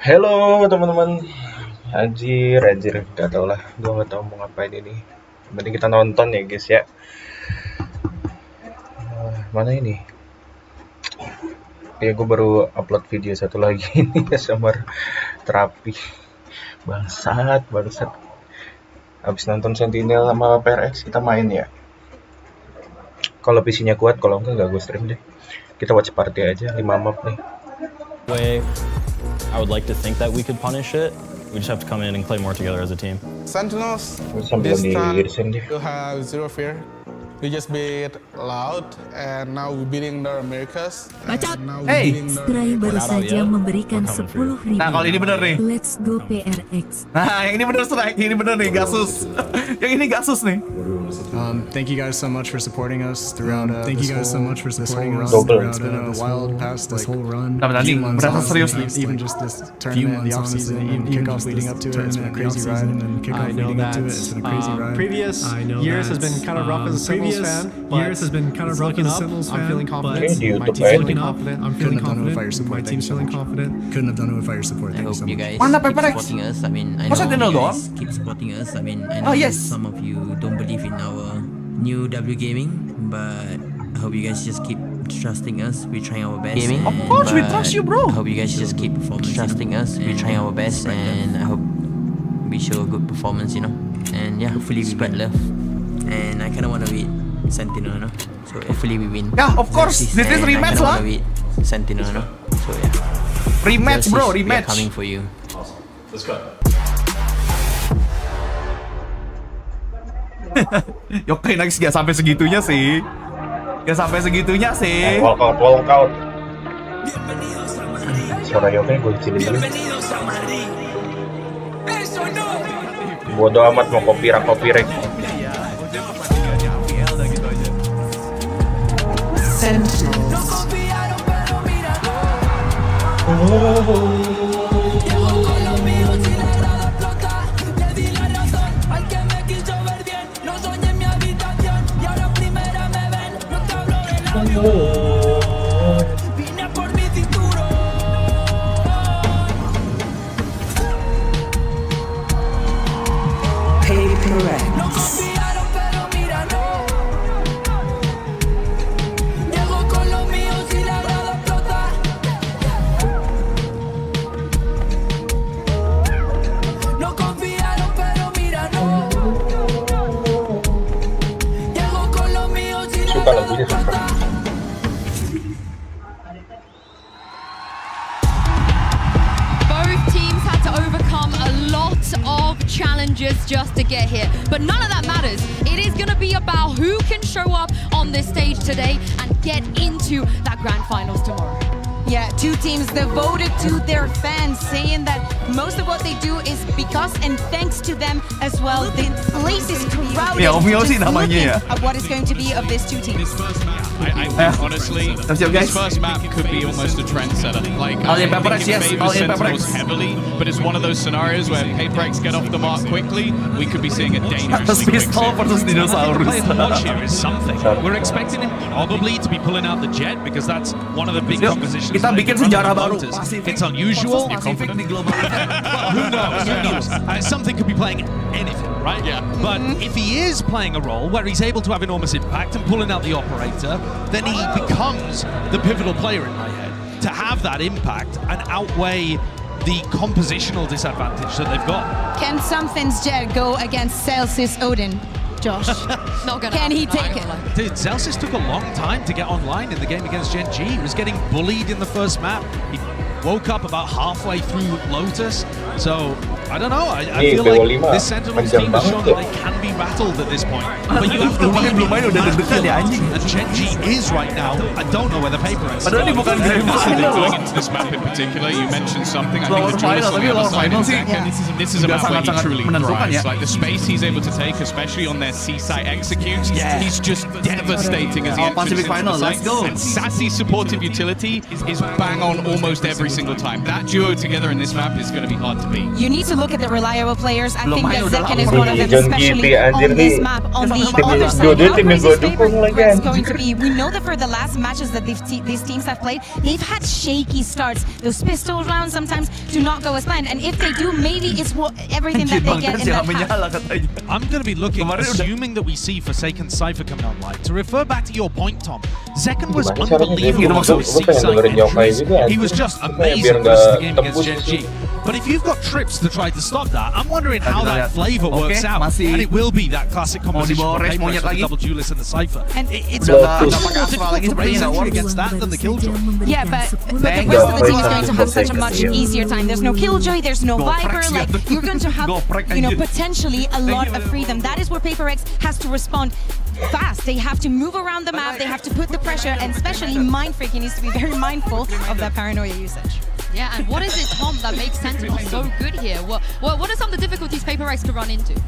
Halo teman-teman, anjir, gak tau lah, gue gak tau mau ngapain ini. Mending kita nonton ya guys ya. Mana ini? Ya gue baru upload video satu lagi ini sama terapi. Bangsat. Abis nonton Sentinel sama PRX kita main ya. Kalau PC-nya kuat, kalau enggak gue stream deh. Kita watch party aja 5 map nih. I would like to think that we could punish it. We just have to come in and play more together as a team. Sentinels, this time you have zero fear. We just beat Loud, and now we're beating the Americas. Hey! Stray baru saja memberikan 10.000. Nah, kalau ini bener nih. Let's go PRX. Nah, yang ini bener Stray. Ini bener nih, Gasus. Yang ini Gasus nih. Thank you guys so much for supporting us throughout this wild past this whole run. Few months, serius nih. Even just this tournament, the off season, even kickoffs leading up to it, it's been a crazy ride, and then kickoff leading up to it, it's been a crazy ride. Previous years has been kind of rough as a Sentinels fan. Years has been kind of rough as a Sentinels fan. I'm feeling confident. My team's feeling confident. I'm feeling confident. My team's feeling confident. Couldn't have done it without your support. I hope you guys Mana keep PRX? supporting us. I mean, I Masa know Sentinel you doang? guys keep supporting us. I mean, I know some of you don't believe in our new W gaming, but I hope you guys just keep trusting us. We're trying our best. Of course, we trust you, bro. I hope you guys just keep trusting us. We're trying our best, and I hope we show a good performance, you know. And yeah, hopefully we spread love. And I kind of want to beat Sentinel, you know. So hopefully we win. Yeah, of course. This is rematch lah. Sentinel, you know. So yeah. Rematch, bro. Rematch. We are coming for you. Let's go. Yokai Nuggs gak sampai segitunya sih. Walk out. Suara Yokai gue kecilin dulu. Bodo amat mau copyright. Suka lagunya suka. Both teams had to overcome a lot of challenges just to get here, but none of that matters. It is going to be about who can show up on this stage today and get into that grand finals tomorrow. Yeah, two teams devoted to their fans, saying that most of what they do is because and thanks to them as well. The place is crowded. Just looking at what is going to be of these two teams. Honestly, this first map could be almost a trendsetter. Like, I think it favors Sentinels heavily, but it's one of those scenarios where PRX get off the mark quickly. We could be seeing a dangerously quick watch here is something. We're expecting him probably to be pulling out the jet because that's one of the big compositions. Kita bikin sejarah baru. It's unusual. You're confident? Who knows? Something could be playing anything, right? Yeah. But if he is playing a role where he's able to have enormous impact and pulling out the operator, then he becomes the pivotal player in my head. To have that impact and outweigh the compositional disadvantage that they've got. Can Something's jet go against Celsius Odin? Josh, can he take it? Dude, Celsius took a long time to get online in the game against Gen G. He was getting bullied in the first map. He woke up about halfway through Lotus. So, I don't know. I feel like this Sentinels team has shown that they can be battled at this point. But you have to be and Gen G is right now. I don't know whether PRX is going into this map in particular. You mentioned something. I think the Julius on the other side in second. This is a map where he truly thrives. Like the space he's able to take, especially on their C-site executes, he's just devastating as he enters into the site. And Sassy's supportive utility is bang on almost every single time. That duo together in this map is going to be hard to beat. You need to to look at the reliable players. I think that Zekken is one of them, especially on this map. On the other side, how crazy is PRX going to be? We know that for the last matches that these teams have played, they've had shaky starts. Those pistol rounds sometimes do not go as planned, and if they do, maybe it's everything that they get in that half. I'm going to be looking, assuming that we see Forsaken Cypher coming online. To refer back to your point, Tom, Zekken was unbelievable with his C-side entries. He was just amazing versus the game against Gen G. But if you've got trips to try to stop that, I'm wondering how that flavor works out. And it will be that classic composition for PRX with the double duelist and the Cypher. And it's more difficult to raise entry against that than the Killjoy. Yeah, but the rest of the team is going to have such a much easier time. There's no Killjoy, there's no Viper. Like, you're going to have, potentially a lot of freedom. That is where PRX has to respond fast. They have to move around the map, they have to put the pressure, and especially Mindfreak, he needs to be very mindful of that paranoia usage. Yeah, and what is it, Tom, that makes Sentinel so good here? What are some of the difficulties PRX could run into?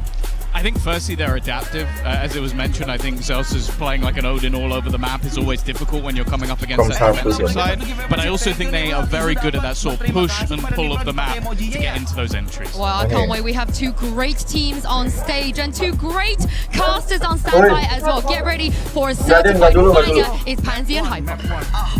I think firstly they're adaptive. As it was mentioned, I think Zelsa's playing like an Odin all over the map is always difficult when you're coming up against that defensive side. But I also think they are very good at that sort of push and pull of the map to get into those entries. Well, I can't wait. We have two great teams on stage and two great casters on standby as well. Get ready for a certified banger. It's Pansy and Hyper.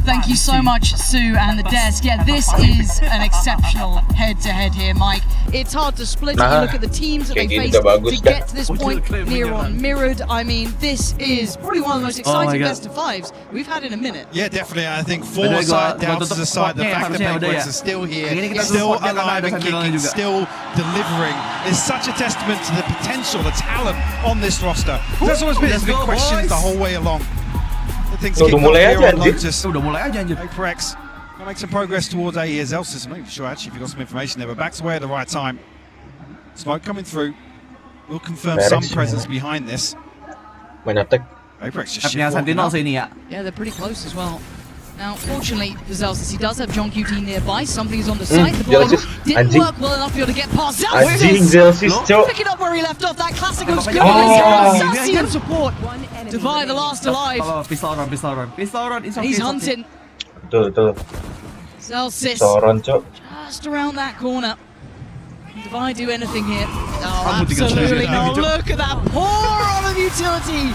Thank you so much, Sue and the desk. Yeah, this is an exceptional head-to-head here, Mike. It's hard to split it. You look at the teams that they faced to get to this point, near on mirrored. I mean, this is probably one of the most exciting best of fives we've had in a minute. Yeah, definitely. I think Foresight down to the side. The fact that PRX are still here, still alive and kicking, still delivering is such a testament to the potential, the talent on this roster. There's always been big questions the whole way along. Things kicked off here on Lotus. PRX gonna make some progress towards A here. Zelsis, I'm not even sure actually if you got some information there, but back to where at the right time. Smoke coming through. We'll confirm some presence behind this. PRX just yeah, they're pretty close as well. Now, fortunately for Zelsis, he does have John QT nearby. Somebody's on the site. The ball didn't work well enough for you to get past Zelsis. Picking up where he left off. That classic looks good. Assassin support. Divide the last alive. He's hunting. Zelsis just around that corner. If I do anything here, oh, absolutely not. Look at that pour on of utility.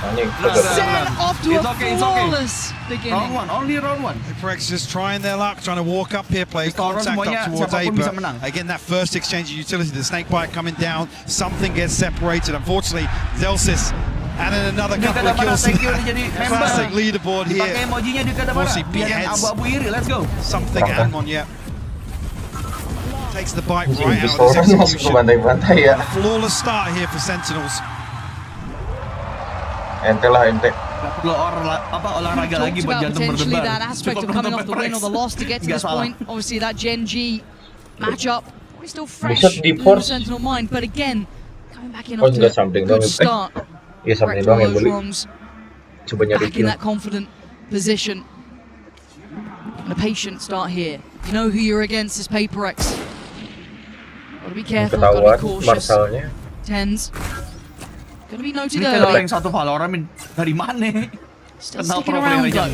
SEN off to a flawless beginning. Only round one. PRX just trying their luck, trying to walk up here, play contact up towards A, but again, that first exchange of utility, the snakebite coming down, something gets separated. Unfortunately, Zelsis adding another couple of kills to the classic leaderboard here. Unfortunately, beheads something Ampun, yeah. Takes the bite right out of this execution. Flawless start here for Sentinels. Potentially that aspect of coming off the win or the loss to get to this point. Obviously that Gen G matchup probably still fresh in the Sentinel mind, but again, coming back in after a good start. Correct all those wrongs. Back in that confident position. And a patient start here. You know who you're against is PRX. Gotta be careful, gotta be cautious. Tens. Gonna be noted early. Still sticking around though.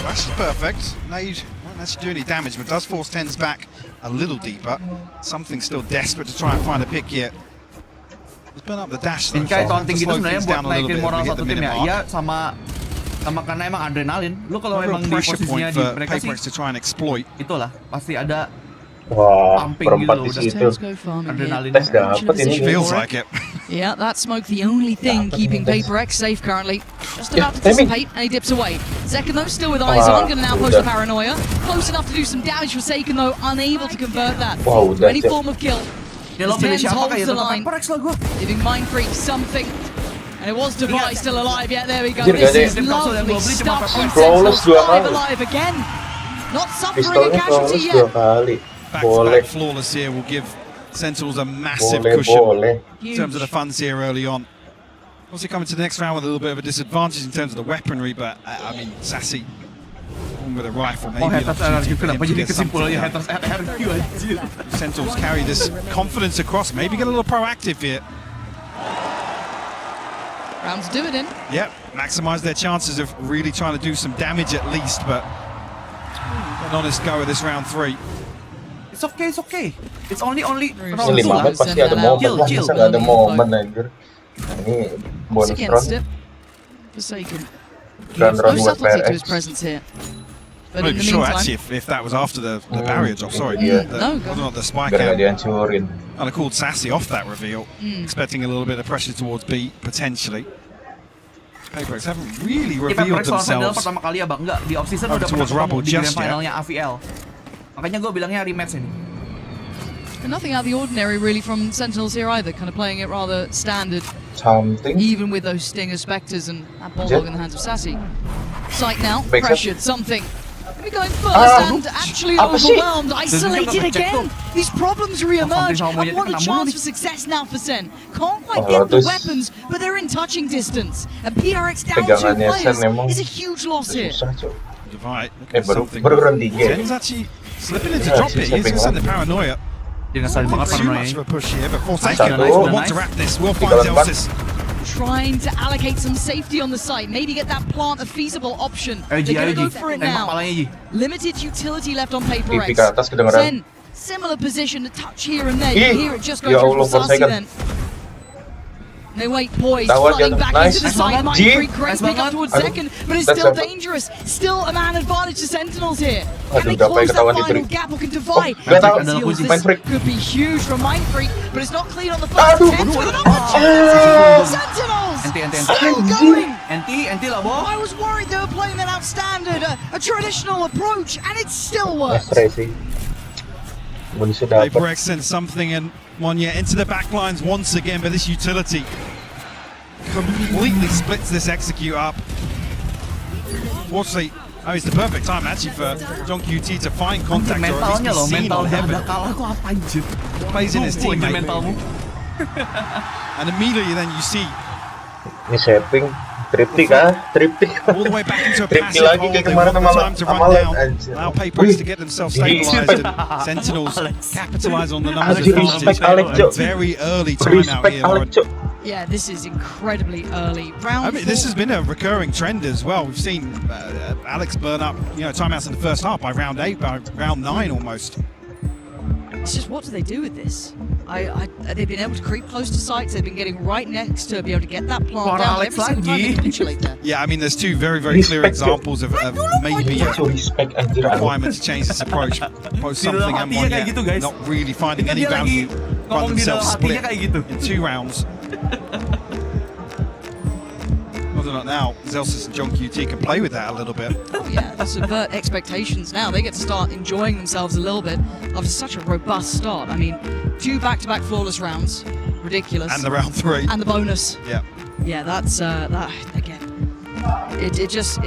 That's perfect. No, you won't actually do any damage, but does force Tens back a little deeper. Something still desperate to try and find a pick here. Let's burn up the dash though. Slow things down a little bit as we hit the minute mark. Karena emang adrenalin, lu kalau emang di posisinya di mereka sih itulah pasti ada pumping gitu udah adrenalin. Feels like it. Yeah, that smoke the only thing keeping PRX safe currently. Just about to dissipate and he dips away. Zekken though still with eyes on, gonna now post the paranoia. Close enough to do some damage. Forsaken though unable to convert that to any form of kill. Tens holds the line, giving Mindfreak something. And it was Device still alive, yeah, there we go. This is lovely stuff from Sentinels, 5 alive again. Not suffering a casualty yet. Back-to-back flawless here will give Sentinels a massive cushion in terms of the funds here early on. Also coming to the next round with a little bit of a disadvantage in terms of the weaponry, but I mean, Sassy with a rifle maybe. Sentinels carry this confidence across, maybe get a little proactive here. Rounds do it in. Yep, maximise their chances of really trying to do some damage at least, but an honest go at this round 3. It's okay. It's only Ini 5 menit pasti ada momen lah, masa nggak ada momen anjir. Ini bonus round. Run buat PRX. I'm not sure actually if that was after the barrier drop. Sorry, not the spike out. Dihancurin. And I called Sassy off that reveal, expecting a little bit of pressure towards B potentially. PRX haven't really revealed themselves pertama kali ya bang, enggak di off-season udah towards Rubble di grand just yet. finalnya AVL. Makanya gue bilangnya rematch ini. And nothing out of the ordinary really from Sentinels here either, kind of playing it rather standard. Something. Even with those Stinger Spectres and that Bulldog in the hands of Sassy. Sight now, pressured, something. We're going first and actually overwhelmed, isolated again. These problems re-emerge and what a chance for success now for Sen. Can't quite get the weapons, but they're in touching distance. And PRX down 2 players is a huge loss here. Divide, Sen's actually slipping into drop it. He's going to send the paranoia. Too much of a push here, but Forsaken want to wrap this. We'll find Zelsis. Trying to allocate some safety on the site, maybe get that plant a feasible option. They're going to go for it now. Limited utility left on PRX. Sen, similar position, a touch here and there. You hear it just go through for Sassy then. They wait poised, flooding back into the side. Mindfreak, great pick up towards second, but it's still dangerous. Still a man advantage to Sentinels here. Can they close that final gap or can divide? This could be huge from Mindfreak, but it's not clean on the first attempt with an opportunity. Sentinels still going. NT lah, boh. I was worried they were playing an outstandard, a traditional approach, and it still works. PRX sends something and Monya into the back lines once again, but this utility completely splits this execute up. Fortunately, it's the perfect time actually for John QT to find contact or at least be seen on heaven. Plays in his teammate. And immediately then you see Triptik all the way back into a passive hold. They want the time to run down, allow PRX to get themselves stabilized, and Sentinels capitalize on the numbers advantage. Very early timeout here, Lauren. Yeah, this is incredibly early. Round this has been a recurring trend as well. We've seen Alex burn up, timeouts in the first half by round 8, by round 9 almost. It's just, what do they do with this? They've been able to creep close to sites. They've been getting right next to be able to get that plant down every single time they capitulate there. Yeah, I mean, there's two very, very clear examples of maybe a requirement to change this approach. Both something and one yet not really finding any value, find themselves split in 2 rounds. Whether or not now Zelsis and John QT can play with that a little bit. Oh yeah, subvert expectations now. They get to start enjoying themselves a little bit after such a robust start. I mean, 2 back-to-back flawless rounds, ridiculous. And the round 3. And the bonus. Yeah. Yeah, that's that again. It just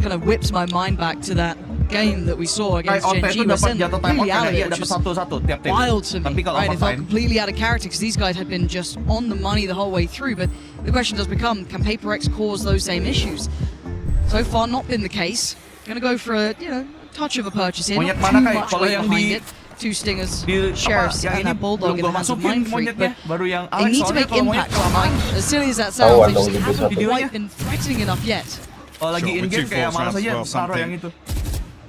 kind of whips my mind back to that game that we saw against Gen G. Was completely out of it, which was wild to me. Right, it felt completely out of character because these guys had been just on the money the whole way through. But the question does become, can PRX cause those same issues? So far, not been the case. Going to go for a touch of a purchase here, not too much weight behind it. 2 Stingers, Sheriffs, and that Bulldog in the hands of Mindfreak, but they need to make impact on Mike. As silly as that sounds, they just haven't quite been threatening enough yet.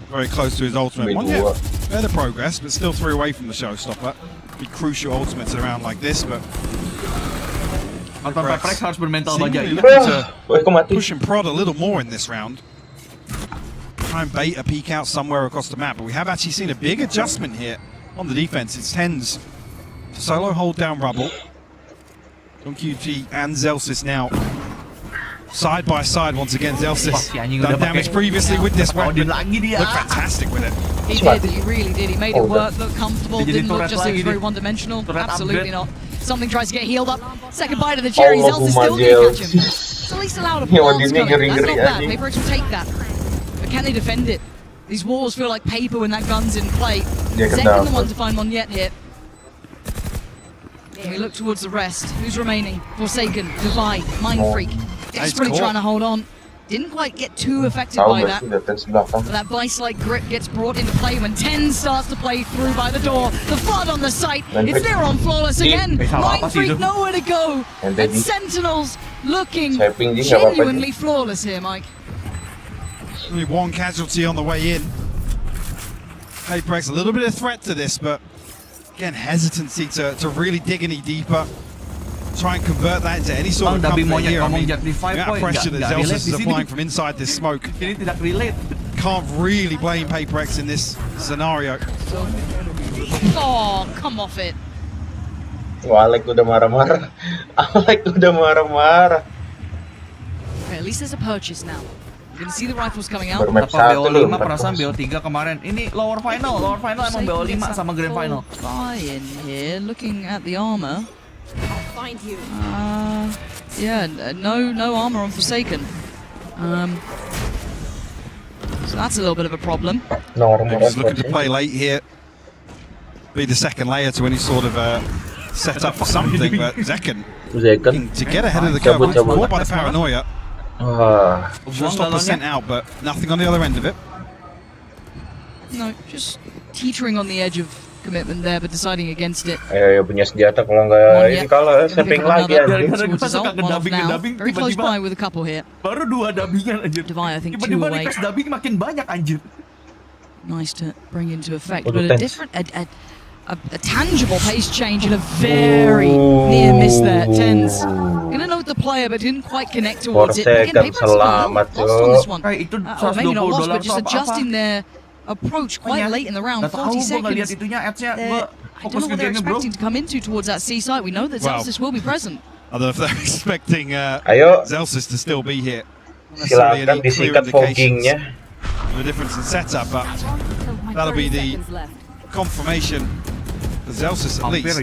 Very close to his ultimate. One yet better progress, but still 3 away from the showstopper. Be crucial ultimates around like this, but PRX harus bermental baja. Looking to push and prod a little more in this round. Try and bait a peek out somewhere across the map, but we have actually seen a big adjustment here on the defense. It's Tens to solo hold down Rubble. John QT and Zelsis now side by side once again. Zelsis done damage previously with this weapon. Looked fantastic with it. He did, he really did. He made it work, look comfortable, didn't look just like he was very one-dimensional. Absolutely not. Something tries to get healed up. Second bite of the cherry. Zelsis still didn't catch him. So at least allowed a plant coming. That's not bad. PRX will take that. But can they defend it? These walls feel like paper when that gun's in play. Second the one to find Mohn here. And we look towards the rest. Who's remaining? Forsaken, Divide, Mindfreak. Desperately trying to hold on. Didn't quite get too affected by that. But that vice-like grip gets brought into play when 10 starts to play through by the door. The flood on the site. It's there on Flawless again. Mindfreak nowhere to go. And Sentinels looking genuinely flawless here, Mike. Only 1 casualty on the way in. PRX a little bit of threat to this, but again, hesitancy to really dig any deeper. Try and convert that into any sort of comfort here. I mean, the amount of pressure that Zelsis is applying from inside this smoke. Can't really blame PRX in this scenario. Oh, come off it. Wah, Alek udah marah-marah. Alek udah marah-marah. Okay, at least there's a purchase now. You're gonna see the rifles coming out. BO5 perasaan BO3 kemarin. Ini lower final emang BO5 sama grand final. In here, looking at the armor. Yeah, no armor on Forsaken. So that's a little bit of a problem. No armor. He's looking to play late here. Be the second layer to any sort of set up for something, but Zekken to get ahead of the curve, caught by the paranoia. Showstopper sent out, but nothing on the other end of it. No, just teetering on the edge of commitment there, but deciding against it. Ayo punya senjata kalau nggak ini kalah samping lagi ya. Very close by with a couple here. Baru 2 dubbingan anjir. Divide, I think, 2 Tiba-tiba away. request dubbing makin banyak anjir. Nice to bring into effect, but a different, a tangible pace change and a very near miss there. Tens gonna note the player, but didn't quite connect towards it. Again, PRX lost on this one. Or maybe not lost, but just adjusting their approach quite late in the round. 30 seconds. I don't know what they're expecting to come into towards that C site. We know that Zelsis will be present. I don't know if they're expecting Zelsis to still be here. Silakan disikat foggingnya. The difference in setup, but that'll be the confirmation for Zelsis at least.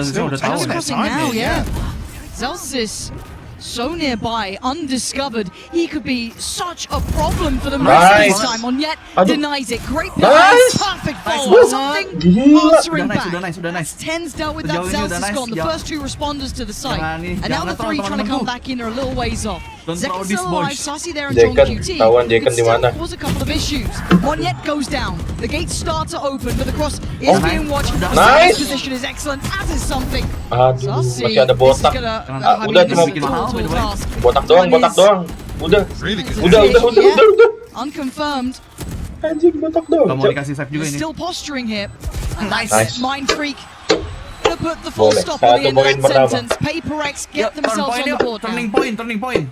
Still taking their time here. Zelsis so nearby, undiscovered. He could be such a problem for the most of this time. On yet denies it. Great pass, perfect follow. Something answering back. Tens dealt with that. Zelsis gone. The first 2 responders to the site, and now the 3 trying to come back in are a little ways off. Zekken still alive, Sassy there and John QT. It still cause a couple of issues. Monyet goes down. The gates start to open, but the cross is being watched. Nice. Position is excellent, as is something. Aduh, masih ada botak. Udah cuma botak doang. Udah. Unconfirmed. Anjing botak doang. Still posturing here. Nice. Mind freak. Gonna put the full stop on the end of that sentence. PRX get themselves on the board now. Turning point.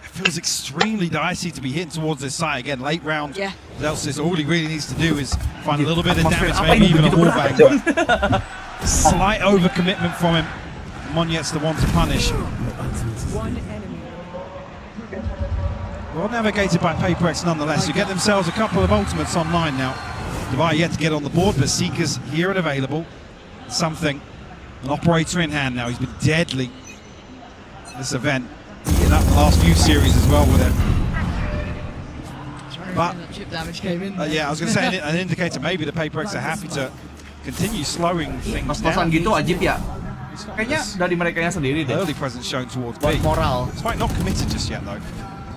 It feels extremely dicey to be hitting towards this side again. Late round. Zelsis, all he really needs to do is find a little bit of damage, maybe even a wallbang. Slight overcommitment from him. Monyet's the one to punish. Well navigated by PRX nonetheless. You get themselves a couple of ultimates online now. Divide yet to get on the board, but Seekers here and available. Something. An operator in hand now. He's been deadly this event. Eating up the last few series as well with it. But chip damage came in. yeah, I was going to say an indicator maybe the PRX are happy to continue slowing things down. Gitu ajib ya. Kayaknya dari merekanya sendiri deh. Early presence shown towards B. Moral. Despite not committed just yet though.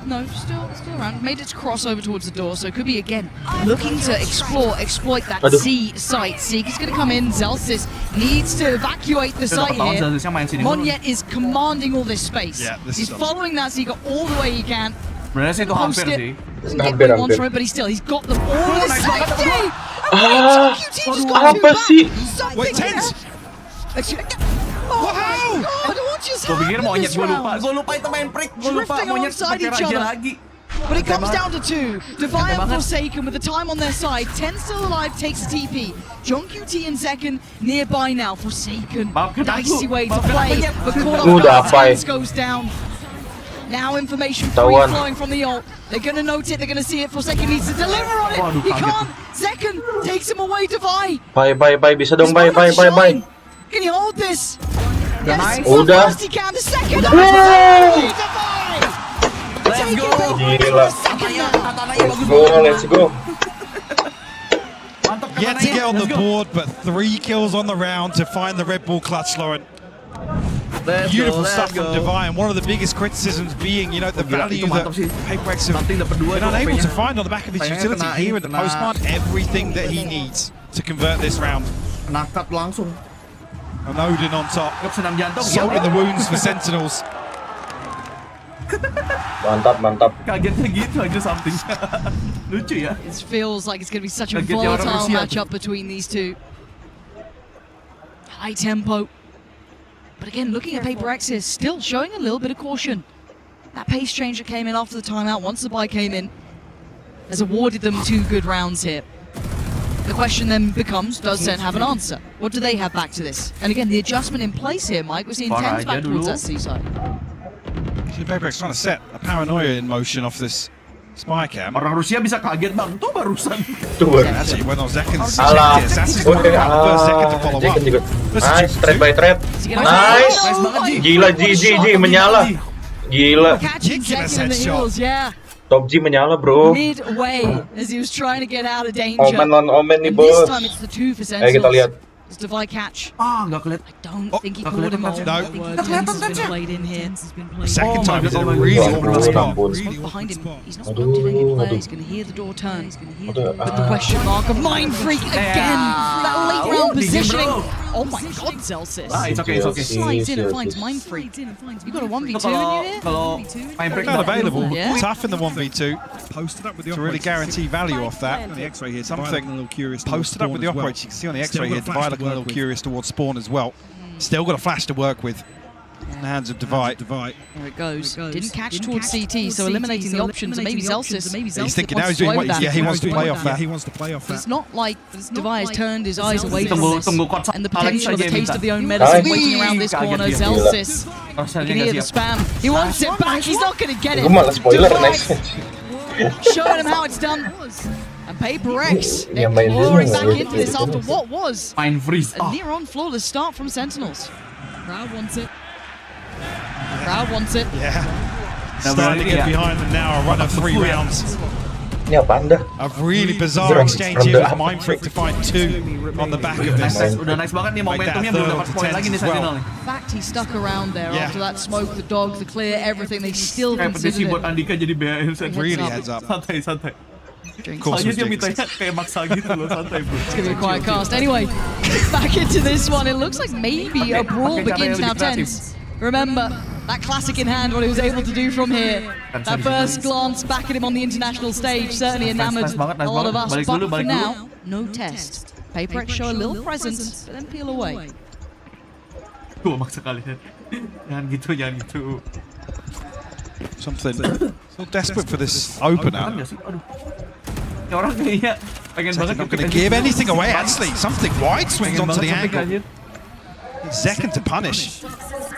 No, still around. Made its crossover towards the door, so it could be again looking to exploit that C site. Seek is going to come in. Zelsis needs to evacuate the site here. Monyet is commanding all this space. He's following that Seeker all the way he can. Post it. Doesn't get what he wants from it, but he's got them all in safety. QT just got too back. Wait, Tens! Oh my God, what just happened this round? Gue lupa itu main prick. Gue lupa Drifting Monyet alongside pakai each raja other. lagi. But it comes down to 2. Divine and Forsaken with the time on their side. 10 still alive, takes the TP. John QT and Zekken nearby now. Forsaken, dicey way to play, but caught up guard. Goes down. Now information free flowing from the ult. They're going to note it, they're going to see it. Forsaken needs to deliver on it. He can't. Zekken takes him away, Divine. Bye. Bisa dong, bye. Can he hold this? Nice. Udah. First he can, the second. Let's go. Gila. Let's go. Yet to get on the board, but 3 kills on the round to find the Red Bull clutch, Lauren. Beautiful stuff from Divine. One of the biggest criticisms being, you know, the value that PRX have been unable to find on the back of his utility here at the postcard. Everything that he needs to convert this round. Nakat langsung. An Odin on top. Salt in the wounds for Sentinels. Mantap. Kagetnya gitu aja something. Lucu ya. It feels like it's going to be such a volatile matchup between these two. High tempo. But again, looking at PRX here, still showing a little bit of caution. That pace change that came in after the timeout, once the buy came in, has awarded them 2 good rounds here. The question then becomes, does SEN have an answer? What do they have back to this? And again, the adjustment in place here, Mike, we're seeing Tens back towards that seaside. PRX trying to set a paranoia in motion off this spy cam. Orang Rusia bisa kaget bang, tuh barusan. Actually, when Zekin's Assassin's going to first second to follow up. Nice, trade by trade. Nice. Gila, G menyala. Gila. Top G menyala, bro. Midway, as he was trying to get out of danger. Omen nih, bos. This time it's the 2 for Sentinels. Kita lihat. It's Divide catch. Nggak kelihatan. I don't think he caught him all. No. Tens has been played in here. Second time he's in a really awkward spot. Behind him, he's not spotted any player. He's going to hear the door turn. But the question mark of Mind Freak again. That late round positioning. Oh my God, Celsius. It's okay. Slides in and finds Mind Freak. You got a 1v2 in you here? Not available. Tough in the 1v2 to really guarantee value off that. Something posted up with the operator. You can see on the X-ray here, Divide looking a little curious towards spawn as well. Still got a flash to work with in the hands of Divide. There it goes. Didn't catch towards CT, so eliminating the options. Maybe Celsius. He's thinking now he's doing what he wants to play off that. It's not like Divide has turned his eyes away from this. And the potential of a taste of the own medicine waiting around this corner. Celsius. You can hear the spam. He wants it back. He's not going to get it. Showing him how it's done. And PRX, they're pouring back into this after what was a near-on flawless start from Sentinels. Crowd wants it. Yeah. Starting to get behind them now, a run of 3 rounds. A really bizarre exchange here with Mind Freak to find 2 on the back of this. Udah nice banget nih momentumnya, belum dapat poin lagi nih Sentinel. In fact, he stuck around there after that smoke, the dog, the clear, everything. They still considered it. Buat Andika jadi BAN. Really heads up. Santai. Soalnya dia mintanya kayak maksa gitu loh, santai bro. It's gonna be a quiet cast. Anyway, back into this one. It looks like maybe a brawl begins now. Tens. Remember, that classic in hand, what he was able to do from here. That first glance back at him on the international stage certainly enamored a lot of us. But for now, no test. PRX show a little presence, but then peel away. Maksa kalian. Jangan gitu. Something so desperate for this opener. Orang kayaknya pengen banget not going to give anything away actually. Something wide swings onto the ankle. Second to punish.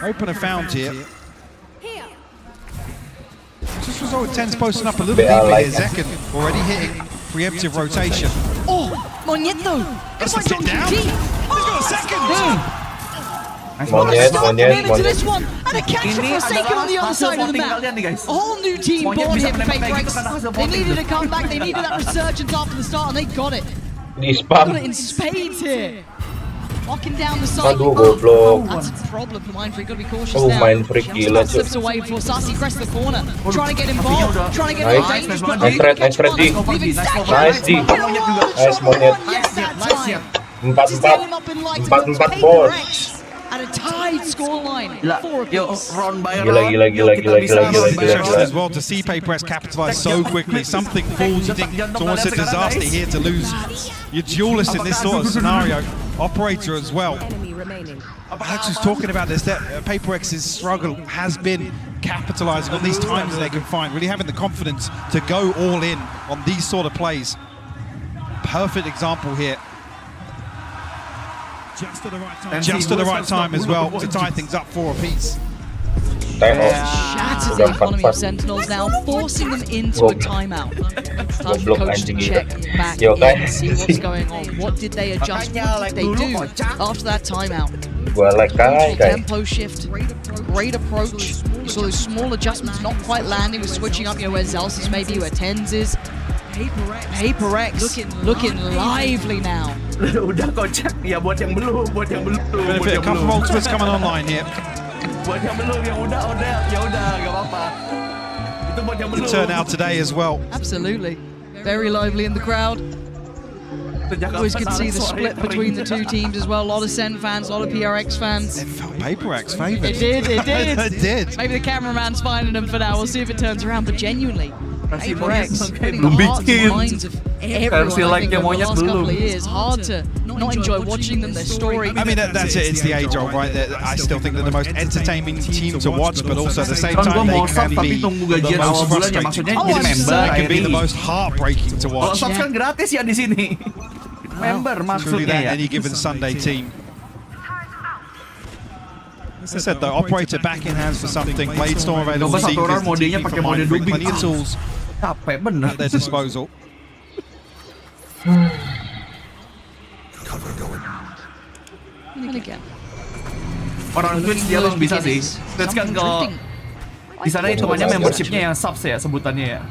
Opener found here. Just result with Tens posting up a little deeper here. Zekin already hitting preemptive rotation. Oh, Monieto! That's a sit down. He's got a second. Monyet. Into this one, and a catch for Forsaken on the other side of the map. A whole new team born here for PRX. They needed a comeback, they needed that resurgence after the start, and they got it. Got it in spades here. Walking down the side. That's a problem for Mind Freak. Got to be cautious now. Mind Freak gila cuy. Slips away before Sassy crests the corner. Trying to get involved. Trying to get nice. Nice trade D. Nice D. Nice Monyet. Yes, that time. 4-4 bos. At a tied scoreline. 4 apiece. Gila. As well to see PRX capitalize so quickly. Something falls, you think it's almost a disaster here to lose your duelist in this sort of scenario. Operator as well. Alex was talking about this, that PRX's struggle has been capitalizing on these times that they can find, really having the confidence to go all in on these sort of plays. Perfect example here. Just at the right time as well to tie things up 4 apiece. Shatters the economy of Sentinels now, forcing them into a timeout. Time for coach to check back in and see what's going on. What did they adjust? What did they do after that timeout? Tempo shift, great approach. You saw those small adjustments not quite landing with switching up, where Zelsis is maybe, where Tens is. PRX looking lively now. Udah kocak ya buat yang belum. A couple of ultimates coming online here. Buat yang belum, yang udah, ya udah, nggak apa-apa. Itu buat yang belum. Good turnout today as well. Absolutely. Very lively in the crowd. Always good to see the split between the two teams as well. A lot of SEN fans, a lot of PRX fans. It felt PRX favoured. It did. It did. Maybe the cameraman's finding them for now. We'll see if it turns around. But genuinely, PRX winning the hearts and minds of everyone. I think over the last couple of years, hard to not enjoy watching them. Their story. I mean, that's it. It's the age old, right? I still think they're the most entertaining team to watch, but also at the same time, they can be the most frustrating. They can be the most heartbreaking to watch. Kalau kan gratis ya di sini. Member Truly maksudnya that ya. any given Sunday team. As I said though, operator back in hands for something. Bladestorm available to see because the TP from Mind bring plenty of tools Capek bener. at their disposal. And again. Orang Twitch dia bang bisa sih. Twitch kan kalau di sana hitungannya membershipnya yang subs ya sebutannya ya.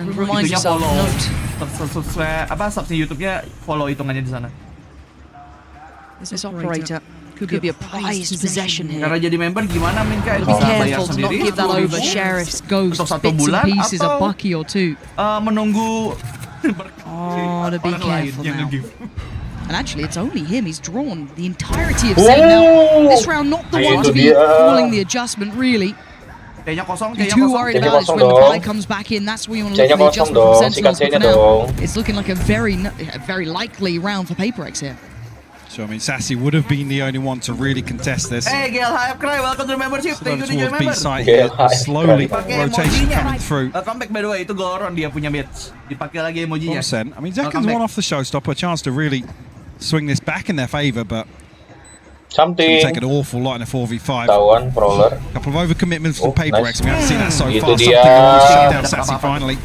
And remind Itunya yourself, follow. note. Apa subsnya YouTube-nya follow hitungannya di sana. This operator could give you a prized possession here. Karena jadi member gimana Min Kak? Be careful to not give that over Sheriff's Ghost, bits and pieces, a bucky or two. Menunggu. Oh, to be careful now. And actually, it's only him. He's drawn the entirety of SEN now. This round, not the one to be calling the adjustment, really. You're too worried about is when the buy comes back in. That's where you want to look for the adjustment from Sentinels. But for now, it's looking like a very likely round for PRX here. So I mean, Sassy would have been the only one to really contest this. Hey, Gail, hi, Cry, welcome to the membership. Thank you to your member. B-side here, slowly rotation coming through. Welcome back by the way, itu Goron dia punya bits. Dipakai lagi emojinya. I mean, Zekan's one off the showstopper, a chance to really swing this back in their favour, but something take an awful lot in a 4v5. Tawan, Prowler. A couple of overcommitments from PRX. We haven't seen that so Itu far. dia. Something will shut down Sassy finally.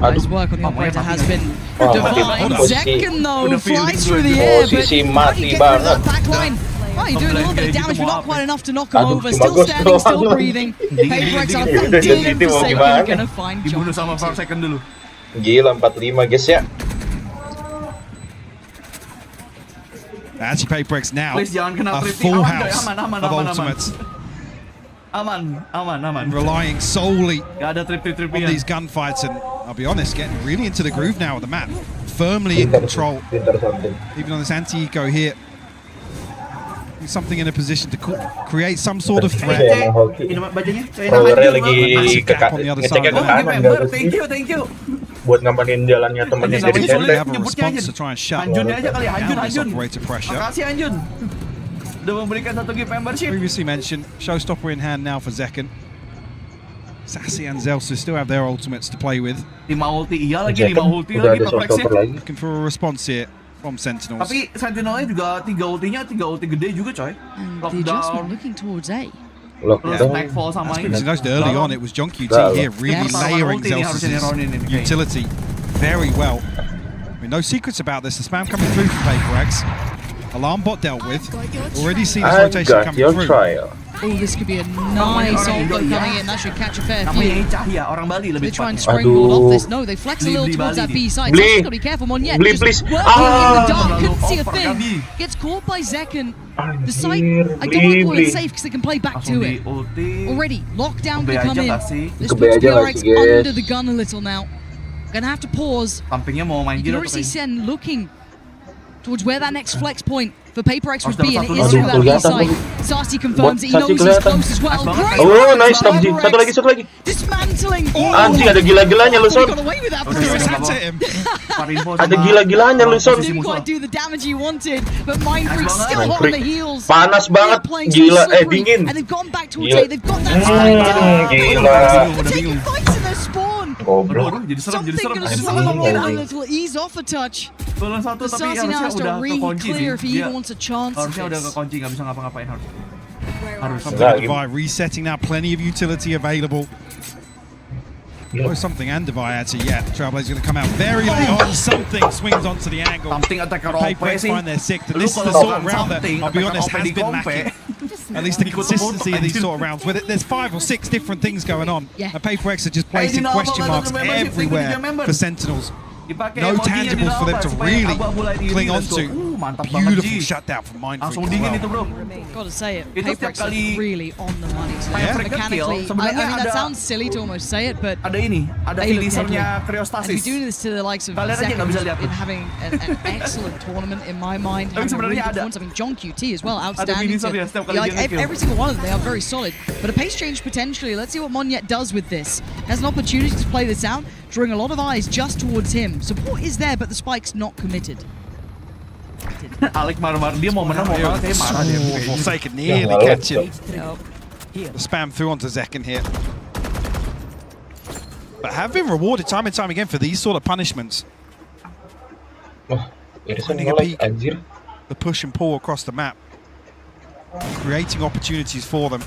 Nice work on the operator has been divine. Zekan though flies through the air, but how do you get rid of that back line? Well, you're doing a little bit of damage, but not quite enough to knock him over. Still standing, still breathing. PRX are continuing for Zekan, gonna find Dibunuh sama 4 second dulu. Gila 45 guys ya. Actually, PRX now Please jangan kena a tripping. full Aman, house aman, of ultimates. Aman. Relying solely Gak ada trip-trip on these gunfights, and I'll be honest, getting really into the groove now with the map. Firmly in control. Even on this anti-eco here. Something in a position to create some sort of threat. Prowlernya lagi ngeceknya ke kanan. Thank you. Buat ngamanin jalannya temennya dari They center. have a response to try and shut down this operator pressure. Makasih Anjun. Udah memberikan 1 gift membership. Previously mentioned, showstopper in hand now for Zekan. Sassy and Zelsu still have their ultimates to play with. 5 ulti iya lagi, 5 ulti lagi PRX-nya. Looking for a response here from Sentinels. Tapi Sentinelnya juga 3 ultinya, 3 ulti gede juga coy. And the adjustment looking towards A. Terus Nightfall sama As previously noticed early on, it was John QT here really layering Zelsus' utility very well. I mean, no secrets about this. The spam coming through from PRX. Alarm bot dealt with. Already see this rotation coming through. Oh, this could be a nice ult coming in. That should catch a fair few. They try and springboard off this. No, they flex a little towards that B side. So just got to be careful. Mon yet. Just working in the dark. Couldn't see a thing. Gets caught by Zekan. The site, I don't want to call it safe because they can play back to it. Already, lockdown could come in. This puts PRX under the gun a little now. Gonna have to pause. You can already see SEN looking towards where that next flex point for PRX would be, and it is through that B side. Sassy confirms that he knows he's close as well. Great! Oh, nice, satu lagi. Dismantling. Anjing, ada gila-gilanya lu, Son. Got away with that for a second. Ada gila-gilanya lu, Son. Didn't quite do the damage he wanted, but Mindfreak still hot on the heels. Panas banget, gila, dingin. And they've gone back towards A. They've got that spike down. Gila. They're taking fights in their spawn. Goblok. Something gonna swing in a little ease off a touch. Satu But tapi Sassy now harusnya has to udah kekunci re-clear if he sih. even wants a chance. Harusnya udah kekunci, nggak bisa ngapa-ngapain harus. Something Devi resetting now, plenty of utility available. Oh, something and Devi actually, yeah. Trailblazer going to come out very late on. Something swings onto the angle. Something attacker PRX find their sixth. And this is the sort of round that, I'll be honest, has been lacking. At least the consistency of these sort of rounds. Where there's 5 or 6 different things going on. And PRX are just placing question marks everywhere for Sentinels. No tangibles for them to really cling on to. mantap banget Beautiful Ji. shutdown from Mind Langsung Freak as dingin well. itu bro. Gotta say it, Itu setiap PRX kali is really on the money. So Yeah. mechanically, I mean that sounds silly to almost say it, but ada ini, ada they look finishernya deadly. And Kryostasis. be doing this to the likes of Kalian aja nggak bisa lihat in tuh. having an excellent tournament in my mind. Tapi Having a really sebenarnya good ada. performance. I mean, John QT as well, Ada outstanding. finishernya setiap kali dia nge-kill. Every single one of them, they are very solid. But a pace change potentially. Let's see what Monyet does with this. Has an opportunity to play this out, drawing a lot of eyes just towards him. Support is there, but the spike's not committed. Alec marah-marah, dia mau menang, mau kalah, kayak marah dia. Forsaken nearly catching the spam through onto Zekken here. But have been rewarded time and time again for these sort of punishments. Finding a peak, the push and pull across the map, creating opportunities for them.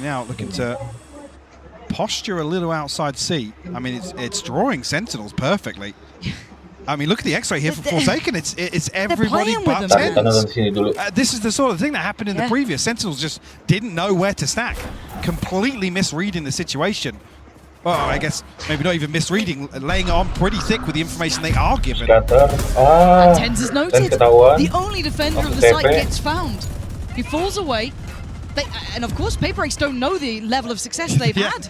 Now looking to posture a little outside C. I mean, it's drawing Sentinels perfectly. I mean, look at the X-ray here for Forsaken. It's everybody but Tens. This is the sort of thing that happened in the previous. Sentinels just didn't know where to stack, completely misreading the situation. Well, I guess maybe not even misreading, laying it on pretty thick with the information they are given. Tens is noted. The only defender of the site gets found. He falls away. And of course, PRX don't know the level of success they've had.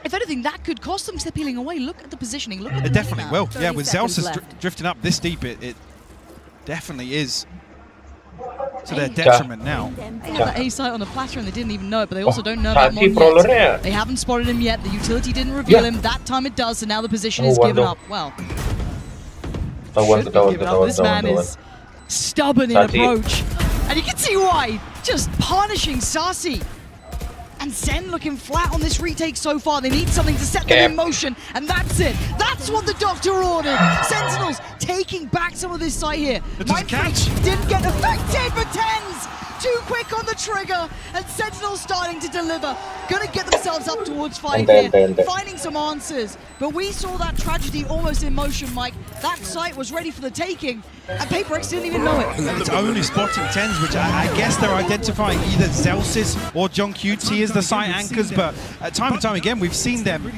If anything, that could cost them. They're peeling away. Look at the positioning. Look at It definitely will. Yeah, with Zelsis drifting up this deep, it definitely is to their detriment now. They have that A site on the platter and they didn't even know it, but they also don't know about Mon yet. They haven't spotted him yet. The utility didn't reveal him. That time it does, so now the position is given up. Well, this man is stubborn in approach. And you can see why. Just punishing Sassy. And Zen looking flat on this retake so far. They need something to set them in motion, and that's it. That's what the doctor ordered. Sentinels taking back some of this site here. Mind Freak didn't get affected, but Tens too quick on the trigger, and Sentinels starting to deliver. Gonna get themselves up towards 5 here, finding some answers. But we saw that tragedy almost in motion, Mike. That site was ready for the taking, and PRX didn't even know it. It's only spotting Tens, which I guess they're identifying either Zelsis or John QT as the site anchors, but time and time again we've seen them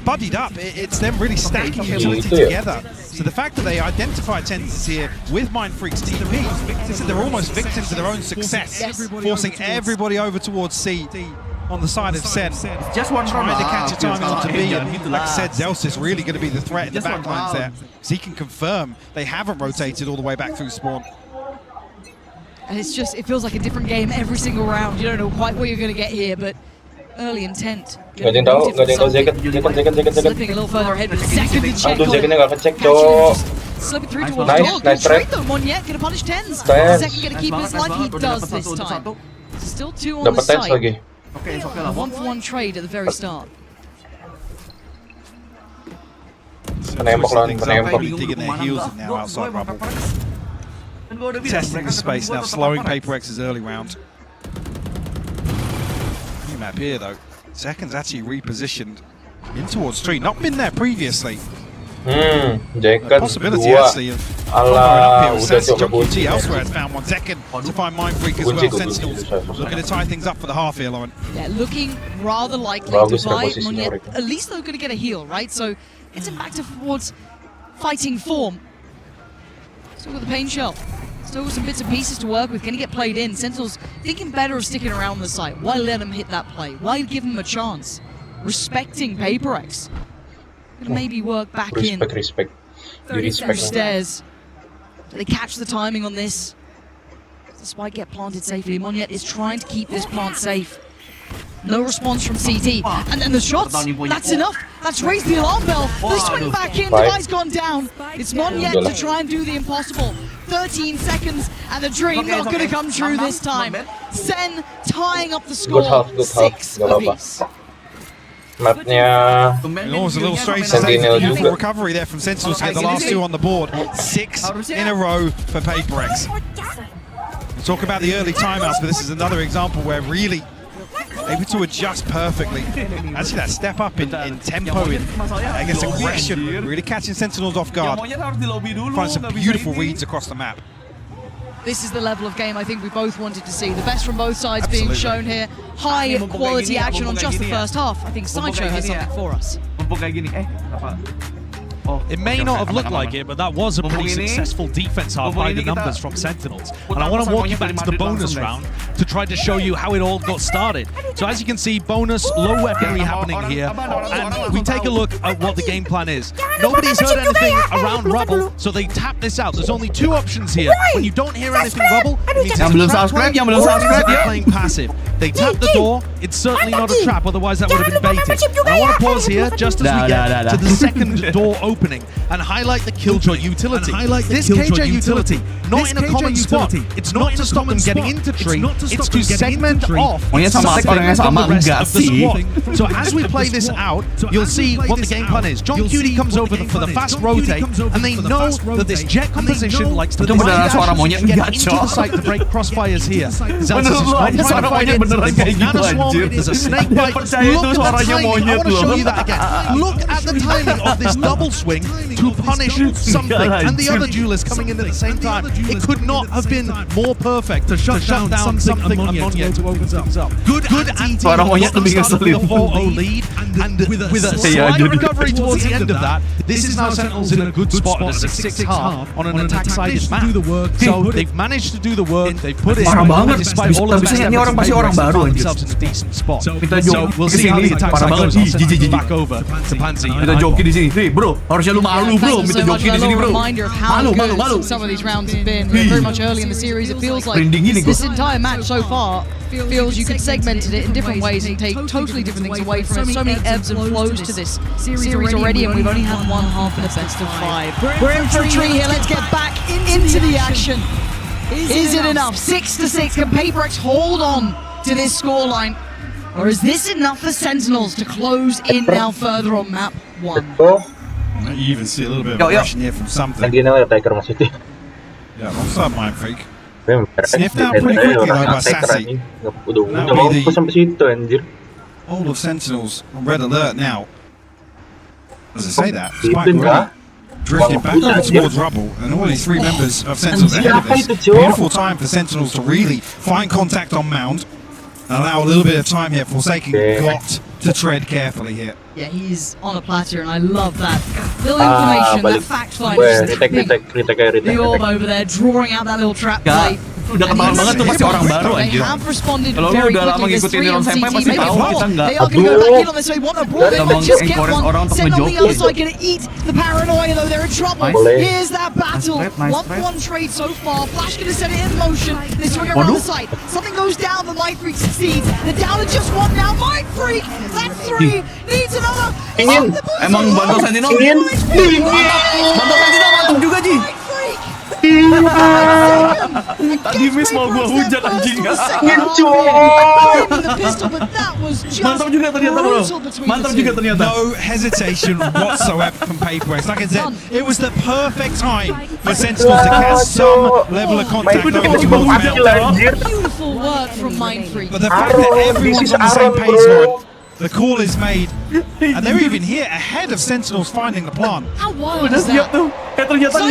buddied up. It's them really stacking utility together. So the fact that they identify Tens here with Mind Freak's TP is that they're almost victims to their own success, forcing everybody over towards C on the side of Sen. Just one trying to catch a timing onto B, and like I said, Zelsis really going to be the threat in the backlines there, because he can confirm they haven't rotated all the way back through spawn. And it's just, it feels like a different game every single round. You don't know quite what you're going to get here, but early intent. Slipping a little further ahead, but second to check on slip it through towards Dog. Good trade though, Monyet gonna punish Tens. Second gonna keep his life, he does this time. Still 2 on the site. A 1-for-1 trade at the very start. Probably digging their heels in now outside rubble. Testing the space now, slowing PRX's early round. New map here though. Second's actually repositioned in towards 3. Not been there previously. Possibility actually of udah John QT elsewhere has found one. Zekken to find Mind Freak as well. Sentinels looking to tie things up for the half here, Lauren. Yeah, looking rather likely to buy Monyet. At least they're going to get a heal, right? So it's him back towards fighting form. Still with the pain shell. Still with some bits and pieces to work with. Can he get played in? Sentinels thinking better of sticking around the site. Why let him hit that play? Why give him a chance? Respecting PRX. Gonna maybe work back in. Respect. Through stairs. Do they catch the timing on this? Does the spike get planted safely? Monyet is trying to keep this plant safe. No response from CT. And then the shots, that's enough. That's raised the alarm bell. They swing back in, the guy's gone down. It's Monyet to try and do the impossible. 13 seconds, and the dream not going to come true this time. Sen tying up the score, 6 apiece. Mapnya always a little strange to say, beautiful recovery there from Sentinels to get the last 2 on the board. 6 in a row for PRX. We talk about the early timeouts, but this is another example where really able to adjust perfectly. Actually, that step up in tempo, in I guess aggression, really catching Sentinels off guard. Find some beautiful reads across the map. This is the level of game I think we both wanted to see. The best from both sides being shown here. High quality action on just the first half. I think Sideshow has something for us. It may not have looked like it, but that was a pretty successful defense half by the numbers from Sentinels. And I want to walk you back to the bonus round to try to show you how it all got started. So as you can see, bonus, low weaponry happening here. And we take a look at what the game plan is. Nobody's heard anything around rubble, so they tap this out. There's only two options here. When you don't hear anything rubble, it means they're playing passive. They tap the door, it's certainly not a trap, otherwise that would have been baited. And I want to pause here just as we get to the second door opening and highlight the Killjoy utility. This KJ utility, not in a common spot. It's not to stop them getting into tree, it's to segment off the rest of the squad. So as we play this out, you'll see what the game plan is. John Cutie comes over for the fast rotate, and they know that this jet composition likes to get into the site to break crossfires here. Zelsis is not trying to fight it. They've got Nano Swarm, there's a snake bite. Look at the timing, I want to show you that again. Look at the timing of this double swing to punish something, and the other duelist coming in at the same time. It could not have been more perfect to shut down something Ammonia to open things up. Good anti started with a 4-0 lead, and with a slight recovery towards the end of that, this is now Sentinels in a good spot at a 6-6 half on an attack-sided map. So they've managed to do the work, they've put it in, despite all of the efforts, themselves in a decent spot. So we'll see how the attack side goes. I'll send it back over to Pansy. Kita joki di sini, bro. Harusnya lu malu, bro. Kita joki di sini, bro. Reminder of how good some of these rounds have been. Very much early in the series, it feels like this entire match so far feels you could segment it in different ways and take totally different things away from it. So many ebbs and flows to this series already, and we've only had one half in a best of 5. We're in for a treat here. Let's get back into the action. Is it enough? 6-6. Can PRX hold on to this scoreline? Or is this enough for Sentinels to close in now further on map 1? You even see a little bit of aggression here from something. Yeah, offside Mind Freak. Sniffed out pretty quickly though by Sassy. All of Sentinels on red alert now. As I say that, Spike already drifting back towards rubble, and all these three members of Sentinels ahead of this. Beautiful time for Sentinels to really find contact on Mound. Allow a little bit of time here. Forsaken got to tread carefully here. Yeah, he's on a platter, and I love that. Little information, that fact find. The orb over there, drawing out that little trap play. Udah ketahuan banget tuh pasti orang baru They anjir. have responded Kalau lu very udah lama quickly. There's ngikutin 3 on Iron Senpai CT, pasti maybe tahu 4. kita enggak. They are going to go back in on this, so they want a brawl. They might just get one. Orang untuk Sen on the ngejoki. other side going to eat the paranoia, though they're in trouble. Here's that battle. 1-1 trade so far. Flash going to set it in motion. They swing around the site. Something goes down, but Mind Freak succeeds. They're down to just 1 now. Mind Freak, that's 3. Needs another. Emang bantu Sentinel? Bantu Sentinel mantap juga Ji. Tadi miss mau gua hujan anjing. Mantap juga ternyata bro. Mantap juga ternyata. No hesitation whatsoever from PRX. Like I said, it was the perfect time for Sentinels to cast some level of contact over to both Mound. Beautiful work from Mind Freak. But the fact that everyone's on the same page for it, the call is made, and they're even here ahead of Sentinels finding the plant. How wild is that? So I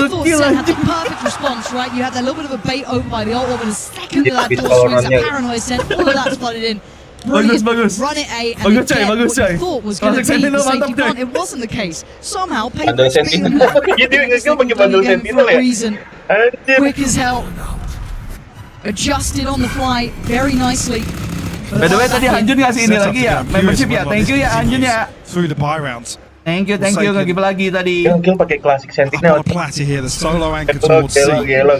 thought Sen had the perfect response, right? You had that little bit of a bait over by the ult, but a second of that door swings, that paranoia Sen, all of that's flooded in. Brilliant. Run it A and they get what you thought was going to be the safety plant. It wasn't the case. Somehow, PRX being the for a reason. Quick as hell. Adjusted on the fly very nicely. By the way tadi Anjun ngasih ini lagi ya, membership ya. Thank you ya Anjun ya. Through the buy rounds. Thank you nge-give lagi tadi. Kill pakai klasik Sentinel. Platter here, the solo anchor towards C. Gelo.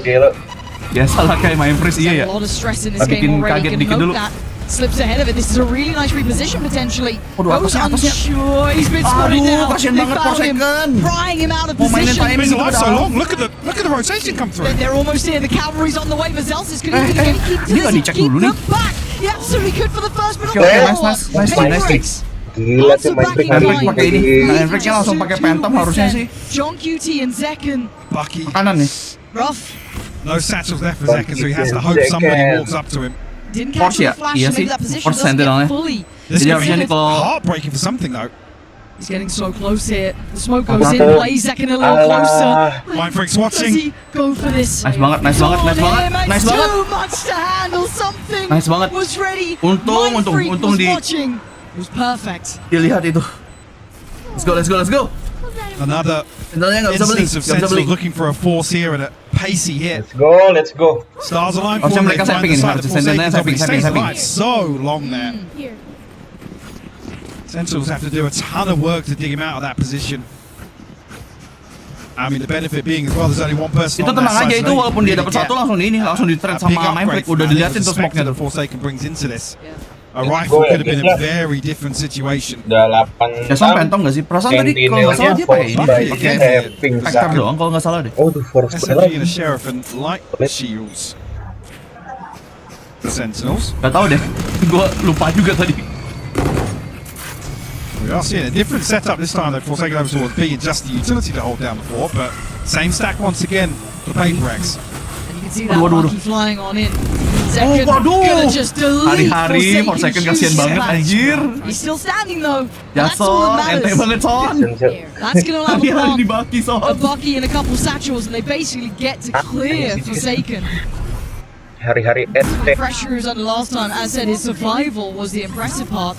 Biasalah kayak main freeze iya ya. A lot of stress in this game already. Can hope that slips ahead of it. This is a really nice reposition potentially. Goes unsure. He's been spotted now. They found him, prying him out of position. He's alive so long. Look at the rotation come through. They're almost here. The cavalry's on the way. Vazelsis could even keep them back. He absolutely could for the first, but nice. Gila tuh Mind Freak hari ini pakai ini. Mind Freaknya langsung pakai Phantom harusnya sih. John QT and Zekken. Bucky. Kanan nih. Rough. No satchels left for Zekken, so he has to hope somebody walks up to him. Didn't catch the flash to make that position. Doesn't get fully. This is heartbreaking for something though. He's getting so close here. The smoke goes in, plays Zekken a little closer. Mind Freak's watching. Does he go for this? Nice banget. Too much to handle. Something was ready. Untung was di. watching. It was perfect. Dilihat itu. Let's go. Another instance of Sentinels looking for a force here and a pacey hit. Let's go. Stars align for them. They find the side of Forsaken. He stays alive so long there. Sentinels have to do a ton of work to dig him out of that position. I mean, the benefit being as well, there's only one person itu on that tenang side. aja, itu walaupun dia dapat satu langsung di-trade sama Maverick, udah diliatin tuh smoke-nya tuh. Forsaken brings into this. A rifle could have been a very different situation. Udah 8. Jason pentong nggak sih? Perasaan tadi kalau nggak salah dia pakai Spectre doang kalau nggak salah deh. Oh, tuh force SMG and a Sheriff and light shields. The Sentinels. Gak tau deh, gue lupa juga tadi. We are seeing a different setup this time though. Forsaken over towards B and just the utility to hold down the fort, but same stack once again for PRX. And you can see that Monkey flying on in. Second, gonna just delete hari-hari Forsaken kasihan banget anjir. He's still standing though. That's all that ente matters. banget Son. That's gonna allow Hari-hari di Bucky Son. a Bucky and a couple satchels, and they basically get to clear Forsaken. Hari-hari ST. Pressure is under last time. As I said, his survival was the impressive part.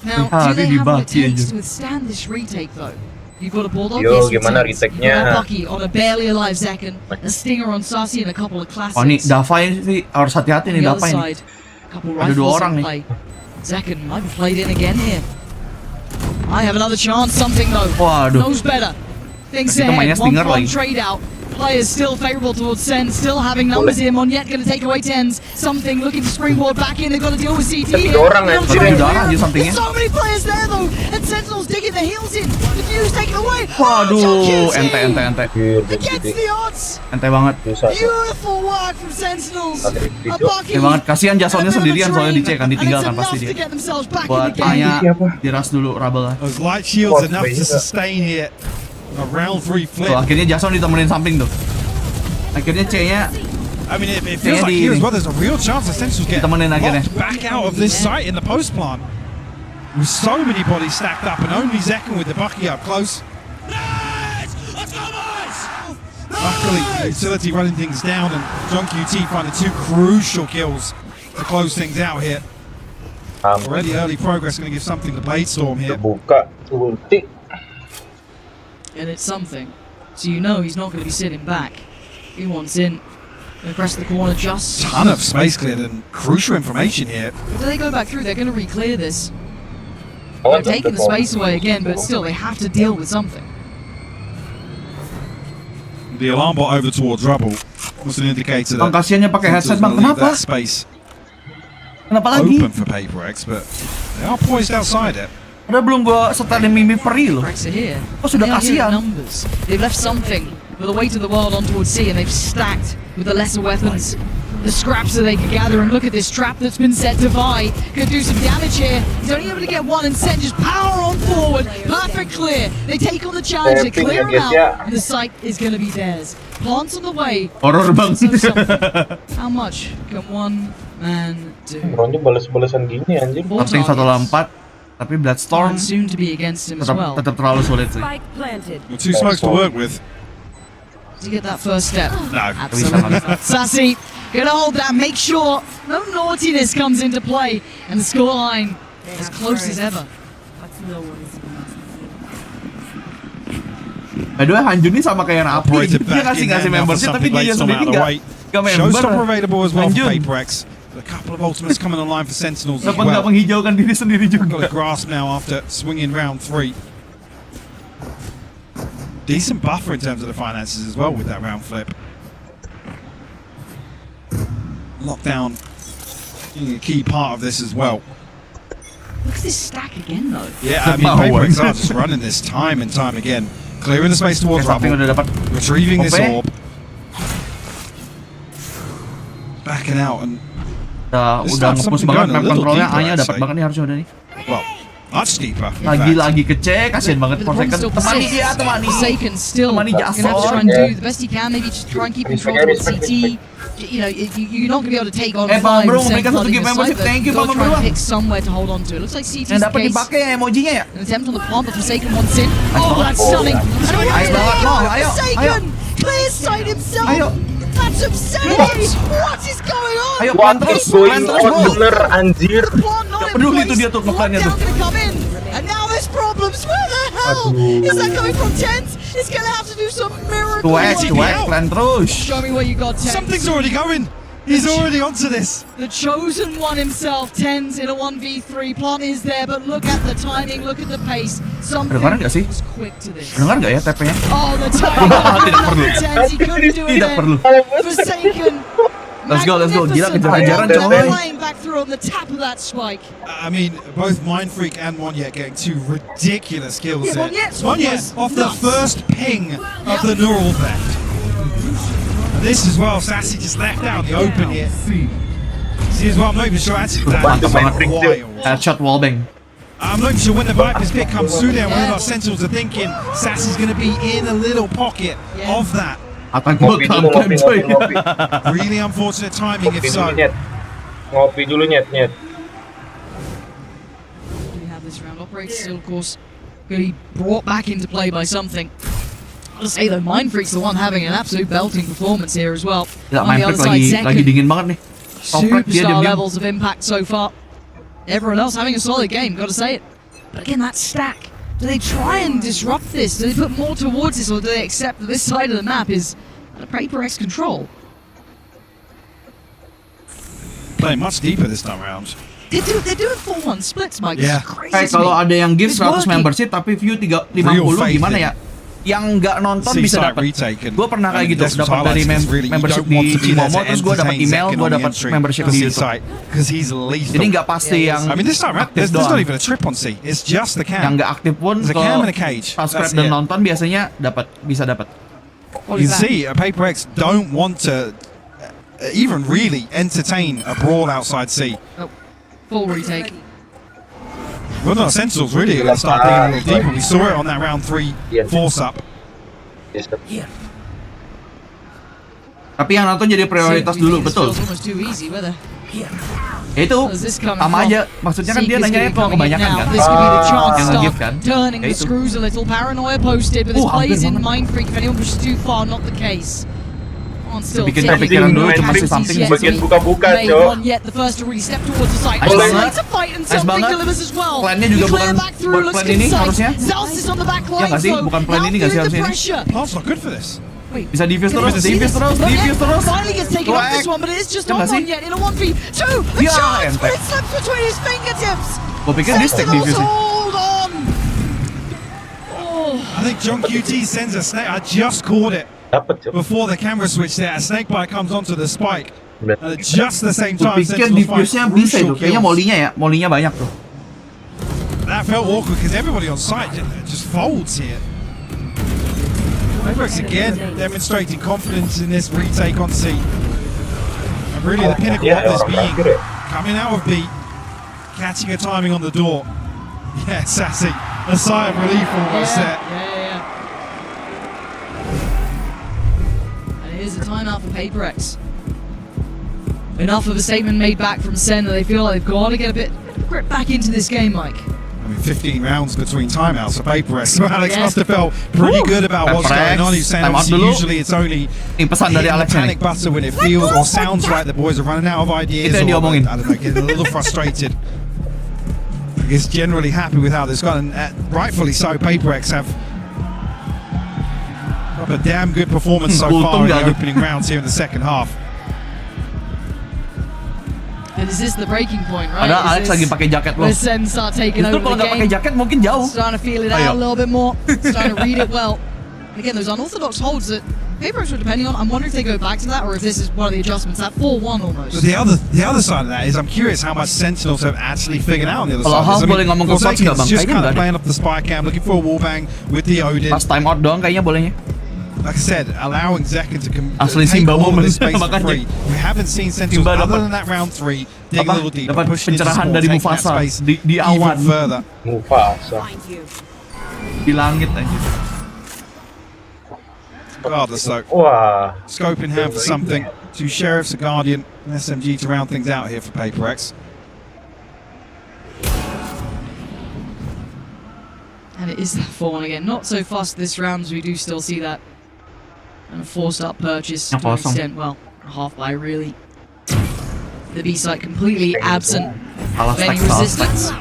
Now, do they have what it takes to withstand this retake though? You've got a Bulldog, yes, gimana retake-nya? a Bucky on a barely alive Zekken, a Stinger on Sassy, and a couple of classics. Oh nih, Dava sih harus hati-hati nih Dava ini. Ada 2 orang nih. Zekken might be played in again here. I have another chance, something though. Waduh. Knows better. Thinks ahead, 1-1 trade out. Players still favourable towards Sen, still having numbers here. Monyet going to take away 10s. Something looking to springboard back in. They've got to deal with CT here. There's so many players there though, and Sentinels digging their heels in. The view's taken away. Waduh, ente. Against the odds. Ente banget. Beautiful work from Sentinels. Ente banget. Kasihan Jasonnya sendirian soalnya di C kan, ditinggalkan pasti dia. Buat Anya diras dulu Rabel. Those light shields enough to sustain here. A round 3 flip. Tuh, akhirnya Jason ditemenin samping tuh. Akhirnya C-nya. I mean, it feels like here as well. There's a real chance the Sentinels get locked back out of this site in the post plant. With so many bodies stacked up, and only Zekken with the Bucky up close. Luckily, utility running things down, and John QT finding 2 crucial kills to close things out here. Already early progress going to give something to Bladestorm here. Buka ulti. And it's something. So you know he's not going to be sitting back. He wants in. They press the corner just. Ton of space cleared and crucial information here. If they go back through, they're going to re-clear this. They're taking the space away again, but still they have to deal with something. The alarm bot over towards Rubble was an indicator that kasiannya pakai headset bang, kenapa? That space open for PRX, but they are poised outside it. Udah belum gua setelin mimpi peri loh. Oh sudah kasihan. They've left something with the weight of the world on towards C, and they've stacked with the lesser weapons. The scraps that they can gather, and look at this trap that's been set to Vi. Could do some damage here. He's only able to get 1, and Sen just power on forward. Perfect clear. They take on the challenge, they clear him out, and the site is going to be theirs. Plants on the way. Horror bang. How much can one man do? Ronnya balas-balasan gini anjir. Something 1 lawan 4. Tapi Bloodstorm soon to be against him as well. Tetap terlalu sulit sih. Well, 2 smokes to work with. To get that first step. No. Absolutely not. Sassy, gonna hold that, make sure no naughtiness comes into play, and the scoreline as close as ever. By the way, Hanjun ini sama kayak Rapi. Dia ngasih membership, tapi dia sendiri nggak member. Showstopper available as well for PRX. A couple of ultimates coming online for Sentinels as well. Nggak menghijaukan diri sendiri juga. Got a grasp now after swinging round 3. Decent buffer in terms of the finances as well with that round flip. Lockdown being a key part of this as well. Look at this stack again though. Yeah, I mean, PRX are just running this time and time again. Clearing the space towards Rubble. Retrieving this orb. Backing out and udah nge-push banget map controlnya, A-nya dapat banget nih harusnya udah nih. Well, much deeper. Lagi ke C, kasihan banget Forsaken. Temani dia, temani. Forsaken still temani Jason. Gonna have to try and do the best he can, maybe just try and keep control of CT. You know, you're not gonna be able to take on 5 Bro, memberikan satu gift membership. Thank you, Bang Bro. Pick somewhere to hold on to. It looks like CT's yang dapat case. dipakai emojinya ya. An attempt on the plant, but Forsaken wants in. Oh, that's stunning. Ayo, Forsaken clears sight himself. Ayo. That's absurd! What is going on? Ayo, what is going on, bener anjir. Gak peduli itu dia tuh ngeklaimnya tuh. And now there's problems. Where the hell kill. Is that coming from Tens? He's gonna have to do some miracle. Plan terus. Show me what you got, Tens. Something's already going. He's already onto this. The chosen one himself, Tens in a 1v3. Plan is there, but look at the timing, look at the pace. Something was quick to this. Dengar nggak ya TP-nya? Oh, the timing. Tidak perlu. Tens, he couldn't do it Tidak perlu. again. Forsaken. Let's go. Gila kejar-kejaran coy. Flying back through on the tap of that spike. I mean, both Mindfreak and Monyet getting two ridiculous kills Yeah, there. Monyet off the first ping of the neural theft. This as well, Sassy just left out in the open here. See as well, I'm not even sure actually that Headshot wallbang. I'm not even sure when the Viper's pick comes through there, whether our Sentinels are thinking Sassy's going to be in a little pocket of that. Really unfortunate timing if so. Ngopi dulu nyet. We have this round. Operator still, of course, going to be brought back into play by something. I'll say though, Mindfreak's the one having an absolute belting performance here as well. Ya, On the other side, lagi dingin banget nih. Superstar levels of impact so far. Everyone else having a solid game, gotta say it. But again, that stack. Do they try and disrupt this? Do they put more towards this, or do they accept that this side of the map is under PRX control? Playing much deeper this time around. They're doing 4-1 splits, Mike. Yeah. Kalau ada yang give 100 membership tapi view 50 gimana ya? Yang nggak nonton bisa dapat. Gue pernah kayak gitu, dapat dari membership di Momo, terus gue dapat email, gue dapat membership di YouTube. Jadi nggak pasti yang aktif doang. Yang nggak aktif pun kalau subscribe dan nonton biasanya bisa dapat. You see, PRX don't want to even really entertain a brawl outside C. Full retake. Well, no, Sentinels really are going to start digging a little deeper. We saw it on that round 3 force up. Tapi yang nonton jadi prioritas dulu, betul. Itu sama aja, maksudnya kan dia nanya kalau kebanyakan kan. Yang nge-give kan. Turning the screws a little. Paranoia posted, but this plays in Mindfreak. If anyone pushes too far, not the case. Bikin kepikiran dulu cuma si something bagian buka-buka, Cok. The first to really step towards the site. Nice banget. Plannya juga bukan buat plan ini harusnya. Ya nggak sih? Bukan plan ini nggak sih harusnya ini? Plant's not good for this. Bisa defuse terus. Finally gets taken off this one, but it is just not one yet in a 1v2. The chance, but it slips between his fingertips. Gue pikir dia stack defuse. Hold on. I think John QT sends a snake. I just caught it. Before the camera switch there, a snake bite comes onto the spike. And at just the same time, pikir diffuse-nya bisa itu. Kayaknya molinya banyak tuh. That felt awkward because everybody on site just folds here. PRX again demonstrating confidence in this retake on C. And really the pinnacle of this being coming out of B, catching a timing on the door. Yeah, Sassy. A sigh of relief almost there. Here's a timeout for PRX. Enough of a statement made back from SEN that they feel like they've got to get a bit of grip back into this game, Mike. I mean, 15 rounds between timeouts for PRX. So Alex must have felt pretty good about what's going on. He's saying obviously usually it's only panic butter when it feels or sounds like the boys are running out of ideas or, I don't know, getting a little frustrated. He's generally happy with how this gone, and rightfully so. PRX have a damn good performance so far in the opening rounds here in the second half. And is this the breaking point, right? Ada Alex lagi pakai jaket loh. The SEN start taking over kalau the nggak pakai game. jaket mungkin jauh. Starting to feel it out a little bit more. Starting to read it well. And again, those unorthodox holds that PRX were depending on. I'm wondering if they go back to that or if this is one of the adjustments. That 4-1 almost. But the other side of that is I'm curious how much Sentinels have actually figured out on the other side. Kalau boleh ngomong ke Forsaken's just kind of playing up the spy cam, looking for a wallbang with the Odin. Pas time out doang kayaknya bolehnya. Like I said, allowing Zekken to Asli take Simba all of moment. the space for free. We haven't seen Sentinels other than that round 3 dig a little deeper, dapat push into pencerahan small, dari taking that Mufasa space di awan. even further. Mufasa. Di langit aja. Regardless though, scope in hand for something. 2 Sheriffs, a Guardian, an SMG to round things out here for PRX. And it is that 4-1 again. Not so fast this round as we do still see that. And a forced up purchase to an extent, well, a half buy really. The B site completely absent of any resistance.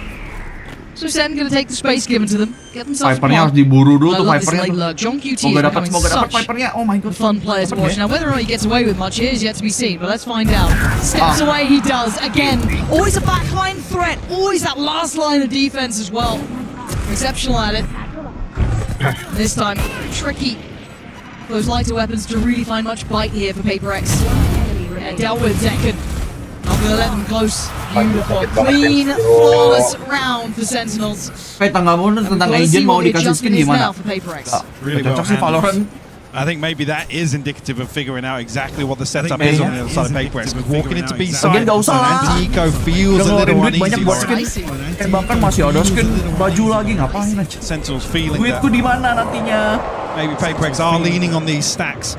So SEN gonna take the space given to them. Get themselves Vipernya harus diburu dulu tuh Vipernya. John QT Semoga is dapat becoming Vipernya. Oh my god. fun player to watch. Now, whether or not he gets away with much is yet to be seen, but let's find out. Steps away, he does. Again, always a backline threat. Always that last line of defense as well. Exceptional at it. This time, tricky. Those lighter weapons to really find much bite here for PRX. Yeah, dealt with Zekken. Not gonna let them close. Beautiful, clean, flawless round for Sentinels. Tangga mulu tentang agent mau dikasih skin gimana? Really well handled. I think maybe that is indicative of figuring out exactly what the setup is on the other side of PRX. Because walking into B side, anti-eco feels a little uneasy. Bahkan masih ada skin baju lagi, ngapain aja? Sentinels feeling that. Duitku di mana nantinya? Maybe PRX are leaning on these stacks.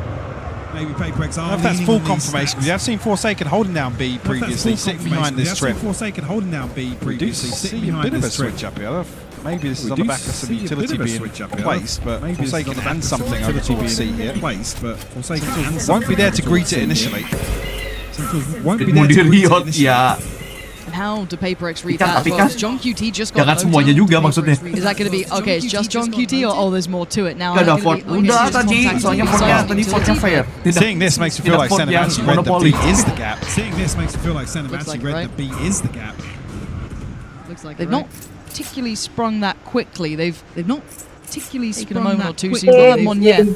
Maybe PRX are. If that's full confirmation, because you have seen Forsaken holding down B previously, sitting behind this trip. Forsaken holding down B previously, sitting behind a bit of a this trip. switch up here. Maybe this is on the back of some utility being placed, but Forsaken and something over TBC here. Won't be there to greet it initially. Won't be there to greet it initially. And how do PRX read that? Well, John QT just got jangan semuanya juga maksudnya. Is that going to be okay? It's just John QT, or there's more to it now? Udah tadi, soalnya tadi fortnya fair. Seeing this makes you feel like Sen have actually read the B is the gap. Seeing this makes you feel like Sen have actually read the B is the gap. Looks like they've not particularly sprung that quickly. They've not particularly taken a moment or two. So you've one yet.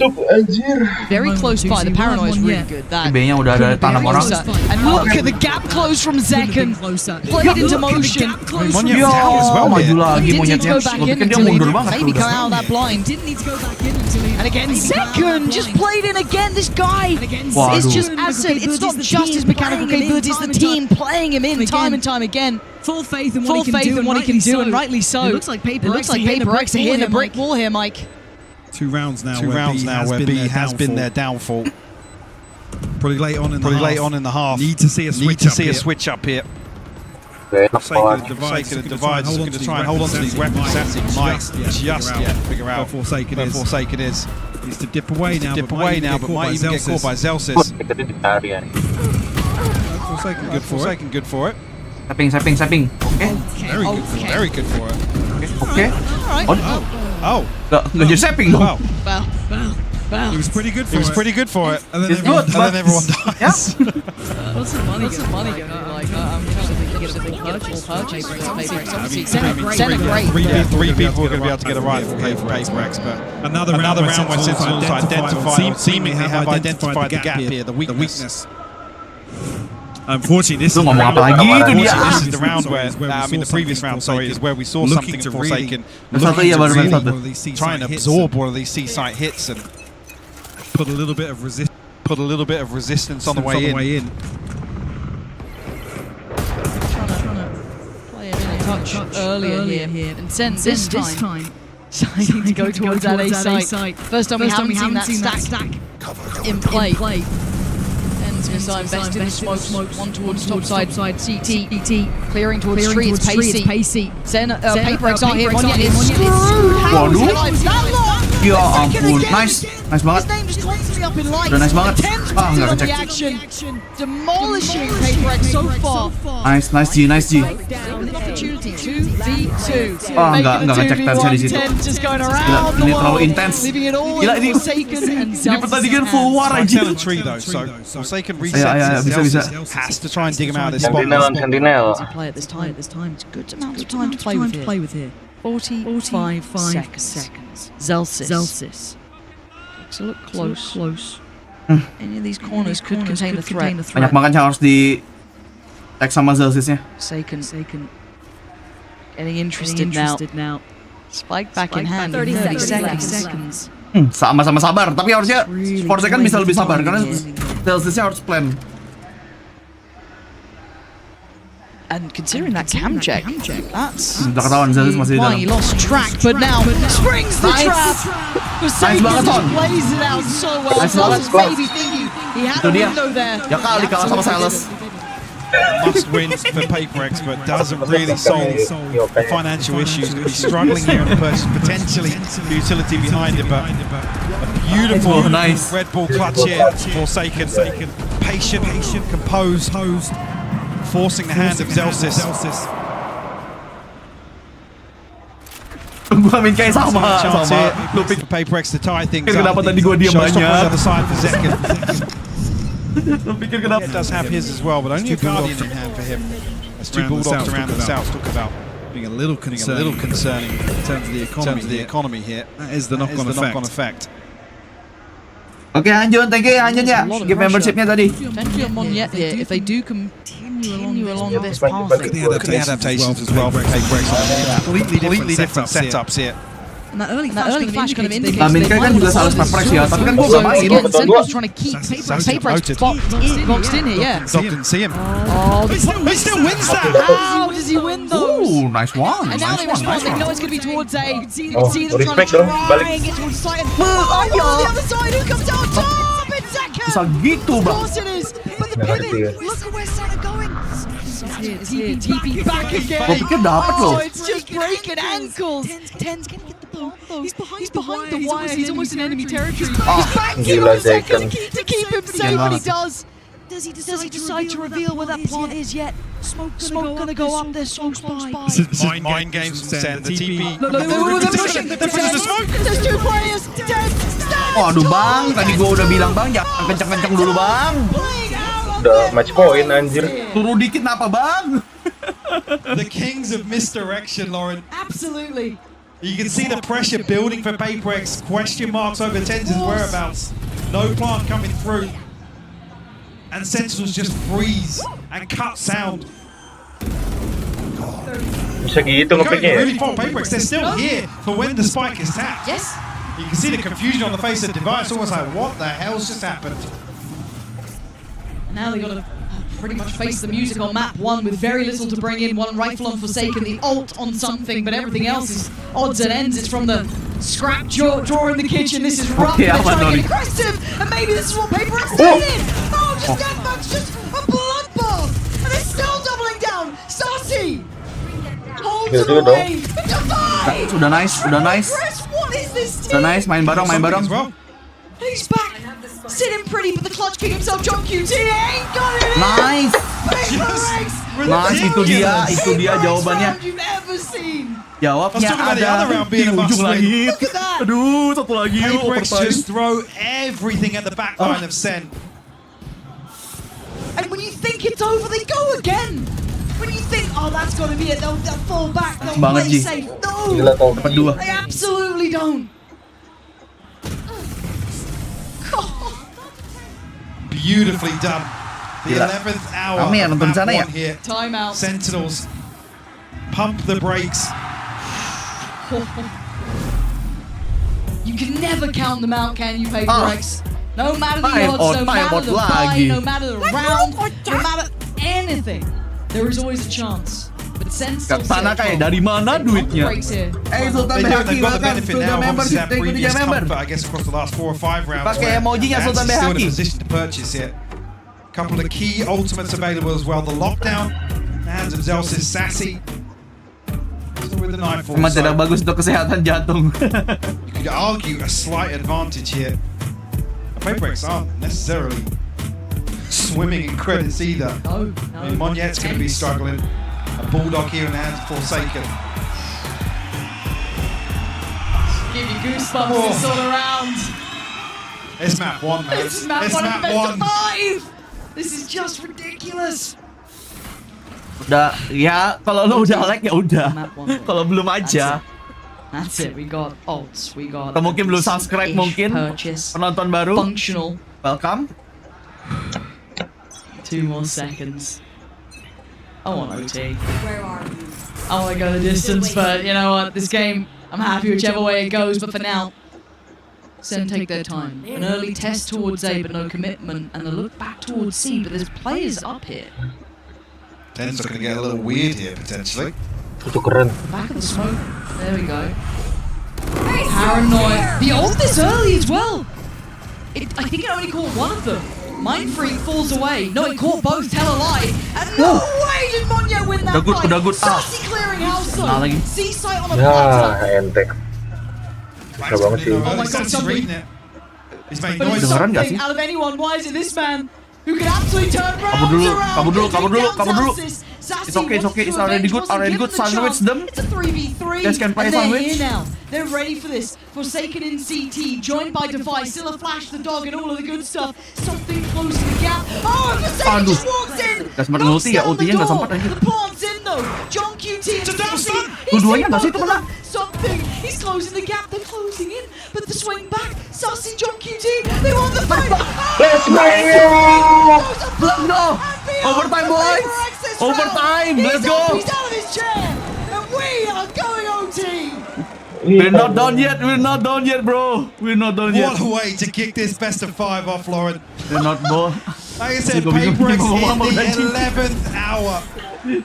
Very close by. The paranoia is really good. That B-nya udah ada tanam orang. And look at the gap close from Zekken. Played into motion. Maju lagi monyetnya. Kan dia mundur banget maybe come out of that blind. Didn't need to go back in until he. And again, Zekken just played in again. This guy is just, as said, it's not just his mechanical capability, it's the team playing him in time and time again. Full faith in what he can do, and rightly so. It looks like PRX are hitting the brick wall here, Mike. 2 rounds now. Where B has been their downfall. Pretty late on in the half. Need to see a switch up here. Forsaken and Divide is going to try and hold on to these weapons. Sassy might just yet figure out where Forsaken is. Needs to dip away now, but might even get caught by Zelsis. Forsaken good for it. Sapping. Okay. Very good for it. Okay. Oh. Nggak jadi sapping dong. Wow. Well. He was pretty good for it. And then everyone dies. What's the money going to be like? I'm trying to think you get a big purchase. Obviously, Sen are great. Three people are going to be able to get a rifle for PRX, but another round where Sentinels seemingly have identified the gap here, the weakness. Unfortunately, this is the round where, the previous round, is where we saw something in Forsaken. Trying to absorb one of these C-site hits and put a little bit of resistance on the way in. Trying to play him in a touch earlier here. And Sen this time deciding to go towards that A site. First time we haven't seen that stack in play. Invested in the smoke, one towards top side, CT, clearing towards tree, it's pacey. Sen, PRX are here, Mohon is screwed. Ya ampun, nice banget. His name just constantly up in lights. Udah nice banget. Nggak kecek. Demolishing PRX so far. Nice G. Opportunity 2v2. Nggak kecek tensnya di situ. Ini terlalu intens. Gila ini pertandingan full war aja. Forsaken reset. Bisa. Has to try and dig him out of this spot. Sentinel. Play at this time. It's a good amount of time to play with here. 45 seconds. Zelsis. Takes a look close. Any of these corners could contain the threat. Banyak banget yang harus di tag sama Zelsisnya. Forsaken. Getting interested now. Spike back in hand. 30 seconds. Sama-sama sabar, tapi harusnya Forsaken bisa lebih sabar karena Zelsisnya harus plan. And considering that cam check, that's udah ketahuan Zelsis masih di dalam. He lost track, but now springs the trap. Forsaken just plays it out so well. Zelsis maybe thinking he had a window there. Ya kali kalah sama Silas. Must win for PRX, but doesn't really solve the financial issues. Going to be struggling here in the purchase, potentially utility behind it, but a beautiful Red Bull clutch here. Forsaken, patient, composed, forcing the hand of Zelsis. Amin kayak sama. Lu pick PRX to tie things up. Kenapa tadi gua diam banyak? Other side for second. Lu pikir kenapa? It does have his as well, but only a Guardian in hand for him. There's two Bulldogs around the south talk about being a little concerning in terms of the economy here. That is the knock-on effect. Oke, Anjun, thank you ya Anjun ya. Give membershipnya tadi. Potentially on Mohon here, if they do continue along this path. The adaptations as well for PRX. Completely different setups here. And that early flash kind of indicates Amin kan juga salah PRX ya, tapi kan gua gak main. Sentinel's trying to keep PRX boxed in here, yeah. Didn't see him. Oh, he still wins that! How does he win those? Ooh, nice one. And now they respond, they know it's going to be towards A. You can see them trying respect to dong, try balik. and get towards the side. Oh, on the other side, who comes out top? It's Zeka! Bisa gitu, Of Bang. course it is, but the pivot, look at where Santa going. It's here, TP back again. Gua pikir dapet loh. Oh, it's just breaking ankles. Ten's gonna get the ball. He's behind the wire. He's almost in enemy territory. He's back Gila, to Zeka. keep him safe, but he does. Does he decide to reveal where that plant is yet? Smoke gonna go up there, smoke's by. Mind games from Sen. The TP. Look, they're pushing. There's two players. Waduh Bang, tadi gua udah bilang Bang, jangan kenceng-kenceng dulu Bang. Udah match point anjir. Turun dikit kenapa Bang? The kings of misdirection, Lauren. Absolutely. You can see the pressure building for PRX. Question marks over Tenz's whereabouts. No plant coming through. And Sentinels just freeze and cut sound. Bisa gitu Going ngepicknya ya? really far PRX. They're still here for when the spike is tapped. Yes. You can see the confusion on the face of Device. Almost like, what the hell's just happened? Now they got to pretty much face the music on map 1 with very little to bring in. One rifle on Forsaken, the ult on something, but everything else is odds and ends. It's from the scrap drawer in the kitchen. This is rough. They're trying to get aggressive, and maybe this is what PRX did. Oh, just deathmatch, just a bloodbath, and they're still doubling down. Saucy holds it away. Divide. Udah nice. What is this team? Udah nice, main bareng. He's back. Sitting pretty, but the clutch king himself, John QT, ain't got it. Nice. Nice, itu dia jawabannya. You've ever seen. Jawabnya ada di ujung langit. Aduh, satu lagi. PRX just throw everything at the back line of Sen. And when you think it's over, they go again. When you think, oh, that's got to be it, they'll fall back, they'll play safe. No, they absolutely don't. Beautifully done. The 11th hour of map 1 here. Timeout. Sentinels pump the brakes. You can never count them out, can you, PRX? No matter the odds, no matter the buy, no matter the round, no matter anything, there is always a chance. But Sana kayak dari mana duitnya? Sultan Behaki, welcome to the membership. Thank you to member. I guess across the last 4 or 5 rounds. Pakai emojinya Sultan Still in a Behaki. position to purchase here. Couple of key ultimates available as well. The lockdown, in the hands of Zelsis Sassy. Still with the Nightfall. Emang tidak bagus untuk kesehatan jantung. You could argue a slight advantage here. PRX aren't necessarily swimming in credits either. No. I mean, Monyet's going to be struggling. A Bulldog here in the hands of Forsaken. Give you goosebumps this all around. It's map 1, man. It's map 1 of best of 5. This is just ridiculous. Udah, ya kalau lo udah like ya udah. Kalau belum aja. That's it. We got ults. We got. Atau mungkin belum subscribe mungkin. Purchase. Penonton baru. Functional. Welcome. 2 more seconds. I want OT. Where are you? I want to go the distance, but you know what? This game, I'm happy whichever way it goes. But for now, SEN take their time. An early test towards A, but no commitment, and a look back towards C. But there's players up here. Ten's going to get a little weird here potentially. Itu keren. Back of the smoke. There we go. Paranoid. The ult this early as well. I think it only caught one of them. Mind Freak falls away. No, it caught both. Tell a lie. And no way did Mohon win that fight. Udah good. Sassy clearing house though. C-site on a Ya, platter. entek. Bisa banget sih. Oh my god, something. But it's something out of anyone. Why is it this man who can absolutely turn rounds around? Kabur dulu. It's okay, it's already good. Sandwich them. It's a 3v3. Guys can play and they're sandwich. here now. They're ready for this. Forsaken in CT, joined by Device, still a Flash, the dog, and all of the good stuff. Something close to the gap. Oh, Forsaken just walks in. Gak sempat ulti ya, ultinya gak sempat aja. The plant's in though. John QT and Sassy. Dua-duanya gak sih itu kena? Something. He's closing the gap. They're closing in, but the swing back. Sassy, John QT. They won the fight. Let's go! No! Overtime, boys! Overtime! Let's go! He's out of his chair, and we are going OT. We're not done yet, bro. We're not done yet. What a way to kick this best of 5 off, Lauren. We're not, bro. Like I said, PRX in the 11th hour.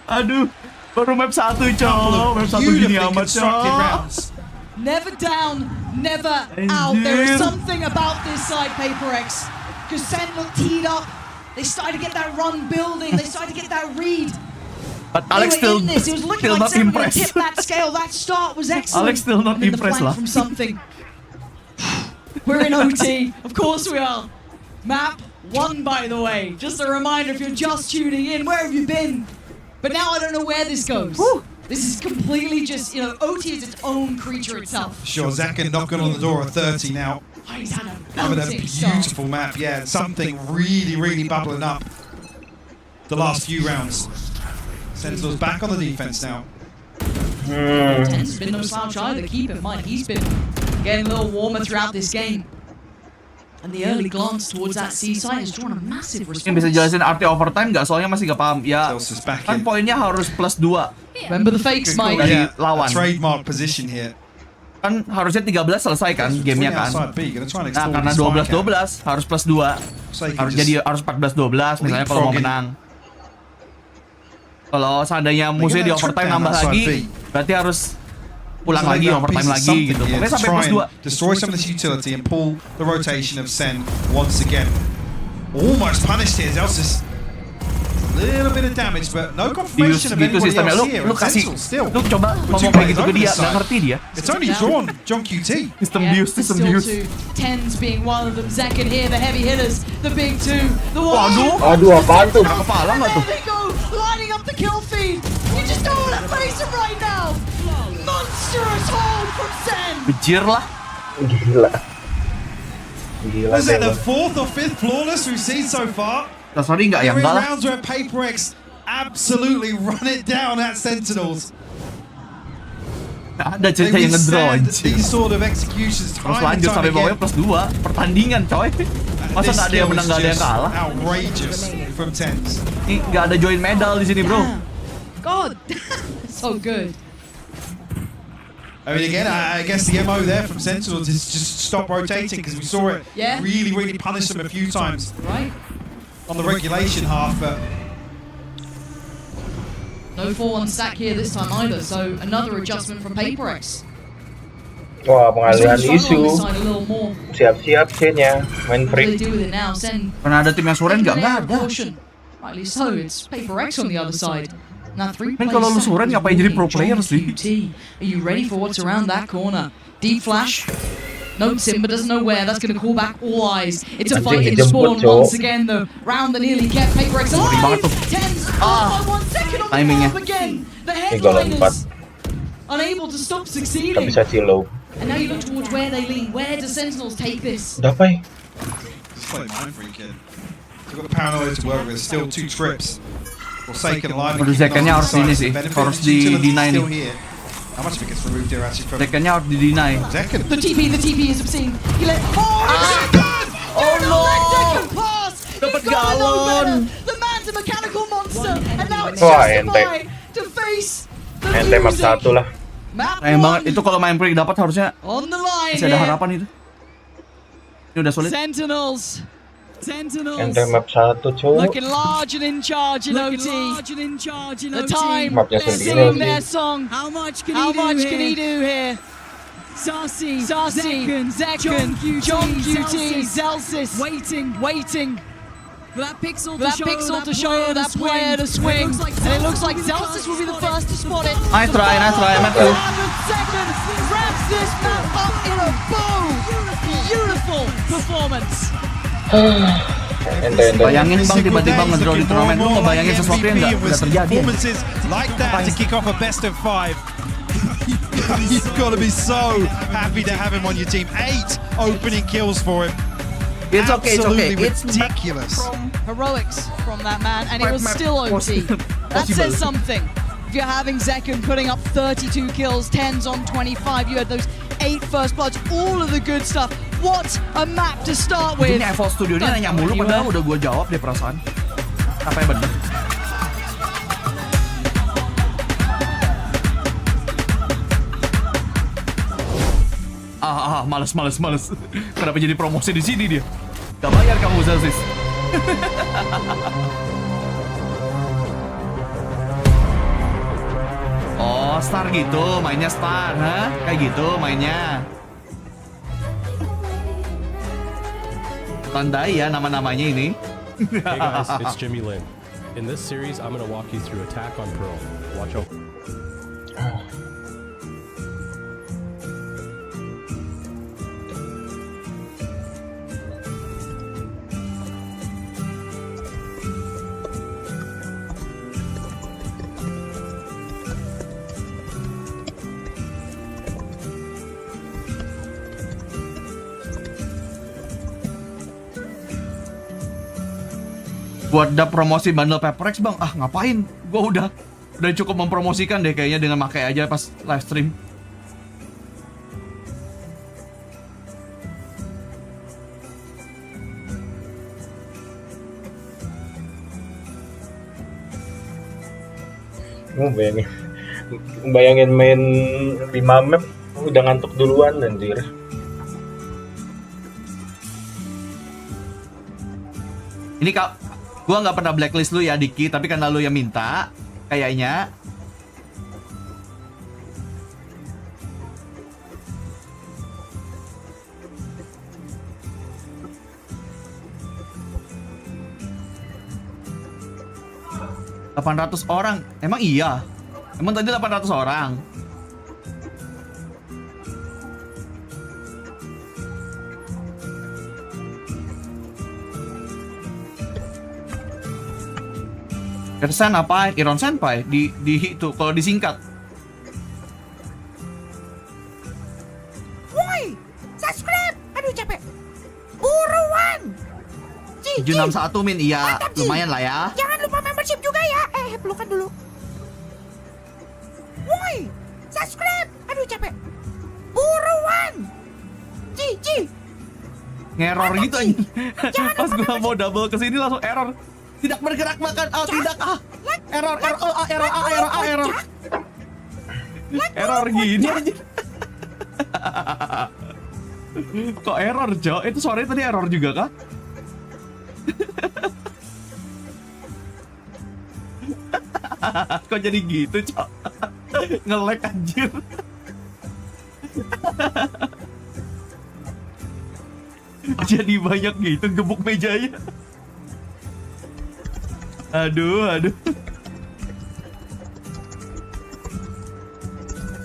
Aduh, baru map 1, cow. Map 1 gini amat, cow. Never down, never out. There is something about this side, PRX. Because SEN looked teed up. They started to get that run building. They started to get that read. But Alex still It was looking like not SEN were going to impressed. tip that scale. That start was excellent. Alex still not And then impressed the lah. flank from something. We're in OT. Of course we are. Map 1, by the way. Just a reminder, if you're just tuning in, where have you been? But now I don't know where this goes. This is completely just, OT is its own creature itself. Sure, Zakin knocking on the door at 30 now. He's had a Having a bouncing start. beautiful map, yeah. Something really bubbling up the last few rounds. Sentinel's back on the defense now. Ten's been no slouch either. Keep in mind, he's been getting a little warmer throughout this game. And the early glance towards that C side has drawn a massive response. Yang bisa jelasin arti overtime nggak? Soalnya masih nggak paham. Ya, kan poinnya harus +2. Remember the fakes, Mike. Dari Yeah, lawan. trademark position here. Kan harusnya 13 selesai kan gamenya kan. Nah, karena 12-12 harus +2. Harus 14-12 misalnya kalau mau menang. Kalau seandainya musuhnya di overtime nambah lagi, berarti harus pulang lagi overtime lagi gitu. Pokoknya sampai +2. Destroy some of this utility and pull the rotation of SEN once again. Almost punished here. Zelsis. Little bit of damage, but no confirmation of anybody sistemnya. else here. Lu kasih, still. lu coba ngomong kayak gitu ke dia, nggak ngerti dia. It's only drawn John QT. System abuse. Tens being one of them. Zakin here, the heavy hitters, the big two, the one. Aduh, apaan tuh? Kepala nggak tuh? There they go, lining up the kill feed. You just don't want to face him right now. Monstrous hold from SEN. Bejir lah. Gila. Was it the 4th or 5th flawless we've seen so far? Sorry nggak ya, We're in enggak lah. rounds where PRX absolutely run it down at Sentinels. Ada cerita yang ngedraw anjir. These sort of executions Terus time and lanjut time sampai again. bawahnya +2 pertandingan coy. Masa nggak ada yang menang, nggak ada yang kalah? Outrageous from Tens. Ini nggak ada join medal di sini bro. God, so good. I mean, again, I guess the MO there from Sentinels is just stop rotating because we saw it really punish them a few times. Right. On the regulation half, but no 4-1 stack here this time either, so another adjustment from PRX. Wah, pengalihan isu. A little more. Siap-siap Sen-nya, main What do they free. do with it now? SEN. Karena ada tim yang suren nggak ada. Rightly so, it's PRX on the other side. Now 3 Men kalau lu suren ngapain jadi pro player sih? Are you ready for what's around that corner? Deep flash. No, Simba doesn't know where. That's going to call back all eyes. It's a fight in spawn once again, though. Round that nearly kept PRX alive. Tens by 1 second on the map again. The headliners unable to stop succeeding. Bisa silo. And now you look towards where they lean. Where do Sentinels take this? Udah apa ya? just play mind freak here. They've got the paranoia to work with. Still 2 trips. Forsaken alive. Zekannya harus ini sih, harus di-deny nih. How much of it gets removed here actually from Zekannya harus di-deny. The TP is obscene. He let Oh no! Dapat galon. The man's a mechanical monster, and now it's Wah, justified to face the ente map losing. 1 lah. Sayang banget itu kalau main break dapat harusnya On the line masih ada here. harapan itu. Ini udah sulit. Sentinels. Ente map 1 cuy. Looking large and in charge in OT. The time Mapnya they're sendiri singing lagi. their song. How much can he do here? Sassy, Zekken, John QT, Zelsis, waiting. For that pixel to show that player to swing. And it looks like Zelsis will be the first to spot it. Nice try, Matthew. 11 seconds wraps this map up in a bow. Beautiful performance. Bayangin bang tiba-tiba ngedraw di turnamen, lu ngebayangin sesuatu yang nggak terjadi. Like that to kick off a best of 5. You've got to be so happy to have him on your team. 8 opening kills for him. It's okay, it's okay. It's ridiculous. From heroics from that man, and it was still OT. That says something. If you're having Zekun putting up 32 kills, 10s on 25, you had those 8 first bloods, all of the good stuff. What a map to start with. Ini Evo Studio ini nanya mulu, padahal udah gue jawab deh perasaan. Apa yang bener? Males. Kenapa jadi promosi di sini dia? Gak bayar kamu, Zazis. Oh, Star gitu, mainnya Star, ha? Kayak gitu mainnya. Tandai ya nama-namanya ini. Hey guys, it's Jimmy Lin. In this series, I'm gonna walk you through attack on Pearl. Watch out. Buat ada promosi bundle PRX bang, ngapain? Gue udah cukup mempromosikan deh kayaknya dengan pakai aja pas live stream. Bayangin main 5 map udah ngantuk duluan anjir. Ini gua nggak pernah blacklist lu ya Diki, tapi karena lu yang minta, kayaknya. $800 orang, emang iya? Emang tadi 800 orang? Ersan apa? Iron Senpai di itu kalau disingkat. Woi, subscribe. Aduh capek. Buruan. 761 min, iya lumayan lah ya. Jangan lupa membership juga ya. Pelukan dulu. Woi, subscribe. Aduh capek. Buruan. Ci. Ngeror gitu aja. Pas gua mau double ke sini langsung error. Tidak bergerak bahkan. Tidak. Error. Error gini aja. Kok error, Jo? Itu suaranya tadi error juga kah? Kok jadi gitu, Jo? Nge-lag anjir. Jadi banyak gitu gebuk mejanya. Aduh.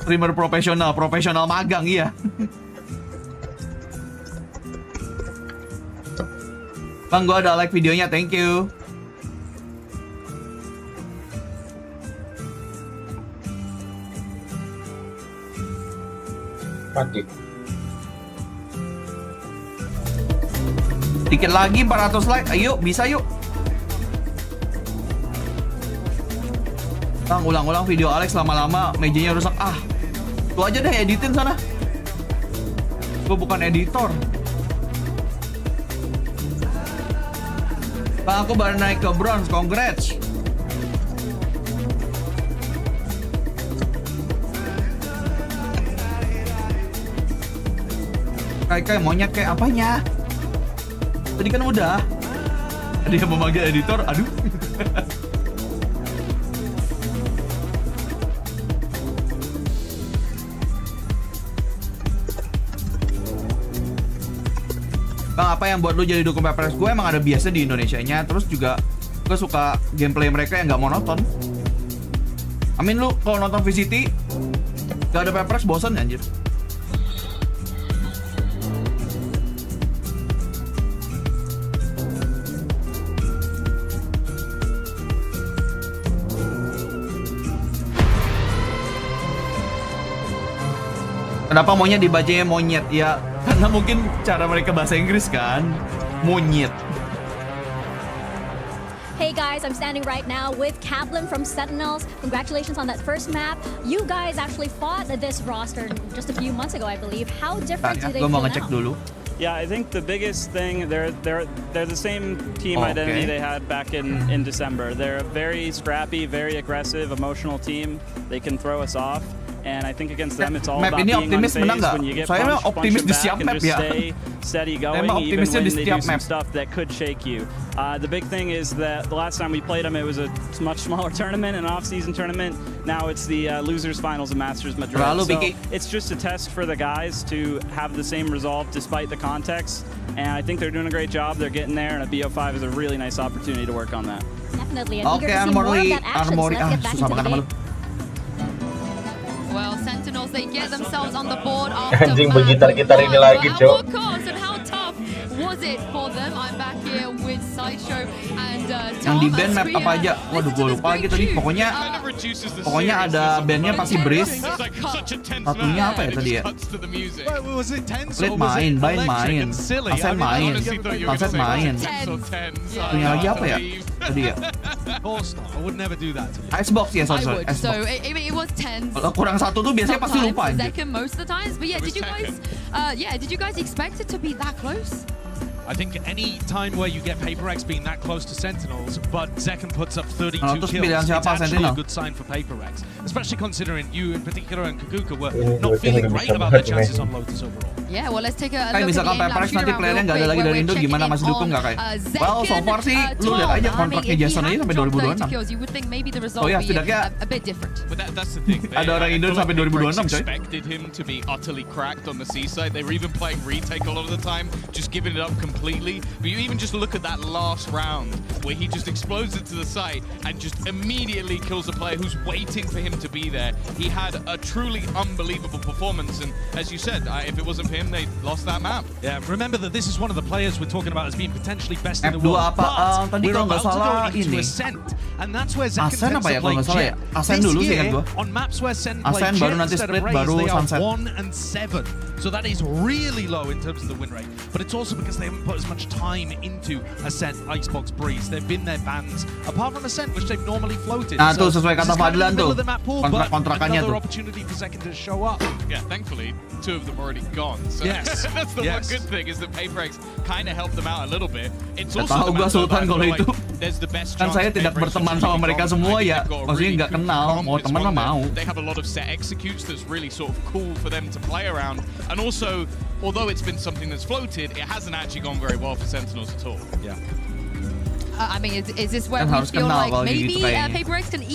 Streamer profesional magang, iya. Bang, gua ada like videonya, thank you. Mati. Dikit lagi 400 like, ayo bisa yuk. Bang, ulang-ulang video Alex lama-lama mejanya rusak. Lu aja deh editin sana. Gue bukan editor. Bang, aku baru naik ke bronze, congrats. Kayak monyet kayak apanya? Tadi kan udah. Ada yang memanggil editor, aduh. Bang, apa yang buat lu jadi dukung PRX? Gue emang ada biasa di Indonesianya. Terus juga gue suka gameplay mereka yang gak monoton. Amin, lu kalau nonton VCT gak ada PRX bosan anjir. Kenapa maunya dibacanya monyet? Ya, karena mungkin cara mereka bahasa Inggris kan, monyet. Hey guys, I'm standing right now with Kaplan from Sentinels. Congratulations on that first map. You guys actually fought this roster just a few months ago, I believe. How different do they feel now? Yeah, I think the biggest thing, they're the same team identity they had back in December. They're a very scrappy, very aggressive, emotional team. They can throw us off. And I think against them, it's all about being unfazed when you get punching back and just stay steady going, even when they do some stuff that could shake you. The big thing is that the last time we played them, it was a much smaller tournament, an off-season tournament. Now it's the losers finals of Masters Madrid. So it's just a test for the guys to have the same resolve despite the context. And I think they're doing a great job. They're getting there, and a BO5 is a really nice opportunity to work on that. Definitely. I'm eager to see more of that action. So let's get back into the game. Well, Sentinels, they get themselves on the board after Anjing bergitar-gitar ini lagi, Cok. and how tough was it for them? I'm back here with Sideshow and Yang di band map apa aja? Waduh, gue lupa lagi tadi. Pokoknya ada bandnya pasti Breeze. Satunya apa ya tadi ya? Split main, Bind main, Ascent main, Sunset main. Satunya lagi apa ya? Tadi ya? Icebox ya, sorry. So it was 10. Kalau kurang satu tuh biasanya pasti lupa. Second most of the times, but yeah, did you guys expect it to be that close? I think any time where you get PRX being that close to Sentinels, but Zekken puts up 32 kills, it's actually a good sign for PRX. Especially considering you in particular and Kakuka were not feeling great about their chances on Lotus overall. Yeah, well, let's take a kayak misalkan PRX nanti playernya nggak ada lagi dari Indo, gimana masih dukung nggak kayak? Well, so far sih, lu lihat aja kontraknya Jason aja sampai 2026. Oh ya, setidaknya ada orang Indo sampai 2026, coy. Expected him to be utterly cracked on the seaside. They were even playing retake a lot of the time, just giving it up completely. But you even just look at that last round where he just explodes into the site and just immediately kills a player who's waiting for him to be there. He had a truly unbelievable performance, and as you said, if it wasn't for him, they lost that map. Yeah, remember that this is one of the players we're talking about as being potentially best in the world. But we're about to go into Ascent, and that's where Zekken tends to play Jet. Ascent dulu sih kan gua. On maps where Sen play Jet instead of Raze, they are 1 and 7. So that is really low in terms of the win rate. But it's also because they haven't put as much time into Ascent, Icebox, Breeze. They've been their bans, apart from Ascent, which they've normally floated. Nah, tuh sesuai kata Fadilan tuh. Kontrak-kontrakannya tuh. Another opportunity for Zekken to show up. Yeah, thankfully, 2 of them already gone. So yes. That's the one good thing is that PRX kind of helped them out a little bit. It's also tahu gua Sultan kalau itu. There's the best kan saya tidak berteman sama mereka semua ya. Maksudnya nggak kenal, mau teman lah mau. They have a lot of set executes that's really sort of cool for them to play around. And also, although it's been something that's floated, it hasn't actually gone very well for Sentinels at all. Yeah. I mean, is this where we feel like maybe PRX can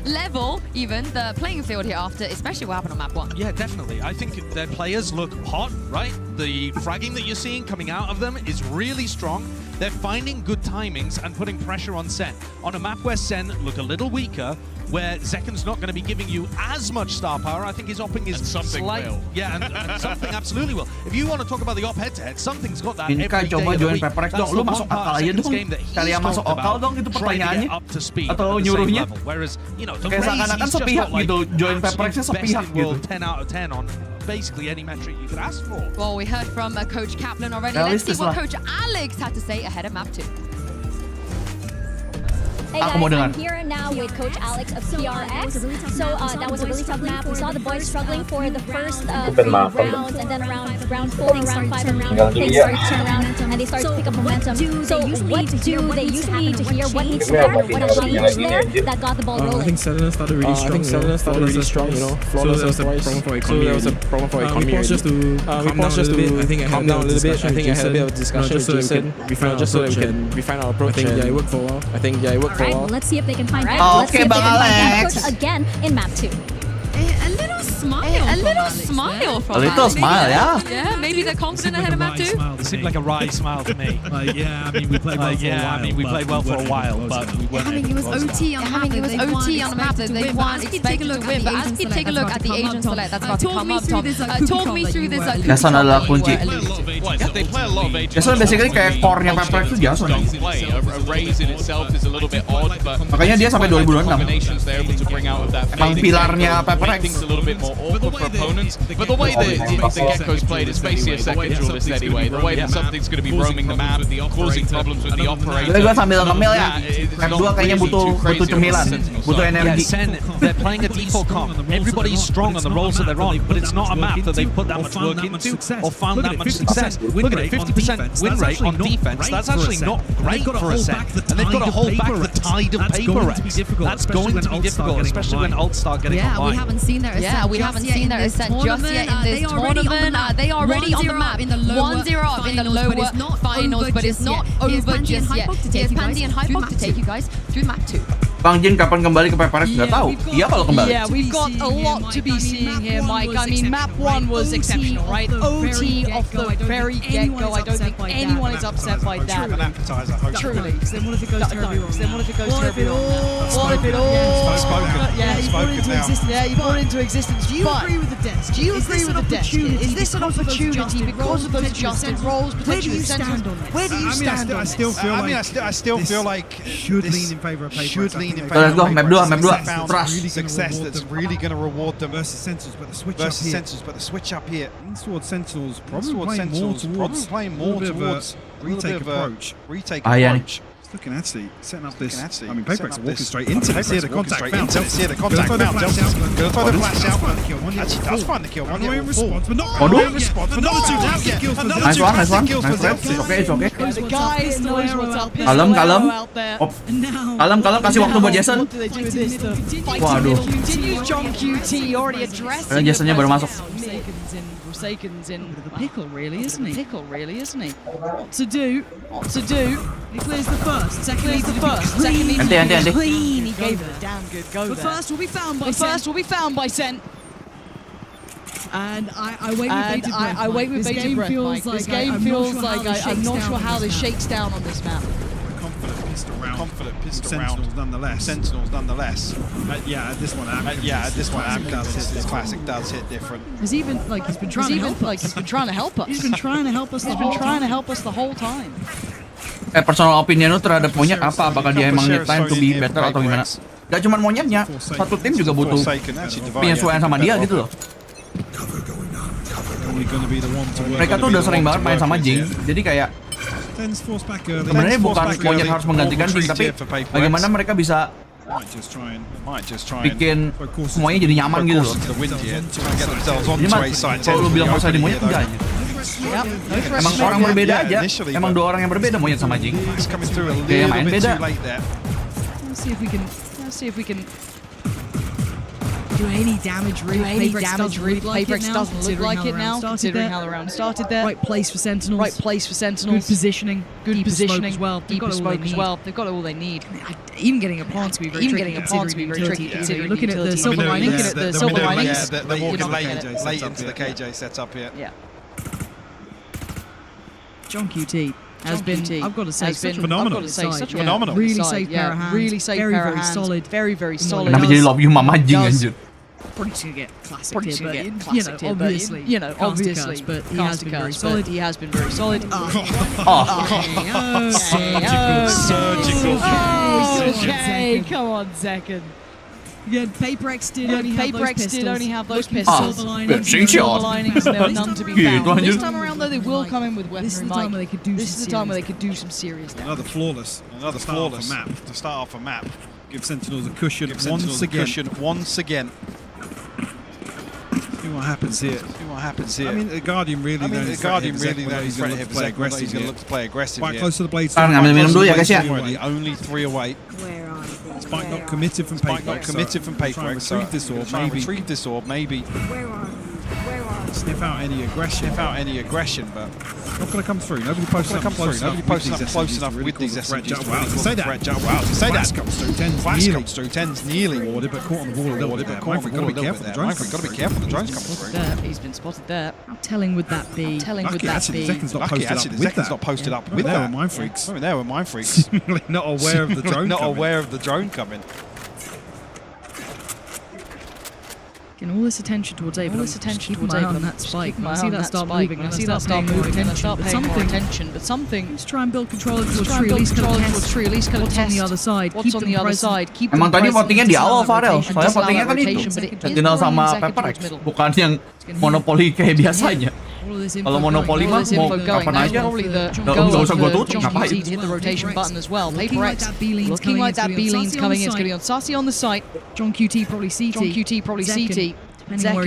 level even the playing field here after, especially what happened on map 1? Yeah, definitely. I think their players look hot, right? The fragging that you're seeing coming out of them is really strong. They're finding good timings and putting pressure on Sen. On a map where Sen look a little weaker, where Zekken's not going to be giving you as much star power, I think his opping is slight. Yeah, and something absolutely will. If you want to talk about the op head-to-head, something's got that every day coba of the join week. PRX dong, lu masuk akal aja dong. Kalian masuk akal dong itu pertanyaannya. Atau nyuruhnya. Whereas, you know, the kayak seakan-akan sepihak gitu, join PRX-nya sepihak gitu. 10 out of 10 on basically any metric you could ask for. Well, we heard from Coach Kaplan already. Let's see what Coach Alex had to say ahead of map 2. Hey guys, I'm here now with Coach Alex of PRX. So that was a really tough map. We saw the boys struggling for the first 3 rounds, and then around round 4, round 5, and round 6, they started to turn around and they started to pick up momentum. So what do they usually need to hear? What needs to happen? What have changed there that got the ball rolling? I think Sentinel started really strong. You know, flawless twice. So there was a problem for economy. We paused just to calm down a little bit. I think I had a bit of discussion with Jason. Just so that we can refine our approach. I think it worked for a while. Well, let's see if they can find okay, Bang Alex. again in map 2. A little smile. A little smile from a little smile, yeah. Yeah, maybe they're confident ahead of map 2. It seemed like a wry smile to me. Yeah, I mean, we played well for a while. I mean, we played well for a while, but we weren't. I mean, it was OT on the map. It was OT on the map that they weren't expected to win. But as you take a look at the Asian select that's about to come up, Tom, talk me through this. Kesan adalah kunci. They play a lot of agents. Jason basically kayak core-nya PRX itu Jason. Makanya dia sampai 2026. Emang pilarnya PRX. But the way the Gecko's played, it's basically a second duelist anyway. The way that something's going to be roaming the map, causing problems with the operator. Gue sambil ngemil ya. Map 2 kayaknya butuh cemilan, butuh energi. SEN, they're playing a default comp. Everybody's strong on the roles that they're on, but it's not a map that they put that much work into or found that much success. Look at it, 50% win rate on defense. That's actually not great for a SEN. And they've got to hold back the tide of PRX. That's going to be difficult, especially when ults start getting online. We haven't seen their ascent. We haven't seen their ascent just yet in this tournament. They are already on the map. 1-0 up in the lower finals, but it's not over just yet. Here's Pandy and Hypok to take you guys through map 2. Bang Jin kapan kembali ke PRX nggak tahu. Iya kalau kembali. Yeah, we've got a lot to be seeing here, Mike. I mean, map 1 was exceptional, right? OT off the very get-go. I don't think anyone is upset by that. Truly. Then what if it goes terribly wrong? Then what if it goes terribly wrong? What if it all? Yeah, you brought it into existence. Yeah, you brought it into existence. Do you agree with the desk? Do you agree with the desk? Is this an opportunity because of those adjusted roles? Where do you stand on it? Where do you stand on it? I still feel like should lean in favor of paper. Let's go, map 2, trust. Success that's really going to reward them versus Sentinels, but the switch up here. Towards Sentinels, probably playing more towards retake approach. Looking actually setting up this. I mean, PRX are walking straight into it. See the contact found. See the contact found. Gonna throw the flash out. Actually does find the kill. One in response, but not in response. Another two kills. Nice one. It's okay. The guy knows what's up. Kalem. Kalem, kasih waktu buat Jason. Waduh. John QT already addressed. Jasonnya baru masuk. Forsaken's in the pickle, really, isn't he? What to do? He clears the first. Second, Anti. Clean. He gave it a damn good go there. First will be found by SEN. And I wait with bated breath. This game feels like I'm not sure how this shakes down on this map. Confident pistol round. Sentinels nonetheless. At this one, Amp does hit. This classic does hit different. He's been trying to help us. He's been trying to help us the whole time. Personal opinion lu terhadap monyet apa? Apakah dia emang need time to be better atau gimana? Gak cuma monyetnya, satu tim juga butuh penyesuaian sama dia gitu loh. Mereka tuh udah sering banget main sama Jing, jadi kayak sebenarnya bukan monyet harus menggantikan tim, tapi bagaimana mereka bisa bikin semuanya jadi nyaman gitu loh. Jadi mah kalau lu bilang harus ada monyet enggak aja. Emang orang berbeda aja. Emang dua orang yang berbeda monyet sama Jing. Kayak main beda. Let's see if we can do any damage really. PRX doesn't look like it now, considering how the round started there. Right place for Sentinels. Good positioning. As well. Deeper smoke as well. They've got all they need. Even getting a pawn to be very tricky. Considering looking at the silver linings. They're walking late into the KJ setup here. Yeah. John QT has been, I've got to say, phenomenal. Really safe pair of hands. Really safe pair of hands. Very solid. Kenapa jadi love you mama Jing anjir? Probably gonna get classic here, but obviously, but he has been very solid. Okay, come on, second. Yeah, PRX did only have those pistols. Silver linings, and there were none to be found. This time around, though, they will come in with weaponry. This is the time where they could do some serious damage. Another flawless map to start off a map. Give Sentinels a cushion once again. See what happens here. I mean, the Guardian really don't He's going to look to play aggressive. Quite close to the blades. Only 3 away. Spike not committed from PRX. So retrieve this orb, maybe. Sniff out any aggression, but not going to come through. Nobody posted up close enough with these SMGs. Wow, to say that. Flash comes through. 10's nearly warded, but caught on the wall a little bit. Mindfreak, got to be careful. Got to be careful. The drone's coming through. He's been spotted there. How telling would that be? The Zeken's not posted up with that. Mindfreaks. There were Mindfreaks. Not aware of the drone. Not aware of the drone coming. All this attention towards A, but all this attention towards A, on that spike. I see that start moving. I see that start moving. And I start paying more attention. But something. Let's try and build control towards tree. At least kind of test what's on the other side. What's on the other side. Emang tadi votingnya di awal Farel. Soalnya votingnya kan itu Sentinel sama PRX, bukan yang monopoli kayak biasanya. Kalau monopoli mah mau kapan aja. Nggak usah gua tutup, ngapain? Hit the rotation button as well. PRX looking like that B-lean's coming in. It's going to be on Sassy on the site. John QT probably CT. Depending on where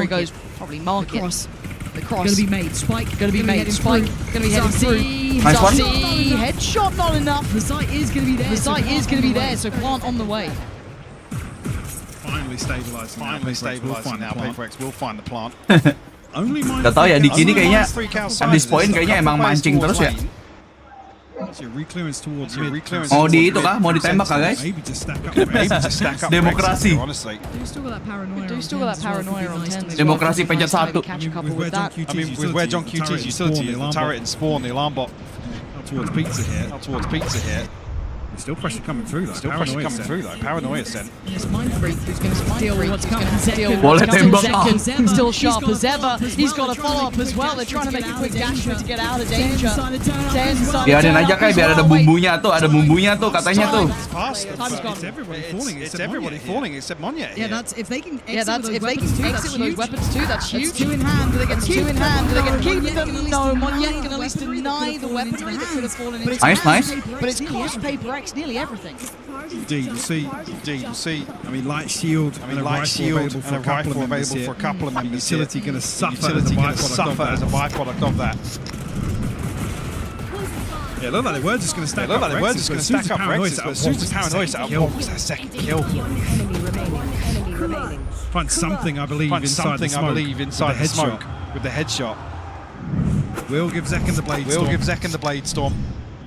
he goes, probably mark it. The cross. Gonna be made. Spike. Gonna be heading through. Nice one. Headshot not enough. The site is gonna be there. So plant on the way. Finally stabilizing now. PRX will find the plant. Gak tau ya, di kini kayaknya at this point kayaknya emang mancing terus ya. Mau di itu kah? Mau ditembak kah guys? Demokrasi. Demokrasi pencet 1. Where John QT's utility is, the turret and spawn, the alarm bot. Towards pizza here. There's still pressure coming through though. Paranoia sent. This mind freak who's going to steal what's coming. Boleh tembak. Zeken still sharp as ever. He's got a follow-up as well. They're trying to make a quick dash to get out of danger. Biarin aja kayak biar ada bumbunya tuh katanya tuh. It's everybody falling except Mohon. Yeah, that's if they can exit with those weapons too, that's huge. 2 in hand. Do they get 2 in hand? Do they get keep them? No, Mohon can at least deny the weaponry that could have fallen in. Nice. But it's cost PRX nearly everything. Indeed, you see. I mean, light shield and a rifle available for a couple of members. Utility going to suffer as a byproduct of that. Yeah, look like they were just going to stack up. Rexes, but as soon as Paranoia set up, was that second kill? Find something, I believe, inside the smoke with the headshot. Will give Zeken the blade storm.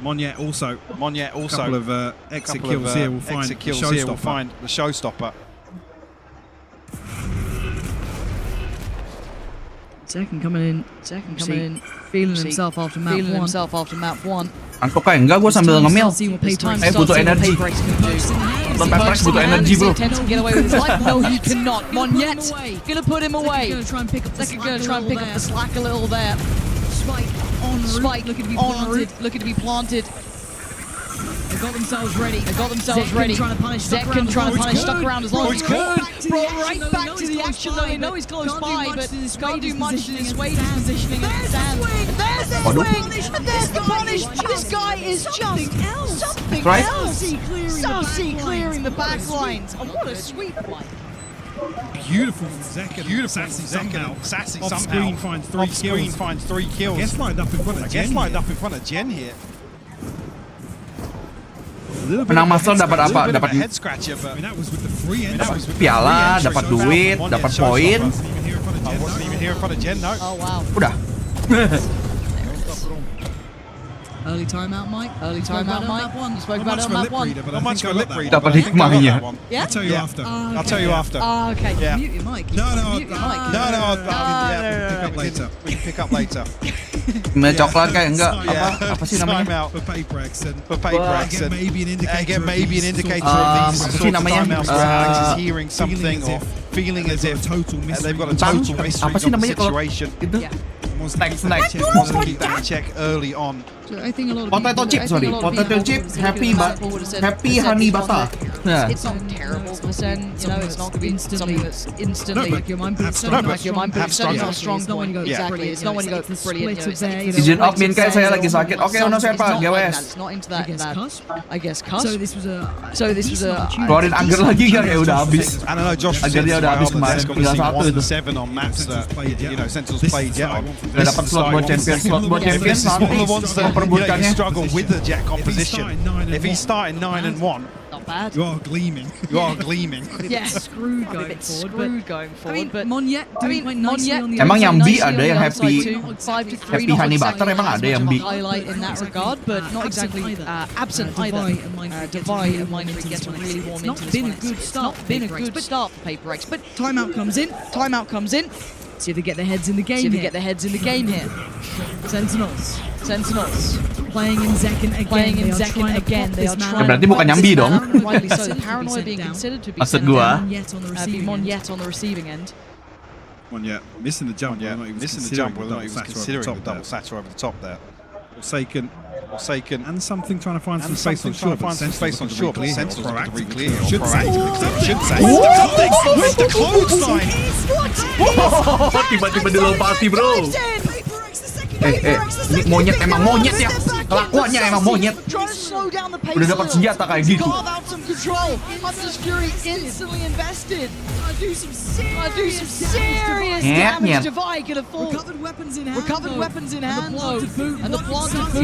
Mohon also. A couple of exit kills here will find the showstopper. Zeken coming in, feeling himself after map 1. Angkok kayak enggak, gue sambil ngemil. Butuh energi. Nonton PRX butuh energi bro. No, he cannot. Mohon gonna put him away. Zeken gonna try and pick up the slack a little there. Spike looking to be planted. They got themselves ready. Zeken trying to punish, stuck around as long as he could. Brought right back to the action though. They know he's close by, but can't do much to dissuade his positioning. There's the swing, and there's the punish. This guy is just something else. Sassy clearing the back lines. And what a sweep play. Beautiful from Zeken. Sassy somehow. Off screen finds 3 kills. I guess lined up in front of Jen here. Menang master dapat apa? Dapat piala, dapat duit, dapat poin. Oh wow. Udah. Early timeout, Mike. You spoke about it on map 1. Not much for lip read. Dapat hikmahnya. Yeah? I'll tell you after. Oh, okay. Yeah. Mute your mic. No. We can pick up later. Mie coklat kayak enggak apa sih namanya? For PRX and maybe an indicator of these apa sih namanya? Alex is hearing something or feeling as if they've got a total mystery of the situation. Snack. Wants to keep that check early on. Potato chip, happy honey butter. Yeah. It's not terrible for SEN, it's not going to be something that's instantly like your mind boost. It's not strong point. Exactly, it's not when you go brilliant. Izin admin kayak saya lagi sakit. Oke, ono saya Pak, GWS. It's not into that. I guess cusp. So this was a. Keluarin agar lagi kan ya udah habis. I don't know, Josh. Agarnya udah habis kemarin. Tinggal 1 itu. 7 on maps that Sentinels played yet on. Udah dapat slot buat champion You struggle with the jet composition. If he's starting 9 and 1, not bad. You are gleaming. Yeah, screwed going forward. But Mohon doing quite nicely on the emang yang B ada yang happy honey butter, emang ada yang B. Highlight in that regard, but not exactly absent either. Divide and Mindfree gets to really warm into this one. It's not been a good start for PRX, but timeout comes in. See if they get their heads in the game here. Sentinels playing in second again. They are trying. Berarti bukan nyambi dong. Rightly so. Paranoia being considered to be Maksud sent gua. down. Mohon yet on the receiving end. One yet, missing the jump. Yeah, missing the jump. We're not even considering the double satchel over the top there. Forsaken, and something trying to find some space on shore. But Sentinels looking to re-clear. Should say. With the clothesline. Tiba-tiba dilompati, bro. Ini monyet emang monyet ya. Kelakuannya emang monyet. Udah dapat senjata kayak gitu.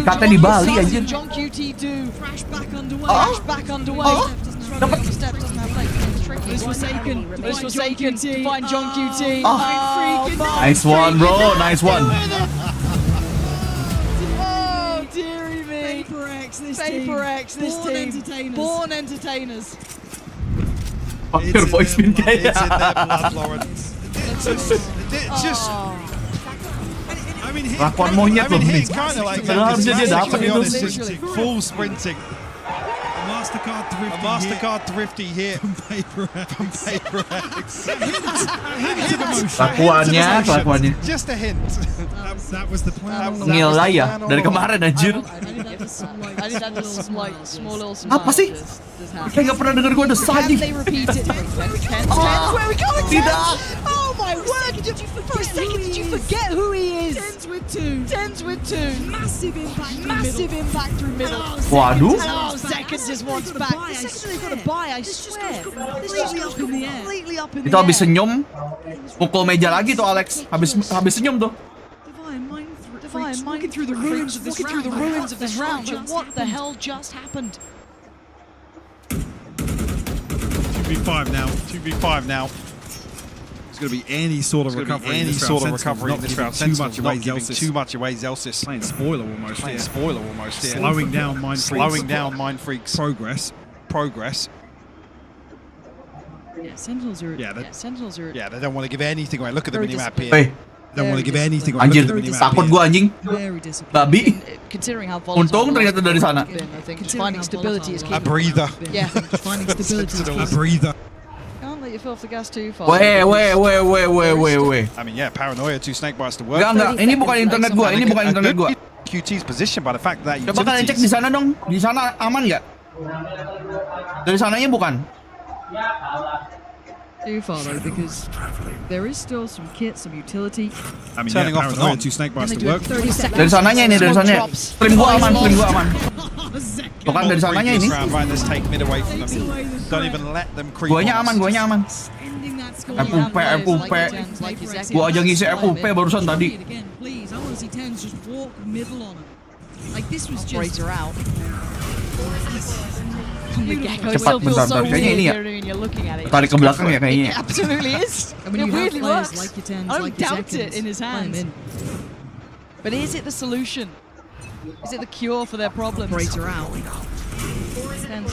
Katanya di Bali aja. Dapat. Nice one, bro. Nice one. PRX, this team. Born entertainers. Your voice been gay. It's in their blood, Lawrence. It's just. I mean, he's kind of like to be honest, just full sprinting. A MasterCard thrifty hit from PRX. Kelakuannya. Just a hint. That was the plan. Ngilai ya dari kemarin anjir. Apa sih? Kayak nggak pernah denger gue ada saji. Tidak. Oh my word! For a second, did you forget who he is? Tens with two. Massive impact through middle. Waduh. Oh, second just wants back. The second they've got a buy, I swear. Completely up in the air. Itu habis senyum, pukul meja lagi tuh Alex. Habis senyum tuh. Divine, walking through the ruins of this round. What the hell just happened? 2v5 now. There's going to be any sort of recovery in this round. Sentinels not giving too much away. Zelsis playing spoiler almost here. Slowing down Mind Freak's progress. Yeah, Sentinels are. Yeah, they don't want to give anything away. Look at the minimap here. Hey. Don't want to give anything away. Anjir, takut gua anjing. Babi. Considering how volatile. Untung ternyata dari sana. I think finding stability is key. A breather. Yeah, finding stability is key. A breather. Can't let your foot off the gas too far. Wait. I mean, yeah, paranoia, 2 snake bites to work. Enggak. Ini bukan internet gua. QT's position by the fact that Coba kalian cek di sana dong. Di sana aman nggak? Dari sananya bukan. Too far though, because there is still some kit, some utility. I mean, turning off and on. 2 snake bites to work. Dari sananya ini, dari sananya. Stream gua aman. Bukan dari sananya ini. Guanya aman. FUP. Gua aja ngisi FUP barusan tadi. Cepat bentar, kayaknya ini ya. Tarik ke belakang ya kayaknya. Absolutely is. It weirdly works. I don't doubt it in his hands. But is it the solution? Is it the cure for their problems? Ten's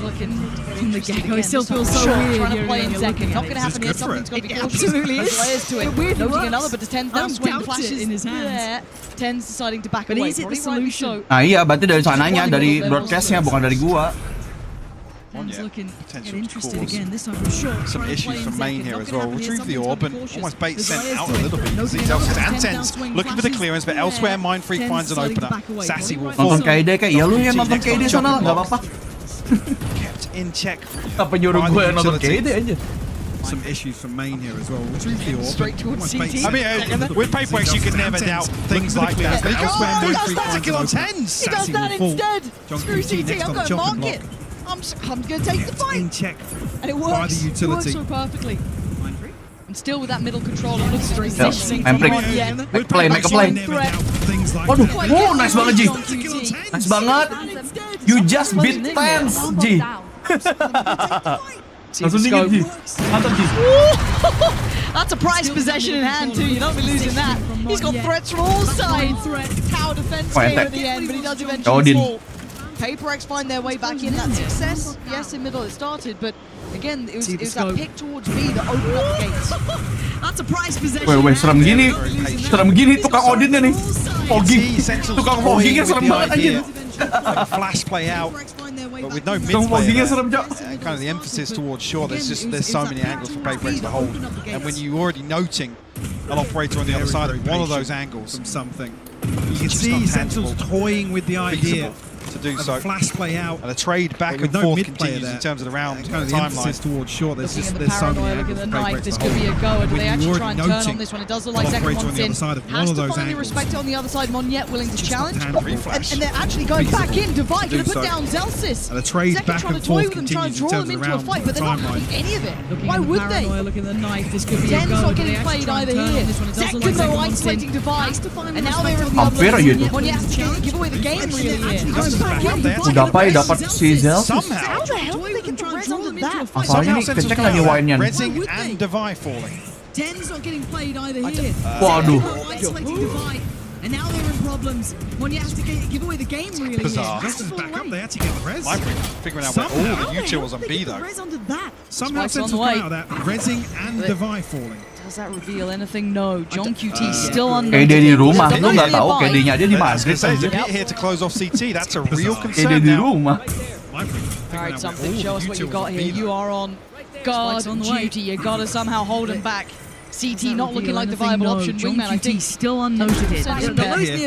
looking from the get-go. It still feels so weird. Trying to play in second. Not going to happen here. Something's got to be killed. Absolutely is. Layers to it. Weirdly works. Another, but does Ten's now swing flashes in his hands? Ten's deciding to back away. But is it the solution? Nah iya, berarti dari sananya, dari broadcastnya, bukan dari gua. Looking interested again, this time for sure. Some issues from main here as well. Retrieve the orb and almost bait Sent out a little bit. And Ten's looking for the clearance, but elsewhere Mind Freak finds an opener. Sassy will fall. Nonton KD kayak, ya lu yang nonton KD sana lah, nggak apa-apa. Kept in check. Apa nyuruh gue nonton KD aja. Some issues from main here as well. Retrieve the orb. Straight towards CT. I mean, with PRX you can never doubt things like that. But elsewhere Mind Freak finds an opener. He does that instead. Screw CT, I'm going to mark it. I'm going to take the fight. And it works. It works so perfectly. And still with that middle control, it looks straight. Make a play. Waduh, wow, nice banget Ji. Nice banget. You just beat Tens, Ji. Langsung dingin Ji. Mantap Ji. That's a prize possession in hand too. You don't be losing that. He's got threats from all sides. Tower defense game at the end, but he does eventually fall. PRX find their way back in. That success, yes, in middle it started, but again, it was that pick towards B that opened up the gates. That's a prize possession. Wait, serem gini tukang Odinnya nih. Tukang foggingnya serem banget anjir. a flash play out, but with no mid player there, kind of the emphasis towards short. There's so many angles for PRX to hold, and when you're already noting an operator on the other side of one of those angles, from something, you can see Sentinels toying with the idea to do of so. a flash play out, and a trade back and forth continues in terms of the round kind of the emphasis towards short. There's so many Look at the knife, this could be a go. Do they actually try and turn on this one? It does look like Zekken wants in. Has to finally respect it on the other side. Monyet willing to challenge. And they're actually going back in. Divide going to put down Zelsis. And a trade Zekken back trying and to toy forth with them, trying to continues draw in them terms of the into a round fight, but they're not having any of it. Why would they? Look at the knife, this could be a Den's go. not getting played either here. Zekken though isolating Divide. And now they're in the Hampir aja itu. Monyet has to give away the game really here. Dapat si Zelsis. How the hell did they get the res onto that? Apalagi nih, kecek lagi wine-nya. Rezzing and Devi falling. Den's not getting played either here. Waduh. Isolating Divide. And now they're in problems. Monyet has to give away the game really Bizarre. here. back up, they actually get the res. Figuring out where all the U-chill was on B though. Somehow Spike's on Sentinels the way. come out of that, rezzing and Devi falling. Does that reveal anything? No. John QT still unknown. Kayak dia di rumah, lu nggak tahu kayak dia di I was Madrid. gonna say, is Pete here to close off CT? That's a real Kayak dia concern di now. rumah. Alright, something. Show us what you got here. You are on guard duty. You gotta somehow hold him back. CT not looking like the viable option. Wingman, I think. Still unnoted.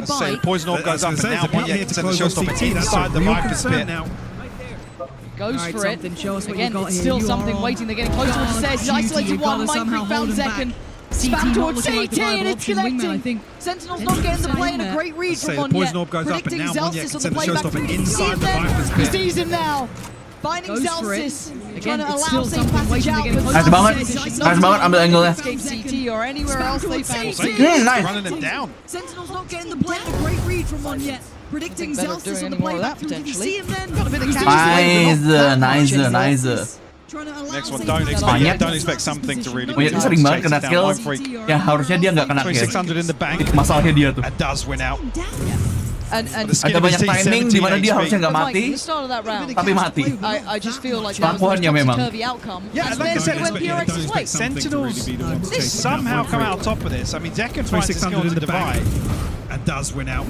Say Poison Orb goes up and now Monyet can send the showstopper inside the Viper's pit. Goes Alright, for it. something, show us what Again, you got it's here. still You something are on waiting. They're getting closer to the stairs. He's guard isolated duty. one. You gotta Mind Freak somehow found hold him Zekken. CT Spam not towards looking like the CT and viable it's option. Wingman, I connecting. think. Sentinel's not getting the play and a great read from Say the Monyet. Poison Orb goes up and Predicting now Monyet Zelsis can on the send the playback. showstopper He inside the Viper's He pit. sees him now. Finding Goes for it. Zelsis. Again, Trying to it's allow still safe something passage waiting out. to get but Nice banget. Zelsis Nice banget ambil angle-nya. escape CT or anywhere else they found. Nice. Running him down. Sentinel's not getting the play and a great read from Monyet. Predicting Better Zelsis doing on the any more of playback. that, Did you see him then? Got a bit of Nice. Next one, don't expect something to really Monyet sering banget kena chase kill. down Mind Freak. Ya harusnya dia nggak kena kill. 2600 in the bank. Masalahnya dia tuh. And does win out. And Ada banyak timing di mana dia harusnya nggak mati, the start of that round, tapi mati. I just feel like that was Kelakuannya a memang. curvy outcome. Yeah, And like I then said, when PRX is late. Sentinels somehow come out on top of this. I mean, Zekken finds his skill to divide. And does win out.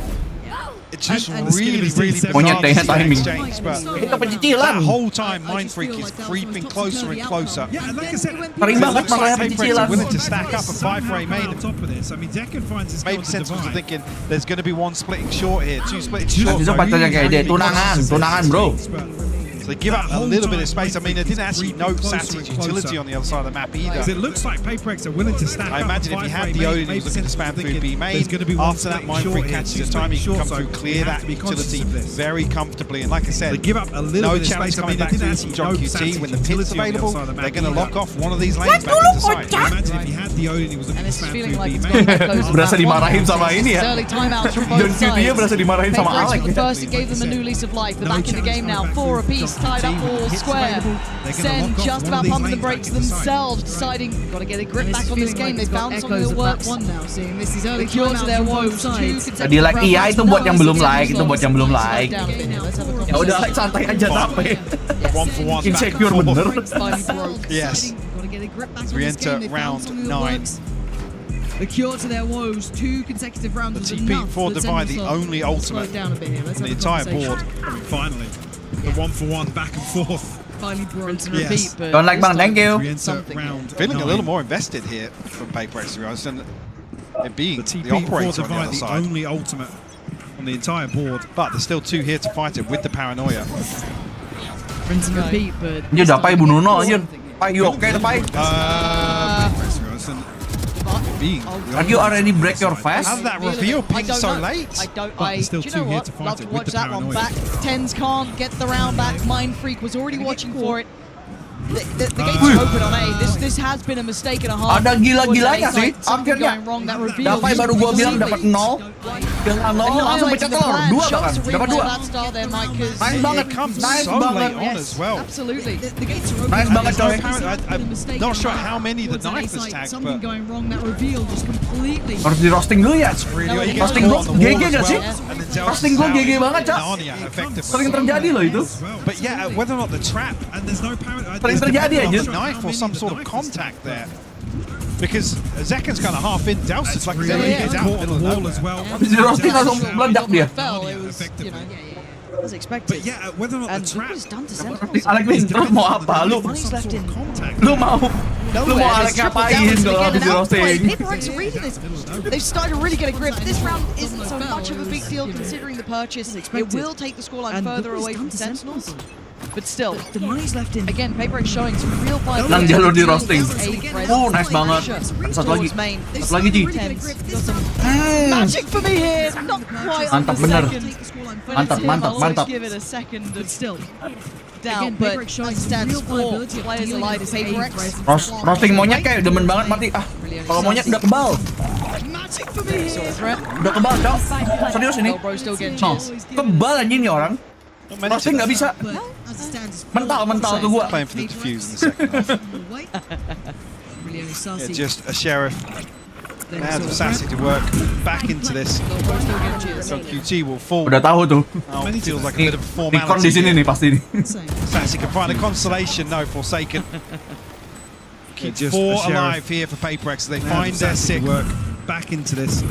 It's just really Monyet bizarre deh timing. exchange, but Kita pencicilan. that whole time Mind Freak is creeping closer and closer. Yeah, and like I said, Sering banget Looks like masalahnya PRX pencicilan. are willing to stack up and fight for a main. on top of this. I mean, Zekken finds his Maybe skill to Sentinels are divide. thinking there's going to be one splitting short here, two splitting short. Bisa batalnya kayak dia tunangan bro. So they give up a little bit of space. I mean, they didn't actually note Satty's utility on the other side of the map either. It looks like PRX are willing to stack I up. imagine if he had the Odin, he was looking to spam through B main. After that, Mind Freak catches the time, he can come through, clear that utility very comfortably. And like I said, They give up a little no bit of challenge space. I coming mean, back they didn't through actually from John note QT. Satty's When the pit's utility on the available, other side of the map they're going to either. lock off one of these lanes back into side. Imagine if he had the Odin, he was looking And to it's spam feeling through like B it's main. going back close. Berasa dimarahin sama ini ya. Early timeouts from John both QT sides. berasa dimarahin sama PRX Alex. were the first, it gave them a new lease of life. They're back in the game now. 4 apiece, tied up all square. SEN just about pumping the brakes themselves, deciding got to get a grip back on this game. They found something that works. The cure to their woes. Tadi like iya itu buat yang belum like, itu buat yang belum like. Ya udah like santai aja tapi. One for one. Insecure bener. Yes. As we enter round 9. The cure to their woes, 2 consecutive rounds The was TP enough for for Divide, the Sentinels only to ultimate slow it down a bit here. Let's on the have a entire board. conversation. Finally, the 1-for-1 back and forth. Finally Rinse and Yes. repeat, but Don't like bang, thank you. We enter Something. round Feeling a 9. little more invested here from PRX, to be honest, and it being The TP the for operator on the Divide, other the side. only ultimate on the entire board. But there's still 2 here to fight it with the paranoia. Rinse and repeat, but Anjir udah pai bunuh no anjir. Pai you okay pai? Have you already break your fast? How did that reveal ping so late? still do you 2 know here what? to fight Love it to with watch the that one paranoia. back. Tens can't get the round back. Mind Freak was already watching for it. The gates are open on A. This has been a mistake and a half. Ada gila-gilanya sih. Something Akhirnya. going wrong. That reveal. Dapai baru gua bilang dapat 0. Dengan 0 langsung pecah telur. 2 bahkan. Dapat 2. Nice banget. Nice so banget. late on as well. Absolutely. Nice banget coy. I'm not sure how many the knife has tagged, something but going wrong. That reveal just completely. Harus di roasting dulu ya. really Roasting gua GG gak sih? Roasting gua GG banget cak. Narnia, effectively. Sering terjadi loh itu. But yeah, whether or not the trap And there's no paranoia. Sering terjadi aja. knife or some sort of contact there. Because Zekken's kind of half in. Delsis, like I said, Really he's gets out caught on middle the of wall nowhere. as well. Habis di roasting langsung meledak dia. Fell. It was, you know. as expected. But yeah, whether or not And the trap... look what it's done to Sentinels. Alec Win, terus mau apa lu? Lu mau Alec ngapain kalau habis di roasting? PRX are reading this. They've started to really get a grip. This round isn't so much of a big deal considering the purchase. It will take the scoreline further away from Sentinels. But still, the money's left in. Again, PRX showing some real fight. Nang jalur di roasting. Nice banget. Satu lagi. Satu lagi, Ji. Magic for me here. Not quite. Mantap bener. Mantap. Give it a second, but still down. But understands 4 players alive is PRX. Roasting monyet kayak demen banget mati. Kalau monyet udah kebal. Udah kebal, Cok. Serius ini. Kebal aja nih orang. Roasting nggak bisa. Mental tuh gua. Playing for the defuse in the second half. Yeah, just a sheriff. Now for Sassy to work back into this. So QT will fall. Udah tahu tuh. Oh, feels like a bit of a formality. Nikon di sini nih pasti nih. Sassy can find a consolation. No, Forsaken. Keep 4 alive here for PRX. They find their 6. Work back into this.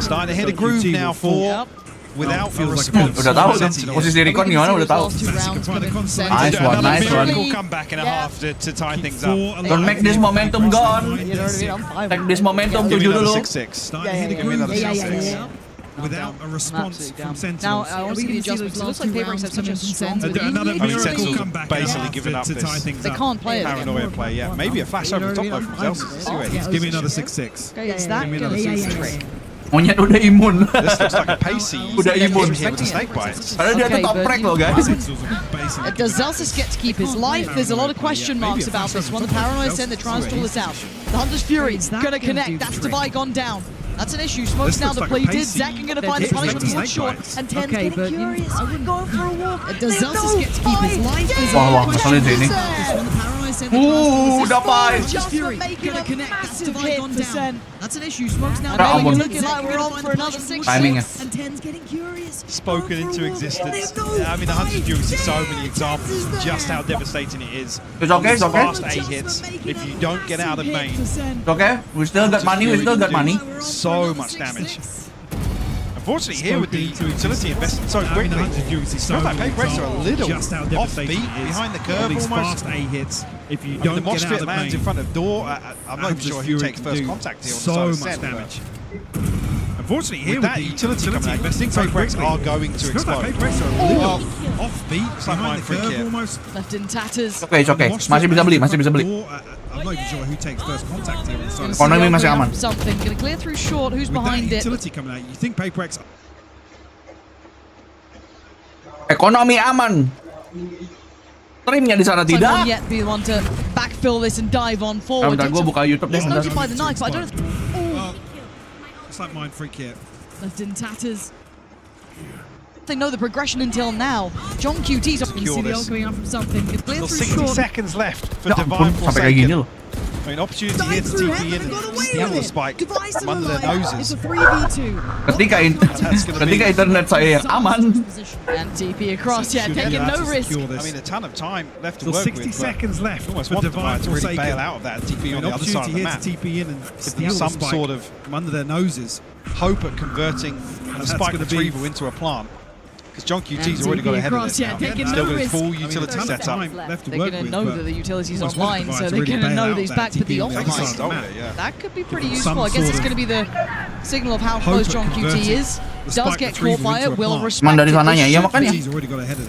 Starting to hit a groove now for. Without a response. Udah tahu posisi Recon gimana, udah tahu. Nice one. Comeback in a half to tie things up. Don't make this momentum gone. Take this momentum to dulu. Without a response from Sentinels. Now, I want to see the adjustments. It looks like PRX have such a strong Another Sentinels basically giving up this. They can't play it. Paranoia play, yeah. Maybe a flash over the top though from Celsius. Give me another 6-6. Okay, it's that good. Monyet udah imun. This looks like a pacey. Udah imun. Snake bites. Padahal dia tuh top rank loh, guys. Does Celsius get to keep his life? There's a lot of question marks about this one. The Paranoia SEN, they're trying to stall this out. The Hunter's Fury gonna connect. That's Divide gone down. That's an issue. Smoke's now depleted. Zakin gonna find the punishment towards short. And 10's getting curious. Going for a walk. Does Celsius get to keep his life? Wah, masalahnya ini. Dapat. Just for making a massive hit for Sen. That's an issue. Smoke's now looking like we're on for another 6. Timingnya. And 10's getting curious. Spoken into existence. I mean, the Hunter's Fury see so many examples of just how devastating it is. It's okay. Fast A hits. If you don't get out of main. It's okay. We still got money. So much damage. Unfortunately, here with the utility invested so quickly, it feels like PRX are a little offbeat behind the curve almost. Fast A hits. If you The don't get out of lands in front of door. I'm not even sure who takes first contact here. So much damage. Unfortunately, here with that utility coming out, I think PRX are going to explode. PRX are a little offbeat behind the curve almost. Left in tatters. It's okay. Masih bisa beli. I'm not even sure who takes first contact here. Ekonomi masih aman. Something gonna clear through short. Who's behind it? Utility coming out. You think PRX? Ekonomi aman. Trimnya di sana tidak. Yet be the one to backfill this and dive on forward. Bentar, gue buka YouTube deh. Noted by the knife, but I don't. It's like mind freak here. Left in tatters. They know the progression until now. John QT's up in CDL coming out from something. Still 60 seconds left for Divine Forsaken. I mean, opportunity here to TP in and steal the spike from under their noses. It's a 3v2. Ketika internet saya yang aman. And TP across, taking no risk. I mean, a ton of time left to work 60 with. seconds left. Almost want Divine to really bail out of that and TP on the other side of the map. TP in and steal some the spike sort of from under their noses. Hope at converting the spike retrieval into a plant. Because John QT's already got ahead of this now. Still got his full utility set up. They're going to know that the utility's online, so they're going to know that he's back to the online. That could be pretty useful. I guess it's going to be the signal of how close John QT is. Does get caught by it, will respect it.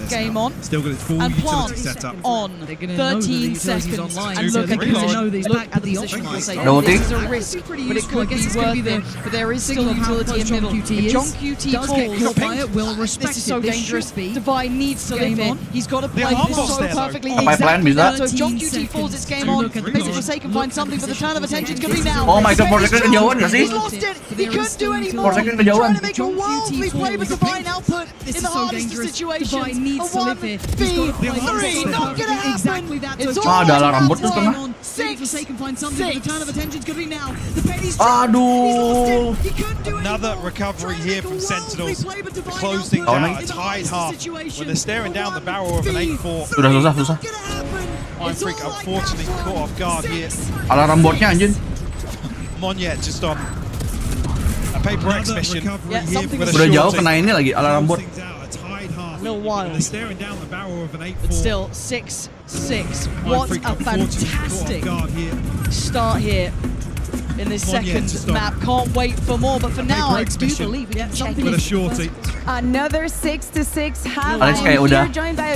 Game on. And plant on 13 seconds. And look at the position. This is a risk, but it could be worth it. But there is still utility in middle. If John QT falls, this is so dangerous. Divine needs to live in. He's got to play this so perfectly. Exactly that. So if John QT falls, it's game on. Basically, Forsaken finds something, but the turn of attention is going to be now. Oh my god, Forsaken kejauhan gak sih? He's lost it. He couldn't do any more. Forsaken kejauhan. Trying to make a worldly play, but Divine output in the hardest of situations. Divine needs to live here. 3, not gonna happen. Exactly that. It's Ah, ada alarm bot tuh tengah. 6. Forsaken finds something, but the turn of attention is going to be now. The penny's Aduh. Another recovery here from Sentinels. Close things out, a tied half. When they're staring down the barrel of an 8-4. Susah. Mind Freak unfortunately caught off guard here. Alarm botnya anjing. Monyet just on a PRX mission. Udah jauh kena ini lagi alarm bot. little wild. They're staring down the barrel of an 8-4. But still, 6-6. What a fantastic start here in this second map. Can't wait for more, but for now, I do believe we get something. With a shorty. Another 6-6. Alex kayak udah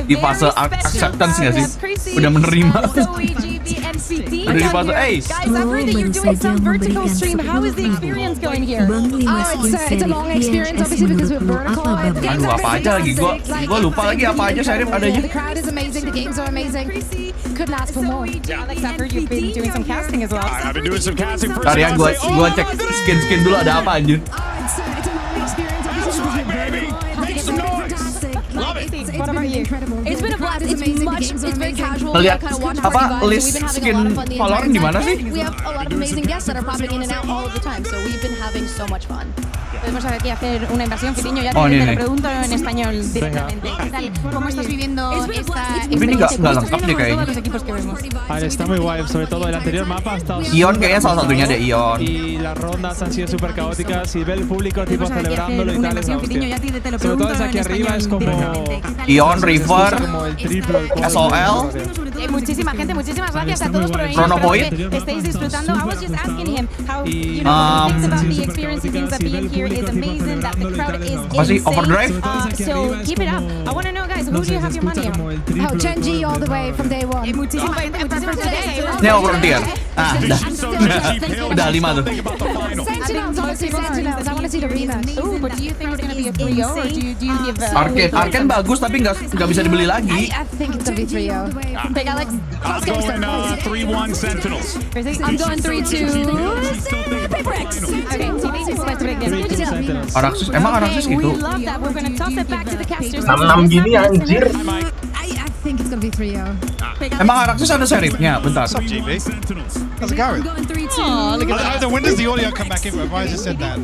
di fase acceptance nggak sih? Udah menerima. Udah di fase, Guys, I've heard that you're doing some vertical stream. How is the experience going here? It's a long experience, obviously, because we're vertical. Aduh, apa aja lagi? Gua lupa lagi apa aja Syarif adanya. The crowd is amazing. The games are amazing. Couldn't ask for more. Alex, I've heard you've been doing some casting as well. I've been doing some casting for Tarian gua cek skin dulu ada apa anjir. What about you? It's been a blast. It's very casual. Lihat Kind of watching apa list skin Valorant di mana sih? We have a lot of amazing guests that are popping in and out all of the time, so we've been having so much fun. Podemos aquí hacer una invasión, Fitiño. Ya te lo pregunto en español directamente. ¿Qué tal? ¿Cómo estás viviendo esta experiencia? Nggak lengkap deh kayaknya. Todos los equipos que vemos. Está muy guay, sobre todo el anterior mapa ha estado... Ion kayaknya salah satunya deh, Ion. Y las rondas han sido súper caóticas y ve el público tipo celebrándolo y tal, es la hostia. Sobre todo desde aquí arriba es como... Ion, River, SOL. Muchísima gente, muchísimas gracias a todos por venir. Estáis disfrutando. I was just asking him how, you know, he thinks about the experience. He thinks that being here is amazing, that the crowd is insane. Overdrive? So keep it up. I want to know, guys, who do you have your money on? Oh, Gen G all the way from day one. Muchísima gente, muchísima gente. Neo Frontier. Udah 5 tuh. Sentinels, honestly, Sentinels. I want to see the rematch. Ooh, but do you think it's going to be a 3-0 or do you give Arcane bagus tapi nggak bisa dibeli lagi. I think it's going to be 3-0. Big Alex? I'm going 3-1 Sentinels. I'm going 3-2 PRX. Araxis, emang Araxis gitu? 6-6 gini anjir. I think it's going to be 3-0. Emang Araxis ada serifnya? Bentar. What's up, GB? How's it going? Oh, look at that. When does the audio come back in? I just said that.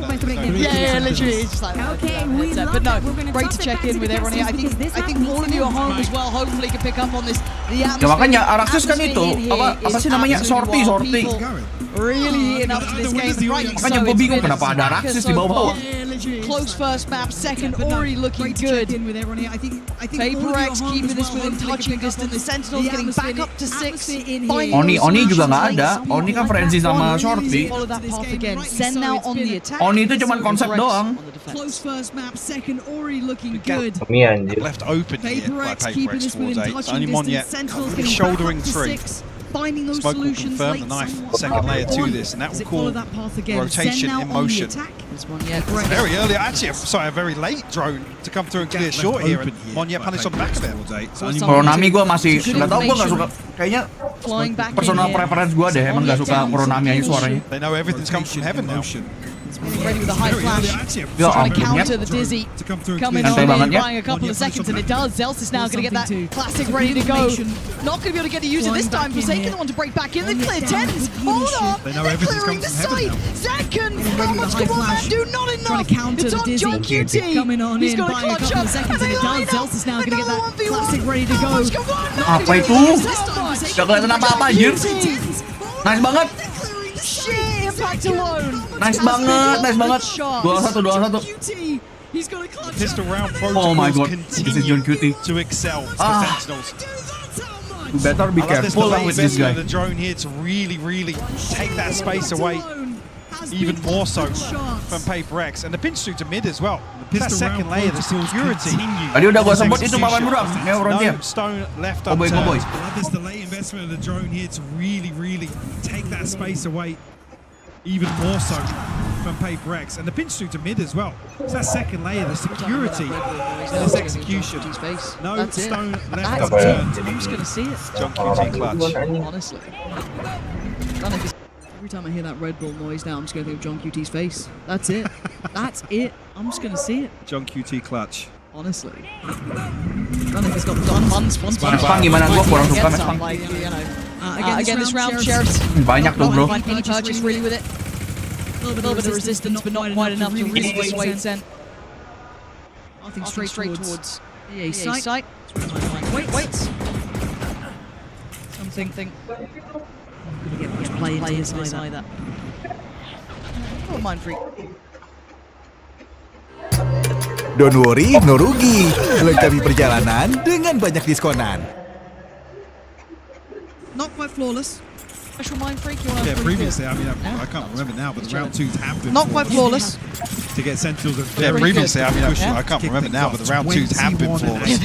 Yeah, literally. It's just like, okay, but no, great to check in with everyone here. I think all of you at home as well hopefully can pick up on this. Ya makanya Araxis kan itu apa sih namanya sorti. Really in up to this game. Right, makanya gue bingung kenapa ada Araxis di bawah-bawah. Close first map, second already looking good. PRX keeping this within touching distance. The Sentinels getting back up to 6. Oni juga nggak ada. Oni kan frenzy sama Shorty. Follow that path again. Sen now on the attack. Oni itu cuma konsep doang. Close first map, second already looking good. Left open here by PRX towards 8. Only Mohon shouldering 3. Finding those Smoke will solutions confirm the knife second layer to this, and that will call rotation in motion. Very early, actually, sorry, a very late drone to come through and clear short here, and Mohon punished on the back of it. Koronami gue masih nggak tahu, gue nggak suka kayaknya personal preference gue deh, emang nggak suka Koronami aja suaranya. They know everything's coming from heaven now. Ready with a high flash, trying to counter the Dizzy. Coming on in, buying a couple of seconds, and it does. Zels is now going to get that classic ready to go. Not going to be able to get to use it this time. Forsaken the one to break back in. They clear 10s. Hold on. They're clearing the site. Second. How much can one man do? Not enough. It's on John QT. He's got a clutch up. And they line up. Zels is now going to get that classic ready to go. Apa itu? Gak kelihatan apa-apa anjir. Nice banget. Nice banget. 2-1. Pistol round oh my god, this is John QT. To excel for Sentinels. You better be careful with this guy. The drone here to really take that space away, even more so from PRX, and the pinch through to mid as well. That second layer, the security. Tadi udah gua sebut itu papan murah, Neo Frontier. Stone left up. Boy. This delayed investment of the drone here to really take that space away, even more so from PRX, and the pinch through to mid as well. It's that second layer, the security and its execution. No Stone left upturned. I'm just gonna see it. John QT clutch. Honestly. Every time I hear that Red Bull noise now, I'm just going to think of John QT's face. That's it. That's it. I'm just going to see it. John QT clutch. Honestly. I don't think it's got done. Spang gimana? Gua kurang suka Spang. Again, this round, Sheriff's banyak tuh bro. any purchase really with it. A little bit of resistance, but not quite enough to really sway Sen. I think straight towards the A site. Wait. Something. Gonna get much play into his either. Oh, mind freak. Don't worry, no rugi. Lengkapi perjalanan dengan banyak diskonan. Not quite flawless. Special mind freak, you Yeah, previously, I mean, I can't remember now, but the round 2s have been not quite flawless. to get Sentinels. Yeah, previously, I mean, I can't remember now, but the round 2s have been flawless.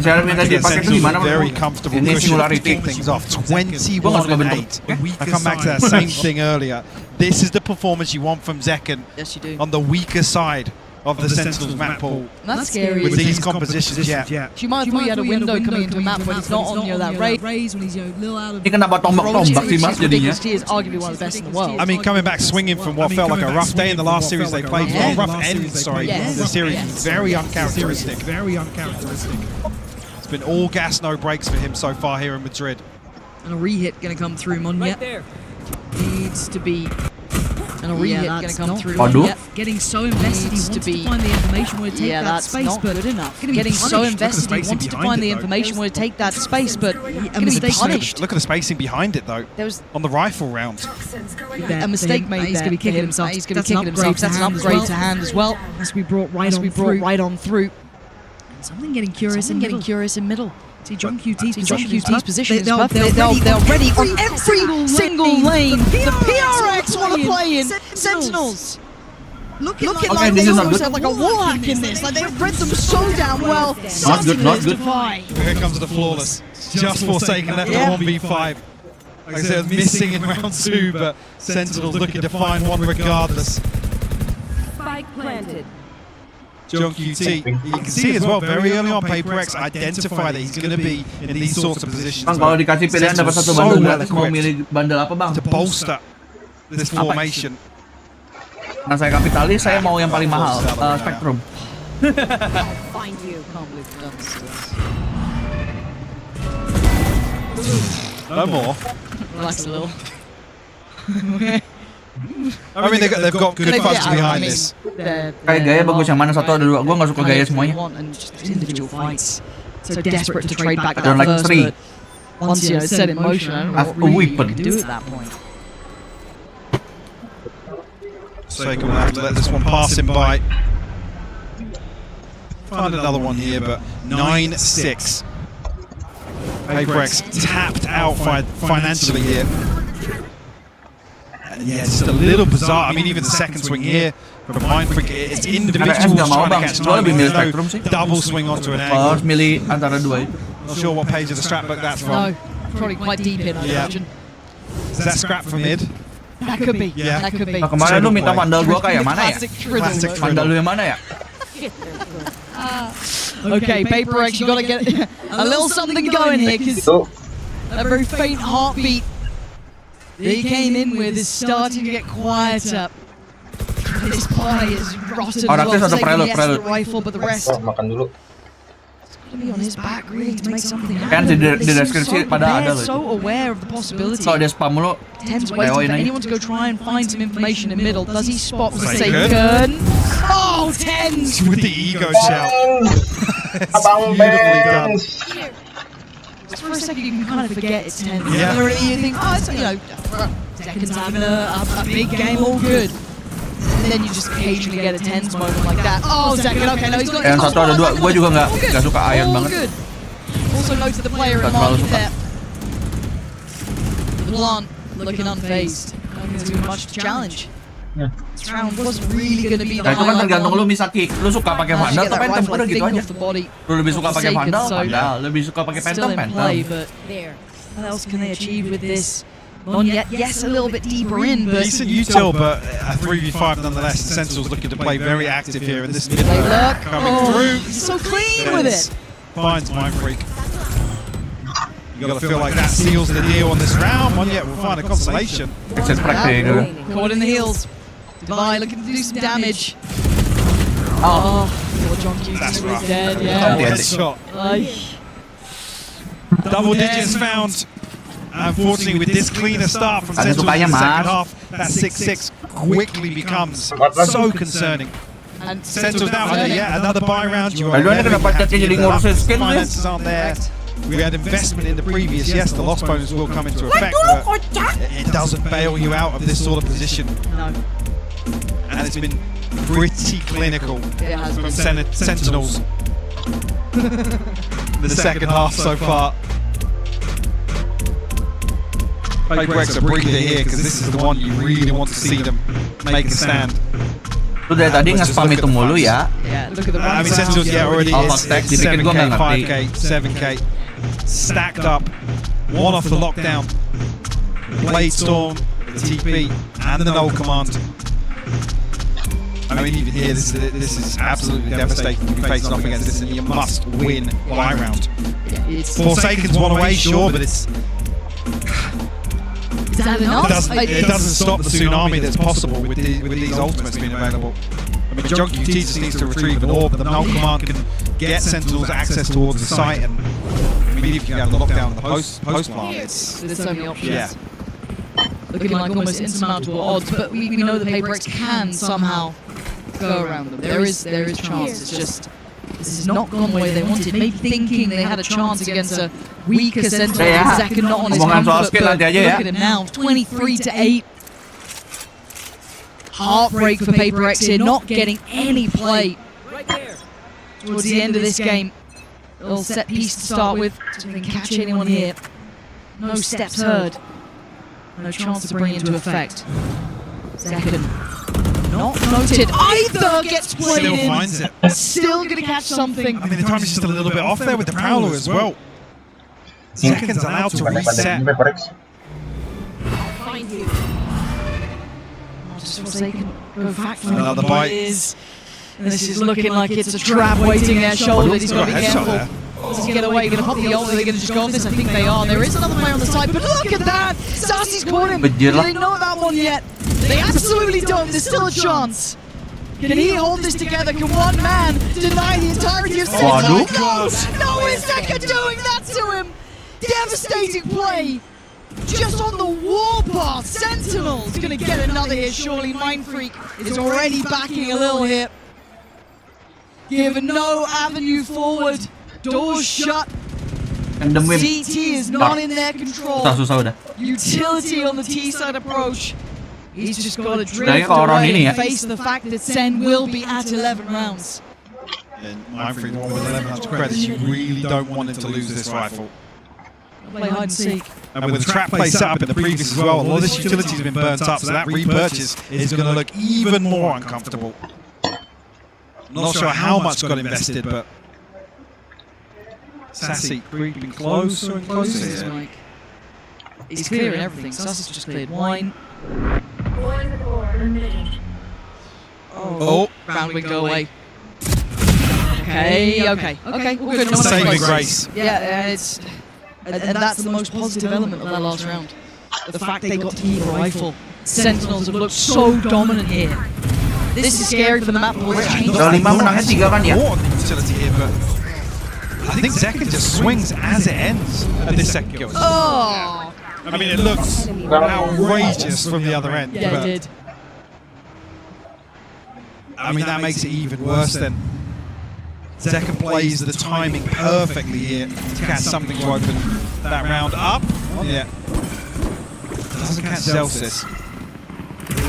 Cara minta dipakai tuh gimana? Very comfortable Ini cushion to singularity. kick things off. 21-8. I come back to that same thing earlier. This is the performance you want from Zekken. Yes, you do. On the weaker side of the Sentinels map pool. That's scary. With these compositions, yeah. She might have thought you had a window coming into a map when it's not on that raise, when he's little out of. Ini kenapa tombak-tombak sih Mas jadinya? He is arguably one of the best in the world. I mean, coming back swinging from what felt like a rough day in the last series they played, well, rough end, sorry, the series, very uncharacteristic. Very uncharacteristic. It's been all gas, no brakes for him so far here in Madrid. And a re-hit going to come through, Mon. Right there. Needs to be. And a re-hit going to come through. Yep. Getting so invested, he wants to find the information where to take that space, but good enough. Getting so invested, he wants to find the information where to take that space, but going to be punished. Look at the spacing behind it, though. There was on the rifle round. A mistake made. He's going to be kicking himself. He's going to be kicking himself. That's an upgrade to hand as well. Has to be brought right on through. Something getting curious in middle. See John QT's position is perfect. They're ready on every single lane. The PRX want to play in. Sentinels. Looking like they almost have like a warlock in this. Like they've read them so damn well. Not good. Here comes the flawless. Just Forsaken left at 1v5. Like I said, missing in round 2, but Sentinels looking to find one regardless. Spike planted. John QT, you can see as well very early on PRX identify that he's going to be in these sorts of positions. Bang, kalau dikasih pilihan dapat satu bundle gratis, mau milih bundle apa bang? To bolster this formation. Nah saya kapitalis, saya mau yang paling mahal, Spectrum. Find you. No more. Relax a little. I mean, they've got good funds behind this. Kayak gaya bagus yang mana satu ada dua. Gue nggak suka gaya semuanya. Individual fights. So desperate to trade back that They're like first, three. but once you know, set in motion, I don't know what really you can do at that point. Forsaken will have to let this one pass him by. Find another one here, but 9-6. PRX tapped out financially here. Yeah, it's just a little bizarre. I mean, even the second swing here from Mind Freak, it's individuals trying to catch time. There's no double swing onto an angle. Harus milih antara dua. Not sure what page of the strat book that's from. No, probably quite deep in, I imagine. Is that scrap from mid? That could be. Yeah. That could be. Nah, kemarin lu minta vandal gua kayak mana ya? Classic Vandal lu yang mana ya? Okay, PRX, you got to get a little something going here, because that very faint heartbeat that he came in with is starting to get quieter. This body is rotten as well. Yes, the rifle, but the rest. Makan dulu. It's going to be on his back, really, to make something Kan di happen. deskripsi pada ada loh. So aware of the possibility. Kalau dia spam mulu, Ten's waiting for anyone to go try and find some information in middle. Does he spot Forsaken? Oh, Ten's! With the ego shout. Abang Ben. Just for a second, you can kind of forget it's Ten. Yeah. You think, oh, it's, you know, Zekken's having a big game, all good. And then you just occasionally get a Tens moment like that. Oh, Zekken, okay, no, he's got. yang satu ada dua. Gue juga nggak suka Iron all banget. good. Also note the player in Gak terlalu mind suka. there. Blunt, looking unfazed. Not going to do much to challenge. This round wasn't really going to be the Nah itu kan highlight tergantung one. lu Misaki. Lu suka pakai vandal atau phantom, udah gitu aja. Lu lebih suka pakai vandal, lebih suka pakai phantom, But what else can they achieve with this? Non yet, yes, a little bit deeper in, but Decent util, but a 3v5 nonetheless. Sentinels looking to play very active here in this mid they look. coming Oh, through. he's so clean with it. Finds Mind Freak. You gotta feel like that seals the deal on this round. One yet we'll find a consolation. Caught in the heels. Divide looking to do some damage. Oh, John That's Q rough. is dead. Yeah. Headshot. Double digits found. Unfortunately, with this cleaner start from Sentinels in the second half, that 6-6 quickly becomes so concerning. And Sentinels now under another buy round. Finances aren't there. We had investment in the previous. Yes, the loss bonus will come into effect, but it doesn't bail you out of this sort of position. No. And it's been pretty clinical from Sentinels. The second half so far. PRX a breather here because this is the one you really want to see them make a stand. Lu dari tadi nge-spam itu mulu ya. I mean, Sentinels, already is 7k, 5k, 7k. Stacked up. One off the lockdown. Blade Storm, the TP, and the null command. I mean, even here, this is absolutely devastating to be facing off against this, and you must win by round. Forsaken's one away, sure, but it's... It doesn't stop the tsunami that's possible with these ultimates being available. I mean, Junk UT just needs to retrieve an orb, but the null command can get Sentinels access towards the site, and I mean, if you have the lockdown and the post plant, There's so many options. Yeah. Looking like almost insurmountable odds, but we know that PRX can somehow go around them. There is chance. It's just this has not gone the way they wanted. Maybe thinking they had a chance against a weaker Sentinel. Second not on his comfort, but look at him now, 23-8. Heartbreak for PRX here, not getting any play towards the end of this game. A little set piece to start with, so they can catch anyone here. No steps heard. No chance to bring it into effect. Second. Not noted either, gets played Still in. finds it. Still gonna catch something. I mean, the time is just a little bit off there with the Prowler as well. Seconds allowed to reset. Just Forsaken, go back for Another bite. This is looking like it's a trap waiting there, shoulders. He's got to be careful. Does he get away? Gonna pop the ult? Are they gonna just go off this? I think they are. There is another player on the side, but look at that! Sassy's caught him! Do they know that one yet? They absolutely don't. There's still a chance. Can he hold this together? Can one man deny the entirety of Sentinel? No, is Zeka doing that to him? Devastating play! Just on the warpath, Sentinel's gonna get another here, surely. Mind Freak is already backing a little here. Give no avenue forward. Doors shut. CT is not in their control. Utility on the T-side approach. He's just got to drift away and face the fact that SEN will be at 11 rounds. And Mind Freak, with 11 rounds of credits, you really don't want him to lose this rifle. Play hide and seek. And with the trap play set up in the previous as well, a lot of this utility has been burnt up, so that repurchase is going to look even more uncomfortable. I'm not sure how much got invested, but Sassy creeping closer and closer here. He's clearing everything. Sassy's just cleared wine. Oh, round wing go away. Okay, we're good. No saving grace. Yeah, and that's the most positive element of that last round. The fact they got to keep a rifle. Sentinels have looked so dominant here. This is scary for the map. More utility here, but I think Zeka just swings as it ends at this second kill. Oh! I mean, it looks outrageous from the other end. Yeah, it did. I mean, that makes it even worse then. Zeka plays the timing perfectly here to catch something to open that round up. Yeah. Doesn't catch Celsius.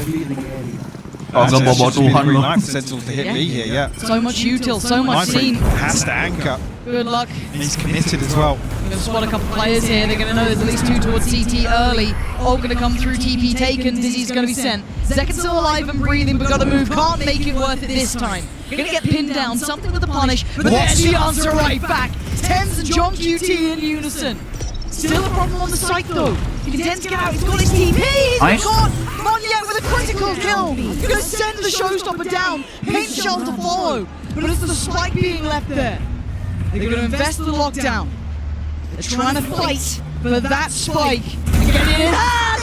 Green light for Sentinels to hit me here, yeah. So much util, so much scene. Has to anchor. Good luck. And he's committed as well. We're going to spot a couple players here. They're going to know there's at least two towards CT early. All going to come through. TP taken. Dizzy's going to be sent. Zeka's still alive and breathing, but got to move. Can't make it worth it this time. Going to get pinned down. Something with the punish, but there's the answer right back. Tens and John QT in unison. Still a problem on the site though. He intends to get out. He's got his TP. He's been caught. Not yet with a critical kill. He's going to send the showstopper down. Paint shell to follow. But it's the spike being left there. They're going to invest the lockdown. They're trying to fight for that spike. And get it in.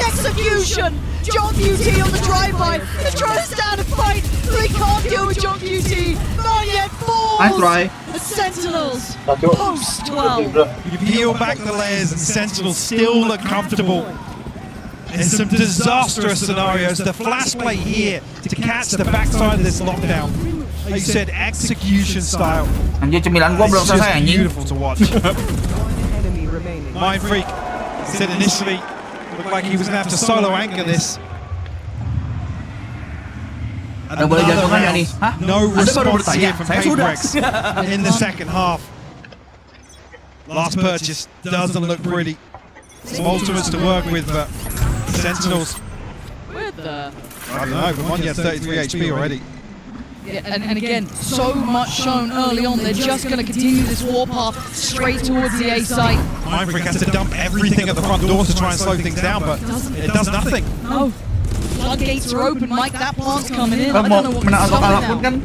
Execution! John QT on the drive-by. They're trying to stand and fight, but they can't deal with John QT. Not yet falls. I try. The Sentinels post 12. You peel back the layers and Sentinels still look comfortable. In some disastrous scenarios, the flash play here to catch the backside of this lockdown. Like you said, execution style. Anjir, cemilan gua belum selesai anjing. Beautiful to watch. Mind Freak said initially looked like he was going to have to solo anchor this. No response here from PRX in the second half. Last purchase doesn't look pretty. Some ultimates to work with, but Sentinels. I don't know, but one has 33 HP already. Yeah, and again, so much shown early on. They're just going to continue this warpath straight towards the A site. Mindfreak has to dump everything at the front door to try and slow things down, but it does nothing. No. Floodgates are open, Mike. That plant's coming in. I don't know what to stop it now.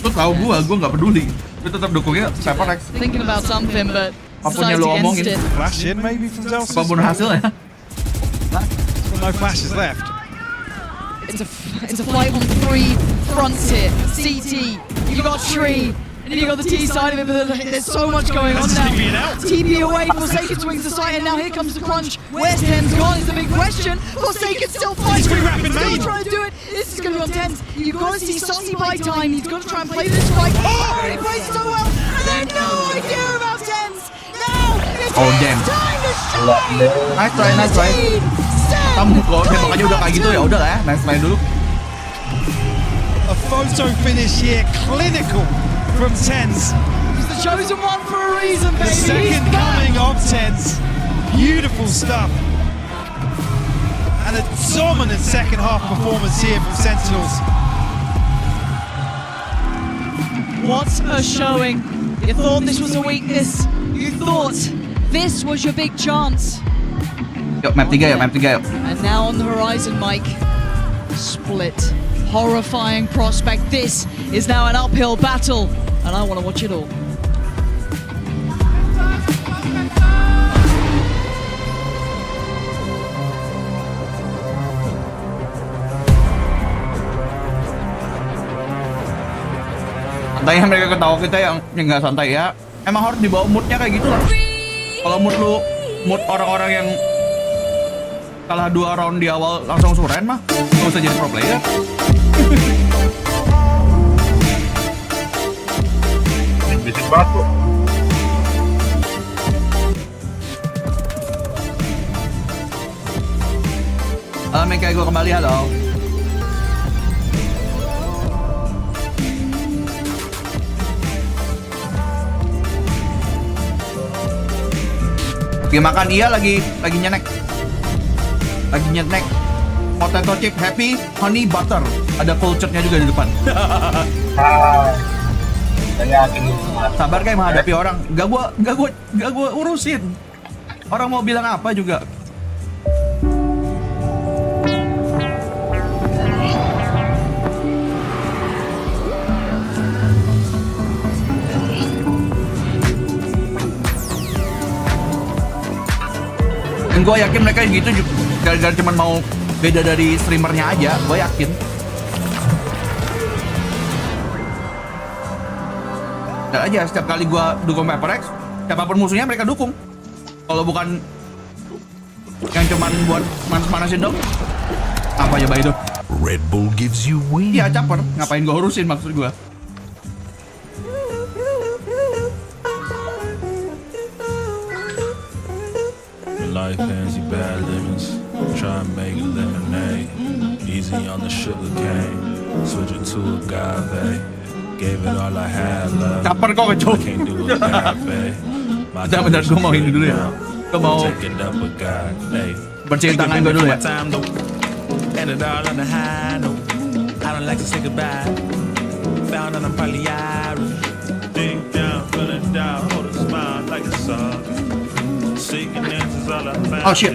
Lu tahu gue nggak peduli. Gue tetap dukungnya PRX. Thinking about something, but apapun yang lo omongin. Flash in maybe from Zelsus. Apapun hasilnya. No flashes left. It's a fight on 3 fronts here. CT, you got Tree, and you got the T side of it, but there's so much going on now. TP away, Forsaken swings the site, and now here comes the crunch. Where's Tens gone is the big question. Forsaken still fighting. He's still trying to do it. This is going to be on Tens. You've got to see Saucy by time. He's got to try and play this fight. Oh, he plays so well, and they have no idea about Tens. Now, it's time to shine. Nice try. Kamu kok tembakannya udah kayak gitu ya udah lah ya, nice try dulu. A photo finish here, clinical from Tens. He's the chosen one for a reason, baby. The second coming of Tens. Beautiful stuff. And a dominant second half performance here from Sentinels. What a showing. You thought this was a weakness. You thought this was your big chance. Yuk, map 3 yuk. And now on the horizon, Mike. Split. Horrifying prospect. This is now an uphill battle. And I want to watch it all. Santainya mereka ketawa kita yang nggak santai ya. Emang harus dibawa moodnya kayak gitu lah. Kalau mood orang-orang yang kalah 2 round di awal langsung suren mah nggak usah jadi pro player. Bisik batu. Halo Mika, gue kembali, halo. Lagi makan, iya lagi nyenek. Potato chip happy honey butter. Ada culture-nya juga di depan. Sabar kayak menghadapi orang. Gak gua urusin. Orang mau bilang apa juga. Dan gue yakin mereka gitu gara-gara cuma mau beda dari streamernya aja, gue yakin. Dan aja setiap kali gue dukung PRX, siapapun musuhnya mereka dukung. Kalau bukan yang cuman buat manas-manasin dong, apa aja itu? Red Bull gives you wings. Iya caper, ngapain gue urusin maksud gue. Life fancy bad livings, try and make lemonade. Easy on the sugar cane, switch it to agave. Gave it all I had love. Caper kok kecok. Can't do it bad, babe. Bentar, gue mau ini dulu ya. Gue mau bersihin tangan gue dulu ya. And it all on the high note. I don't like to say goodbye. Found out I'm probably Irish. Deep down, feeling down, hold a smile like a song. Seeking answers all I found. Oh shit.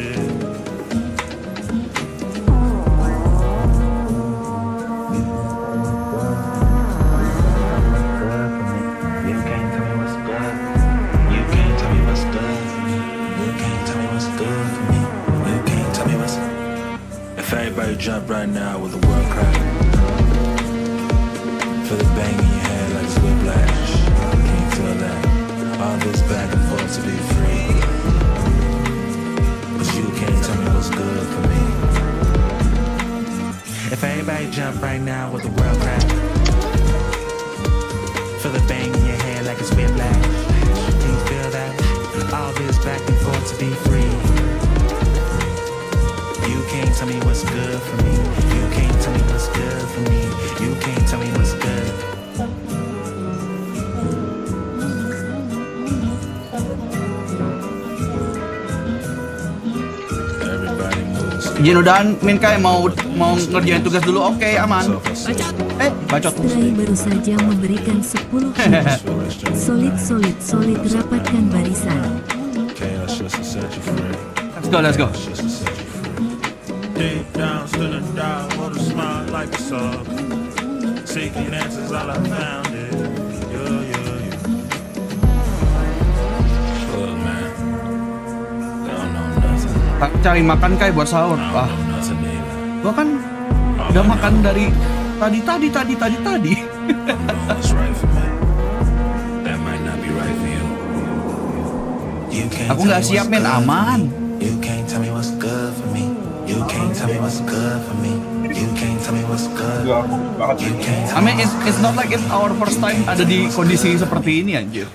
Everybody jump right now with a world crack. Feel the bang in your head like it's whiplash. Can you feel that? All this back and forth to be free. But you can't tell me what's good for me. If everybody jump right now with a world crack. Feel the bang in your head like it's whiplash. Can you feel that? All this back and forth to be free. You can't tell me what's good for me. You can't tell me Izin udahan, Min kayak mau ngerjain tugas dulu, oke, aman. Bacot. Try baru saja memberikan 10 solid, rapatkan barisan. Let's go. Deep down, still in doubt, what a smile like a sub. Seeking answers, all I found is Look, man, I don't know nothing. Cari makan kayak buat sahur. Wah, gua kan udah makan dari tadi. Aku nggak siap, men. Aman. You can't tell me what's good for me. You can't tell me what's good for me. You can't tell me what's good. I mean, it's not like it's our first time ada di kondisi seperti ini, anjir.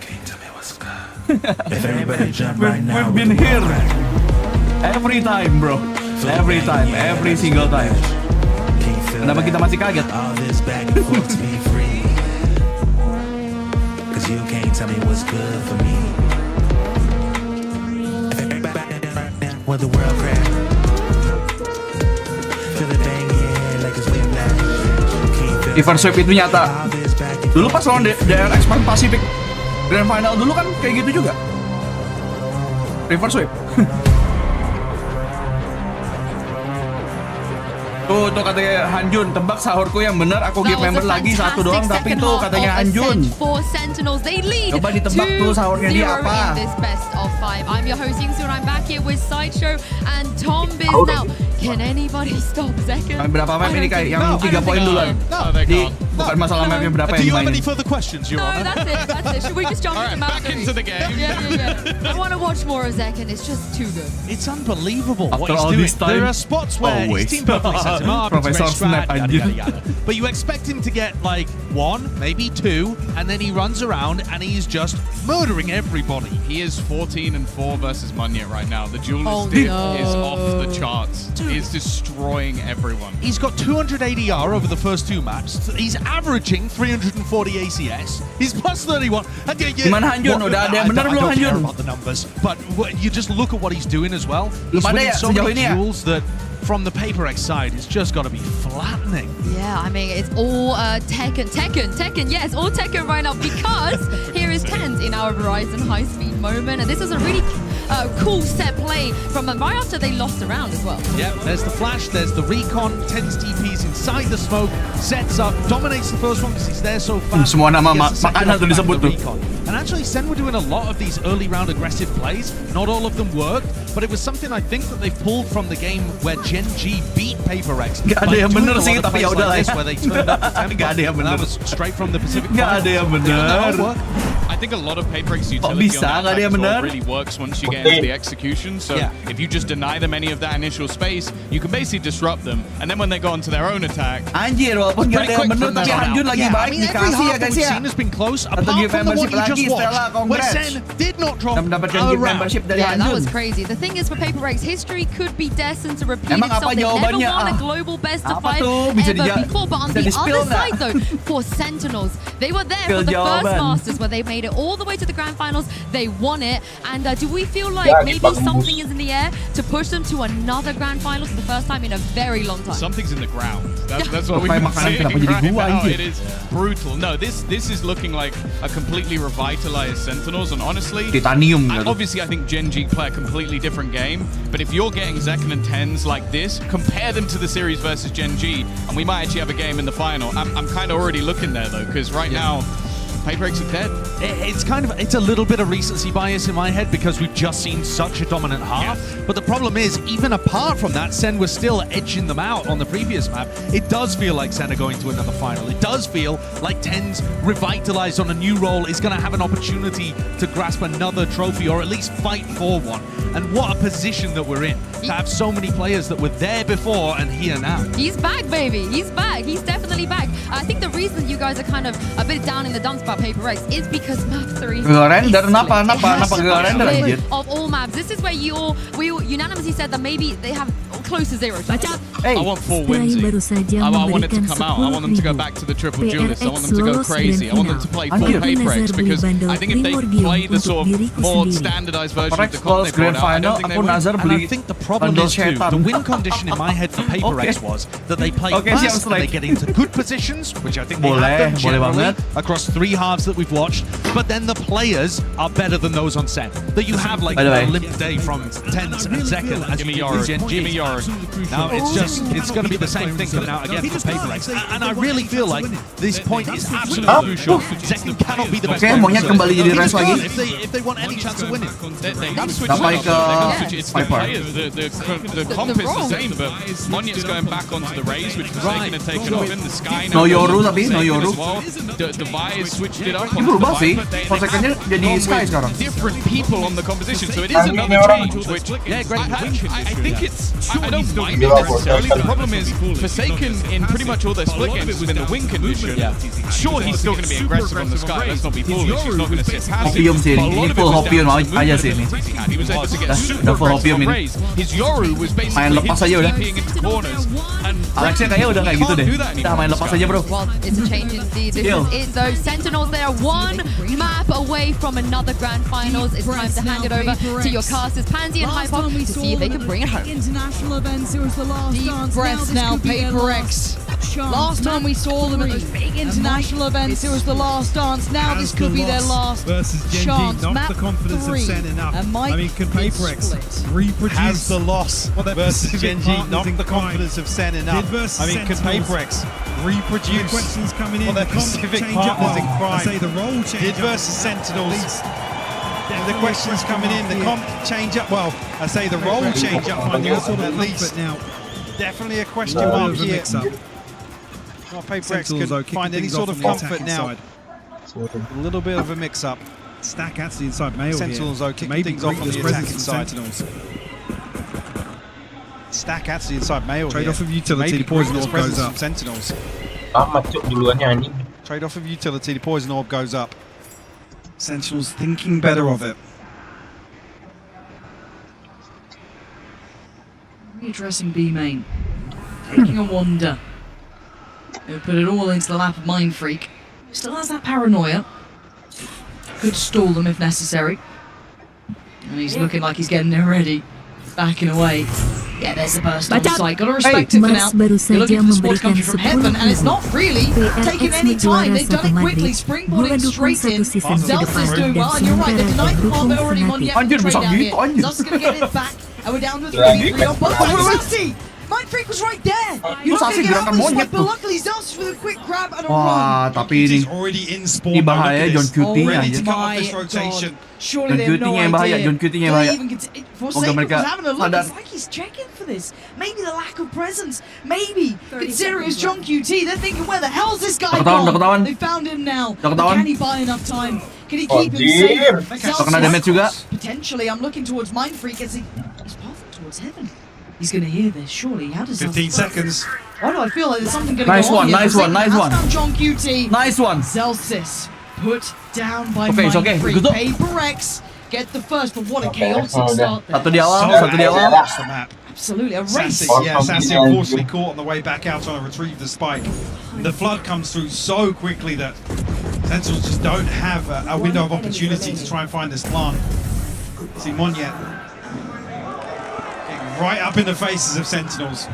We've been here every time, bro. Every time, every single time. Kenapa kita masih kaget? Cause you can't tell me what's good for me. Where the world crash. Feel the bang yeah, like it's whiplash. River sweep itu nyata. Dulu pas lawan PRX Pacific Grand Final dulu kan kayak gitu juga. River sweep. Tuh katanya Hanjun, tebak sahurku yang benar, aku give member lagi satu doang, tapi tuh katanya Hanjun. Coba ditebak tuh sahurnya dia apa. I'm your host Yingsu and I'm back here with Sideshow and Tom Biz. Now, can anybody stop Zekken? Berapa map ini kayak yang 3 poin duluan? Bukan masalah mapnya berapa yang dimainin. Do you have any further questions, Your Honor? No, that's it. Should we just jump into the map? Back into the game. Yeah. I want to watch more of Zekken. It's just too good. It's unbelievable what After he's all doing. this time, There are spots where his team perfectly sets him up, Professor it's a great Snap, strat, yada. But you expect him to get like 1, maybe 2, and then he runs around and he's just murdering everybody. He is 14-4 versus Munya right now. The duelist diff is off the charts. He is destroying everyone. He's got 200 ADR over the first 2 maps. He's averaging 340 ACS. He's plus 31. Gimana Hanjun? Udah ada yang benar belum Hanjun? I don't care about the numbers, but you just look at what he's doing as well. He's Belum ada winning ya so sejauh many ini ya? duels that from the PRX side, it's just got to be flattening. Yeah, I mean, it's all Tekken. Yes, all Tekken right now because here is Tens in our Verizon high-speed moment. And this is a really cool set play from them right after they lost the round as well. Yeah, there's the flash, there's the recon, Tens DPs inside the smoke, sets up, dominates the first one because he's there so fast. Semua nama makanan tuh disebut tuh. And actually, Sen were doing a lot of these early round aggressive plays. Not all of them worked, but it was something I think that they pulled from the game where Gen G beat PRX. Gak ada yang bener sih, tapi ya udah lah ya. Where they turned up the tempo. Gak ada yang bener. That was straight from the Pacific. Gak ada yang bener. I think a lot of PRX utility on that attack really works once you get into the execution. So if you just deny them any of that initial space, you can basically disrupt them. And then when they go onto their own attack, anjir, walaupun gak ada yang bener, tapi Hanjun lagi baik dikasih ya guys ya. Has been close, atau give membership lagi Stella, congrats. Did not drop mendapatkan gift membership dari Hanjun. That Hanjun. was crazy. The thing is for PRX, history could be destined to repeat Emang itself. apa They've never jawabannya? won a global best of 5 Bisa ever before. But on the other nggak? side though, for Sentinels, they were there for the first Masters where they made it all the way to the Grand Finals. They won it. And do we feel like maybe something is in the air to push them to another Grand Finals for the first time in a very long time? Something's in the ground. That's what we've been seeing right now. It is brutal. No, this is looking like a completely revitalized Sentinels, and honestly, Titanium. Obviously I think Gen G play a completely different game, but if you're getting Zekken and Tens like this, compare them to the series versus Gen G, and we might actually have a game in the final. I'm kind of already looking there though, because right now PRX are dead. It's a little bit of recency bias in my head because we've just seen such a dominant half. But the problem is, even apart from that, Sen was still edging them out on the previous map. It does feel like Sen are going to another final. It does feel like Tens revitalized on a new role is going to have an opportunity to grasp another trophy or at least fight for one. And what a position that we're in to have so many players that were there before and here now. He's back, baby. He's back. He's definitely back. I think the reason you guys are kind of a bit down in the dumps about PRX is because map 3 render of all maps. This is where we unanimously said that maybe they have close to 0 chance. I want 4 wins. I want it to come out. I want them to go back to the triple duelist. I want them to go crazy. I want them to play 4 PRX because I think if they play the sort of more standardized version of the comp they brought out, I don't think they win. And I think the problem is too, the win condition in my head for PRX was that they play fast, they get into good positions, which I think they have done generally across 3 halves that we've watched, but then the players are better than those on SEN. That you have like a limp day from 10s and 2nd as you do Gen G. Now it's going to be the same thing coming out again for PRX. And I really feel like this point is absolutely crucial. Zekken cannot be the best player. Monyet kembali jadi race lagi. If they want any chance of winning. They have switched it up. It's the players. The comp is the same, but Monyet's going back onto the race, which was taken and taken off him. The Sky No Yoru tapi, no Yoru. The Vi switched it up. Ini berubah sih. Konsekennya jadi Sky sekarang. Different people on the composition, so it is another change. Which I think it's. I don't mind it necessarily. The problem is Forsaken in pretty much all their split games has been the win condition. Sure, he's still going to be aggressive on the Sky. Let's not be foolish. He's not going to sit passive. Hopium sih ini full Hopium aja sih ini. He was able to get Udah full Hopium ini. His Yoru was basically main lepas aja udah. Alexnya kayaknya udah kayak gitu deh. Udah main lepas aja bro. Well, it's a change indeed. This is it though. Sentinels, they are 1 map away from another grand finals. It's time to hand it over to your casters, Pansy and Hyper, to see if they can bring it home. International events, it was the last Deep breaths now, PRX. Last time we saw them at those big international events, it was the last dance. Now this could be their last chance. Not Map the confidence 3. of SEN enough. And Mike, I mean, can PRX reproduce Has the loss versus Gen G not the confidence of SEN enough? I mean, could PRX reproduce questions coming in? for their Pacific partners in crime? I say the role change Did versus Sentinels. The questions coming in, the comp change up. Well, I say the role change up on you at least. Now, definitely a question mark here. Well, PRX could find any sort of comfort now. A little bit of a mix-up. Stack actually inside Mail Sentinels though kicking maybe things off on the attacking side. Sentinels. Stack actually inside Mail Trade here. off of utility, Maybe the poison Greek's orb goes presence up. from Sentinels. duluannya anjing. Trade off of utility, the poison orb goes up. Sentinels thinking better of it. Readdressing B main. Taking a wander. He'll put it all into the lap of Mind Freak. Still has that paranoia. Could stall them if necessary. And he's looking like he's getting there ready. Backing away. Yeah, there's the burst on sight. Gotta respect it for now. You're looking for the sports country from heaven, and it's not really taking any time. They've done it quickly, springboarding straight in. Zelda's doing well, and you're right, they denied the bomb, but already won yet trade down here. Zelda's gonna get it back, and we're down to a 3v3 on both sides. Mind Freak was right there. You're not gonna get out of this one, but luckily Zelda's with a quick grab and a run. Tapi ini bahaya John Cutie-nya aja. Surely they have no idea. John Cutie-nya bahaya. Forsaken was having a look. It's like he's checking for this. Maybe the lack of presence. Maybe considering it's John QT, they're thinking, where the hell's this guy gone? They found him now. But can he buy enough time? Can he keep him safe? Potentially, I'm looking towards Mind Freak as he's pathing towards heaven. He's going to hear this, surely. How does 15 seconds. Why do I feel like there's something going to Nice go on one, here? nice one, nice one. Found John QT. Nice one. Zelsis put down by Okay, it's Mind okay. Freak. Good job. PRX get the first, but what a chaotic start there. Satu di awal, satu di awal. Across the map. Absolutely, a race. Sassy unfortunately caught on the way back out trying to retrieve the spike. The flood comes through so quickly that Sentinels just don't have a window of opportunity to try and find this plant. See Monyet getting right up in the faces of Sentinels.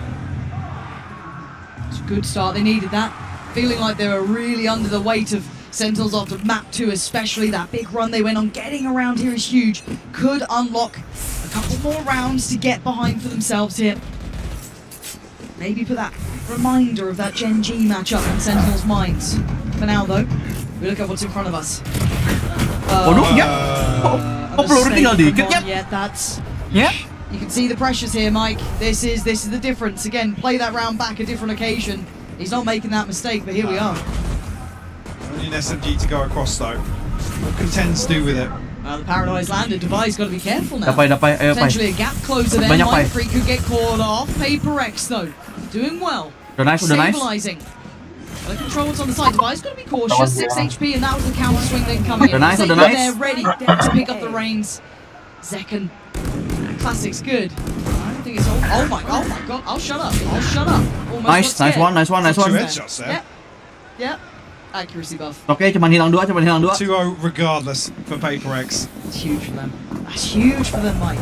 It's a good start, they needed that. Feeling like they were really under the weight of Sentinels after map 2 especially. That big run they went on, getting around here is huge. Could unlock a couple more rounds to get behind for themselves here. Maybe put that reminder of that Gen G matchup in Sentinels' minds. For now though, we look at what's in front of us. Peluru tinggal dikit ya. Yeah, that's... Yeah. You can see the pressures here, Mike. This is the difference. Again, play that round back a different occasion. He's not making that mistake, but here we are. Only an SMG to go across though. What can Tens do with it? The paranoia's landed. Devi's got to be careful now. Dapai, ayo Potentially a gap closer there. Mind Freak could get caught off. PRX though, doing well. Udah nice. Stabilizing. The control what's on the side. Devi's got to be cautious. 6 HP, and that was the counter swing then coming in. Nice. They're ready to pick up the reins. Zekken. Classic's good. I don't think it's Oh my god. I'll shut up. Nice one. Yep. Accuracy buff. Oke, cuman hilang 2. 2-0 regardless for PRX. It's huge for them. That's huge for them, Mike.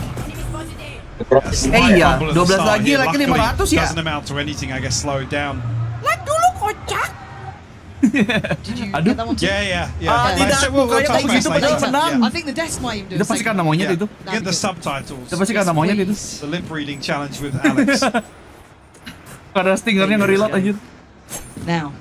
Iya, 12 lagi 500 ya. Doesn't amount to anything, I guess, slowed down. Did you get that one too? Yeah. Tidak, pokoknya kayak begitu padahal menang. I think the desk might even do Itu pasti karena monyet itu. Get the subtitles. Itu pasti karena monyet itu. The lip reading challenge with Alex. Karena stingernya nge-reload anjir. Now,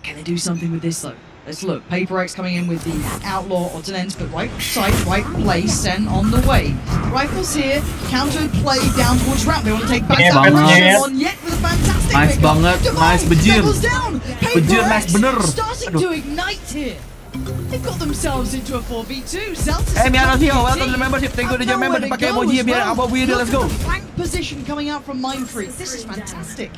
can they do something with this though? Let's look. PRX coming in with the outlaw odds and ends, but right side, right place, SEN on the way. Rifles here, counter play down towards ramp. They want to take back down. On yet with a fantastic nice banget, nice bejir. Bejir nice bener. Starting to ignite here. They've got themselves into a 4v2. Mianasio, welcome to the membership. Thank you to the member. Pakai emoji biar apa dia, let's go. Flank position coming out from Mindfreak. This is fantastic.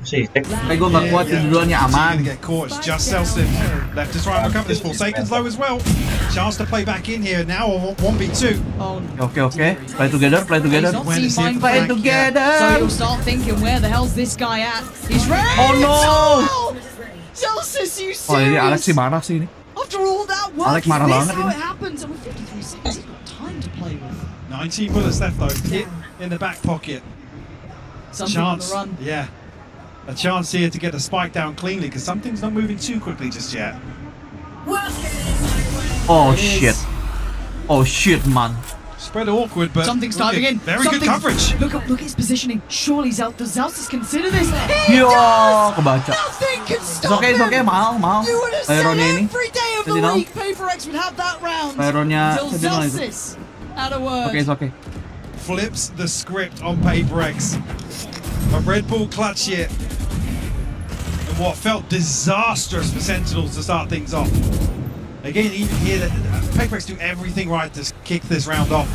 Gue gak kuat duluannya aman. Get caught. It's just Selson left to try and recover this. Forsaken's low as well. Chance to play back in here now. 1v2. Okay. Play together. Play together. So you'll start thinking, where the hell's this guy at? He's ready. Oh no! Celsius, you serious? Oh ini Alex sih marah sih ini. After all that work, Alex marah banget how ini. it happens. And with 53 seconds, he's got time to play with. 19 bullets left though. Hit in the back pocket. Something on the run. Yeah. A chance here to get the spike down cleanly because something's not moving too quickly just yet. Oh shit, man. Spread awkward, but something's diving in. Very good coverage. Look at his positioning. Surely does Zelsis consider this? Yo, kebaca. Nothing can stop It's okay, mahal. You would have said every day of the week PRX would have that round. Tyronnya Till Zelsis had a word. Okay, it's okay. Flips the script on PRX. A Red Bull clutch here. And what felt disastrous for Sentinels to start things off. Again, even here, PRX do everything right to kick this round off.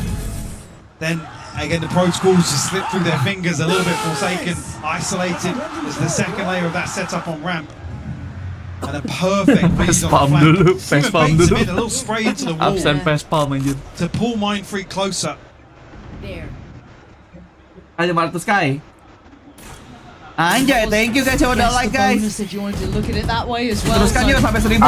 Then, again, the Pro Schools just slip through their fingers a little bit. Forsaken, isolated as the second layer of that setup on ramp. And a perfect beat on the flank. A little spray into the wall to pull Mindfreak closer. There. Ada 500 Sky. Anjay, thank you guys yang udah like guys. If you wanted to look at it that way as well. Teruskan juga sampai 1000.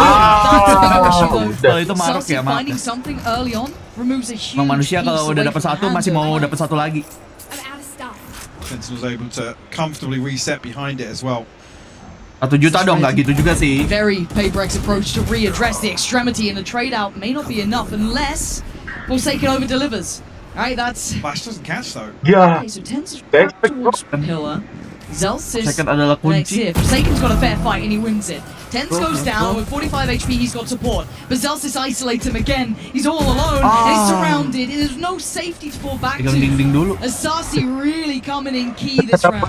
Kalau itu maruk ya, Mak. Finding something early on removes a huge. Emang manusia kalau udah dapat satu masih mau dapat satu lagi. Sentinel's able to comfortably reset behind it as well. 1 juta dong, nggak gitu juga sih. Very PRX approach to readdress the extremity, and the trade out may not be enough unless Forsaken over delivers. Alright, that's Flash doesn't catch though. Yeah. Okay, so tends towards Pillar. Zelsis adalah kunci. Forsaken's got a fair fight and he wins it. Tens goes down with 45 HP. He's got support, but Zelsis isolates him again. He's all alone and he's surrounded. There's no safety to fall back to. Asasi really coming in key this round.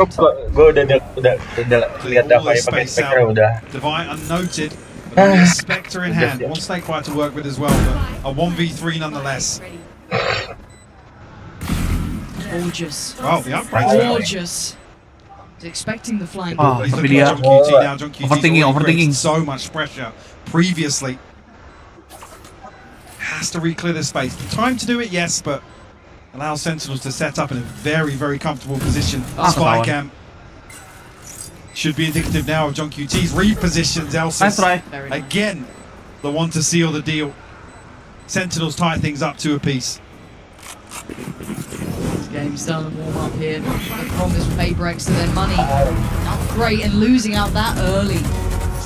Gue udah lihat Davai pakai Spectre udah. Divine unnoted. But only a Spectre in hand. One Snakefire to work with as well, but a 1v3 nonetheless. Gorgeous. Wow, the upgrade. Gorgeous. Expecting the flank. He's looking at John QT now. John QT's overthinking. So much pressure previously. Has to re-clear the space. Time to do it, yes, but allow Sentinels to set up in a very, very comfortable position. Spy camp should be indicative now of John QT's repositions. Elsis again, the one to seal the deal. Sentinels tie things up 2 apiece. Game's done and warm up here. The problem is with PRX to their money. Not great, and losing out that early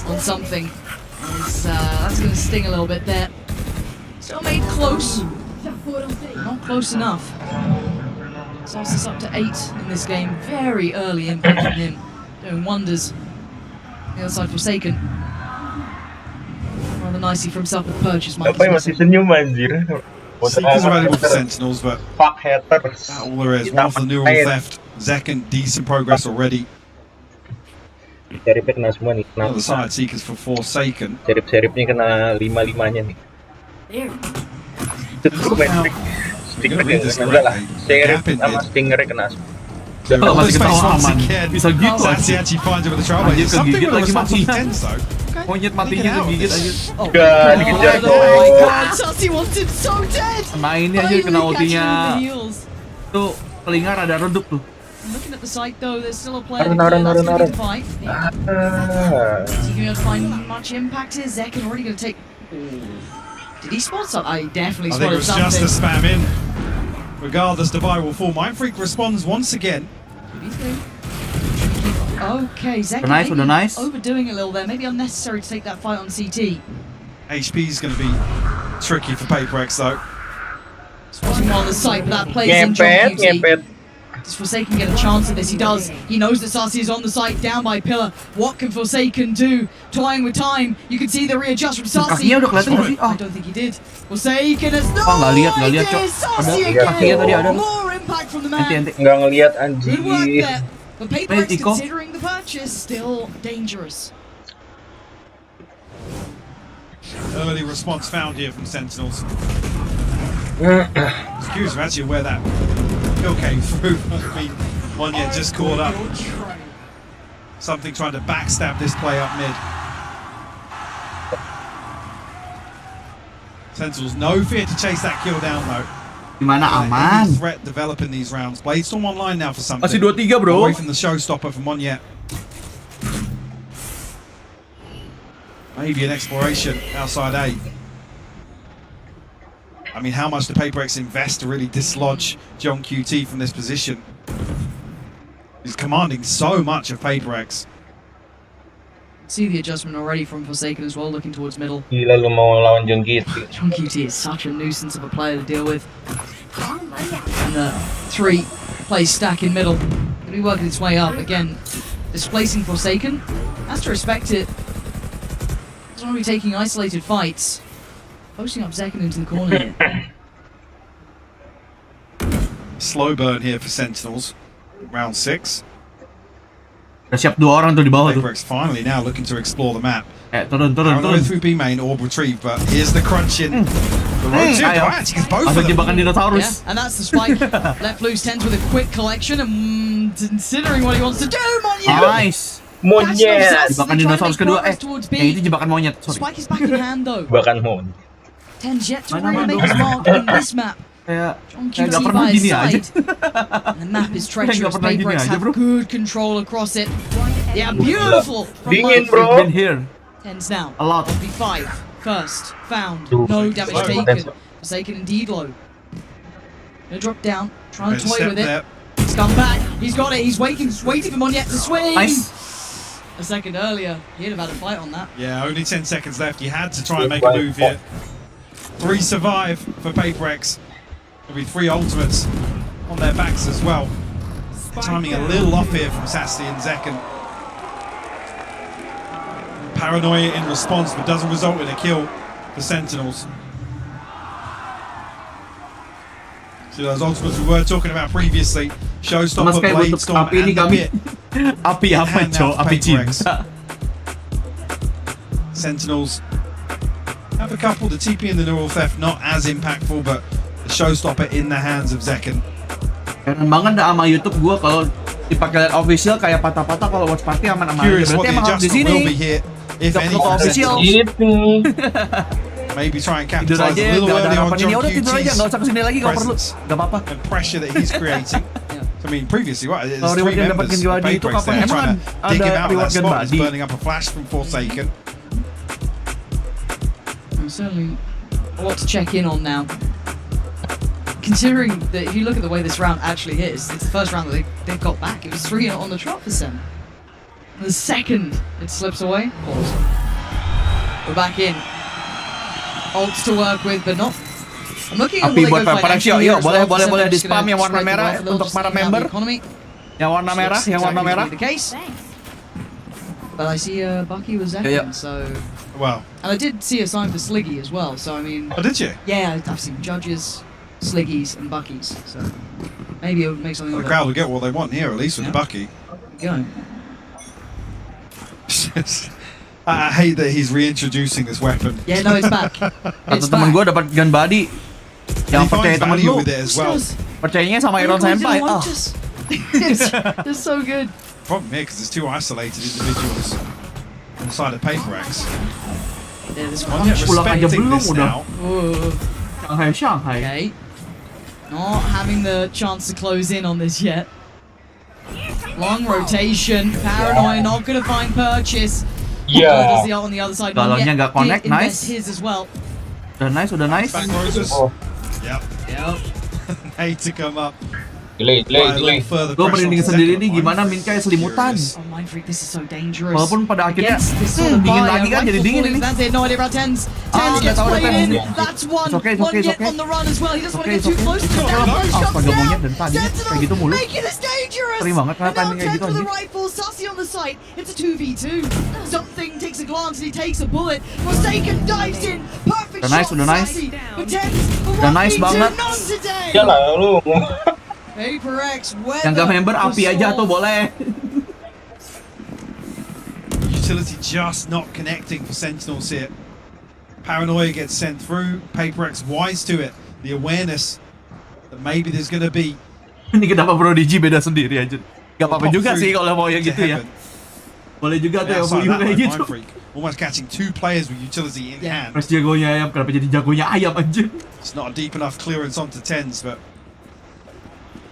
on something is that's going to sting a little bit there. Still made close. Not close enough. Celsius up to 8 in this game. Very early impact from him. Doing wonders. The other side Forsaken. Rather nicely for himself to purchase. Apa yang masih senyum anjir? Seekers available for Sentinels, but fuck haters. All there is. One for the neural theft. Second, decent progress already. Seripnya kena semua nih. Other side, Seekers for Forsaken. Seripnya kena 5-5-nya nih. Itu main Stinger enggak lah. Serip sama Stinger kena. Kalau masih ketawa aman. Bisa gitu aja. Actually finds it with the trouble. Gigit lagi matinya. Monyet matinya digigit aja. Gak dikejar kok. Oh my god, Chelsea wants him so dead. Nah ini aja kena ultinya. Tuh telinga rada redup tuh. Looking at the site though, there's still a player that's going to fight. Is he going to be able to find much impact here? Zekin already going to take... Did he spot something? I definitely spotted something. I think it was just a spam in. Regardless, Dubai will fall. Mindfreak responds once again. Okay, Zekin nice. overdoing it a little there. Maybe unnecessary to take that fight on CT. HP is going to be tricky for PRX though. Spotting on the site, but that plays in John QT. Does Forsaken get a chance at this? He does. He knows that Sarsi is on the site, down by Pillar. What can Forsaken do? Toying with time. You can see the readjust from Sarsi. I don't think he did. Forsaken has Sarsi again. More impact from the man. Nggak ngeliat Good work anjir. there. But PRX, considering the purchase, still dangerous. Early response found here from Sentinels. Just curious actually where that kill came through. I mean, one yet just caught up. Something trying to backstab this play up mid. Sentinels, no fear to chase that kill down though. Gimana aman? Threat developing these rounds. Bladestorm online now for something. Masih 2-3 bro. Away from the showstopper from one yet. Maybe an exploration outside A. I mean, how much do PRX invest to really dislodge John QT from this position? He's commanding so much of PRX. See the adjustment already from Forsaken as well, looking towards middle. Gila lu mau lawan John QT. John QT is such a nuisance of a player to deal with. And the 3 plays stack in middle. Gonna be working its way up again, displacing Forsaken. Has to respect it. Doesn't want to be taking isolated fights. Posting up Zekin into the corner here. Slow burn here for Sentinels. Round 6. Udah siap 2 orang tuh di bawah tuh. PRX finally now looking to explore the map. Turun. Through B main, orb retrieve, but here's the crunch in. The road to both of them. Dinosaurus. Yeah, and that's the spike. Left loose, Tens with a quick collection and considering what he wants to do, Monyet! Nice! Monyet! Jebakan dinosaurus kedua. Itu jebakan monyet. Sorry. Spike is back in hand though. Jebakan Mohon. Tens yet to really make his mark in this map. John QT by his side. And the map is treacherous. PRX have good control across it. Yeah, beautiful! Dingin bro! Been here. Tens now. A lot. 1v5. First. Found. No damage taken. Forsaken indeed low. Gonna drop down. Trying to toy with it. He's come back. He's got it. He's waiting for Monyet to swing. Nice. A second earlier, he'd have had a fight on that. Yeah, only 10 seconds left. You had to try and make a move here. 3 survive for PRX. There'll be 3 ultimates on their backs as well. Timing a little off here from Sassy and Zekin. Paranoia in response, but doesn't result in a kill for Sentinels. So those ultimates we were talking about previously. Showstopper, Bladestorm, and the Pit. Api apa cok? Api cinta. Sentinels have a couple. The TP and the neural theft not as impactful, but the showstopper in the hands of Zekin. Keren banget dah sama YouTube gua kalau dipakai lihat official kayak patah-patah kalau watch party aman-aman. Curious what Berarti the emang harus di adjustment sini. will be here, if any. Official. Maybe try and Tidur capitalize aja, a little nggak ada early on harapan ini. John Udah tidur aja, nggak usah kesini lagi, nggak perlu, presence nggak apa-apa. and pressure that he's creating. I mean, previously, right? There's Kalau 3 reward yang members dapat of Genji itu PRX kapan? there Emang trying to dig him ada out of that reward spot. He's body? burning up a flash from Forsaken. Certainly a lot to check in on now. Considering that if you look at the way this round actually is, it's the first round that they've got back. It was 3 on the trot for SEN. The second it slips away. Pause. We're back in. Ults to work with, but not. I'm looking at Api what buat they go PRX, yuk, boleh di spam yang warna strike merah away a little, untuk just para thinking about member. the economy. Yang warna merah, yang warna merah. The case. But I see Bucky was Zekin, Yeah. so. Wow. And I did see a sign for Sliggy as well, so I mean. Oh, did you? Yeah, I've seen judges, Sliggies, and Buckies, so maybe it would make something The of crowd will get what they want here, at least with the Bucky. Go. I hate that he's reintroducing this weapon. Yeah, no, it's back. Atau temen gue dapat gun body. Yang percaya temen lu. With it as well. Percayanya sama Iron Senpai. Oh. It's so good. Problem here, because there's 2 isolated individuals on the side of PRX. Yeah, this Pulang aja belum this udah. now. Shanghai. Okay. Not having the chance to close in on this yet. Long rotation. Paranoia not going to find purchase. Does the ult on the other side. Galonnya nggak connect, nice. His as well. Udah nice. Back roses. Yep. Hate to come up. Delay. Gue merinding sendiri nih, gimana Min kayak selimutan. Oh, Mind Freak, this is so dangerous. Walaupun pada akhirnya dingin lagi kan, jadi dingin ini. That's it, no idea about Tens. Tens gets played in. That's one. Okay. One get on the run as well. He doesn't want to get too close to the Astaga monyet dan tadi kayak gitu mulu. Making this dangerous. Sering banget karena timing kayak gitu aja. aja. Sassy on the side. It's a 2v2. Something takes a glance and he takes a bullet. Forsaken dives in. Perfect shot. Udah nice. Udah nice banget. Yalah lu. PRX, yang gak member api aja tuh boleh. Utility just not connecting for Sentinels here. Paranoia gets sent through. PRX wise to it. The awareness that maybe there's gonna be. Ini kenapa Prodigy beda sendiri aja? Gak apa-apa juga sih kalau mau yang gitu ya. Boleh juga tuh yang kayak gitu. Almost catching 2 players with utility in hand. Pas jagonya ayam, kenapa jadi jagonya ayam aja? It's not a deep enough clearance onto Tens, but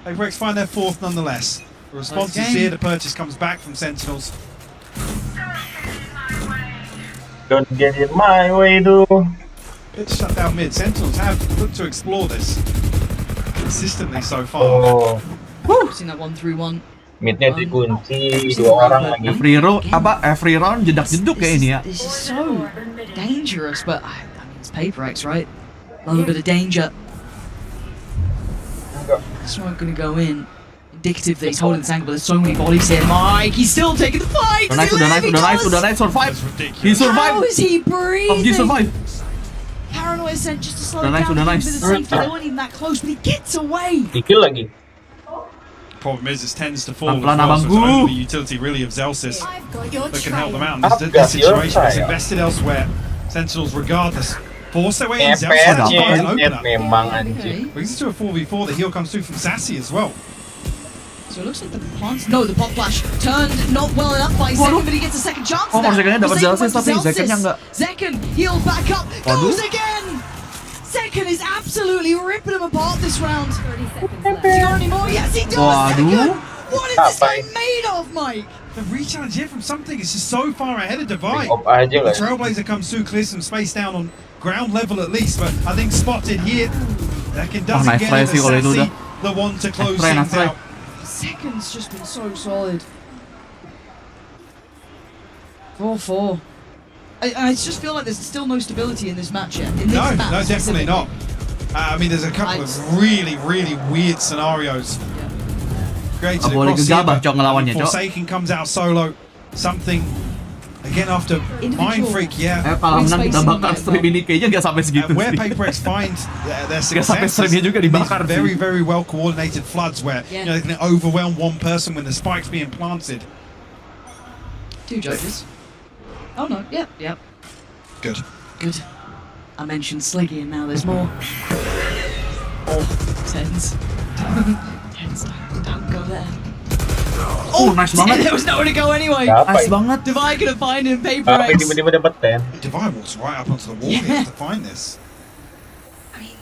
PRX find their 4th nonetheless. The response is here, the purchase comes back from Sentinels. Don't get in my way, dude. Bit shut down mid. Sentinels have looked to explore this consistently so far. Oh. Seen that 1-3-1. Midnya dikunci 2 orang lagi. Every round jedak-jeduk kayak ini ya. This is so dangerous, but I mean it's PRX, right? A little bit of danger. Smoke gonna go in. Indicative that he's holding this angle, but there's so many bodies here. Mike, he's still taking the fight! Udah nice, survive! He survived! How is he breathing? He survived! Paranoia sent just to slow Udah down. nice. They weren't even that close, but he gets away! Kill lagi. Problem is, it tends to fall. Pelan-pelan So it's only the utility really of Zelsis that can help them out. And this situation is invested elsewhere. Sentinels, regardless, force their way in. Memang anjir. Brings it to a 4v4. The heal comes through from Sassy as well. So it looks like the plants. No, the pop flash turned not well enough by Zekken, but he gets a second chance. Zekken dapat Zelsis tapi Zekkennya enggak. Zekken healed back up, goes again. Zekken is absolutely ripping him apart this round. 30 seconds left. Anymore? Yes, he does. Zekken. What is this guy made of, Mike? The re-challenge here from something is just so far ahead of Divide. The Trailblazer comes through, clears some space down on ground level at least, but I think spotted here. Zekken doesn't get it. Sassy, the one to close things out. Zekken's just been so solid. 4-4. I just feel like there's still no stability in this match yet. In this match no, definitely not. I mean, there's a couple of really weird scenarios created across here, but Forsaken comes out solo. Something again after Mind Freak, kalau menang kita bakar stream ini kayaknya nggak sampai segitu where PRX find their success is very well coordinated floods where you know, they can overwhelm one person when the spike's being planted. 2 jokers. Oh no, yep. Good. I mentioned Sliggy and now there's more. Tens. Tens, don't go there. Oh, nice banget. There was nowhere to go anyway. Nice banget. Divide couldn't find him. PRX. Tiba-tiba dapat 10. Divide walks right up onto the wall here to find this. I mean,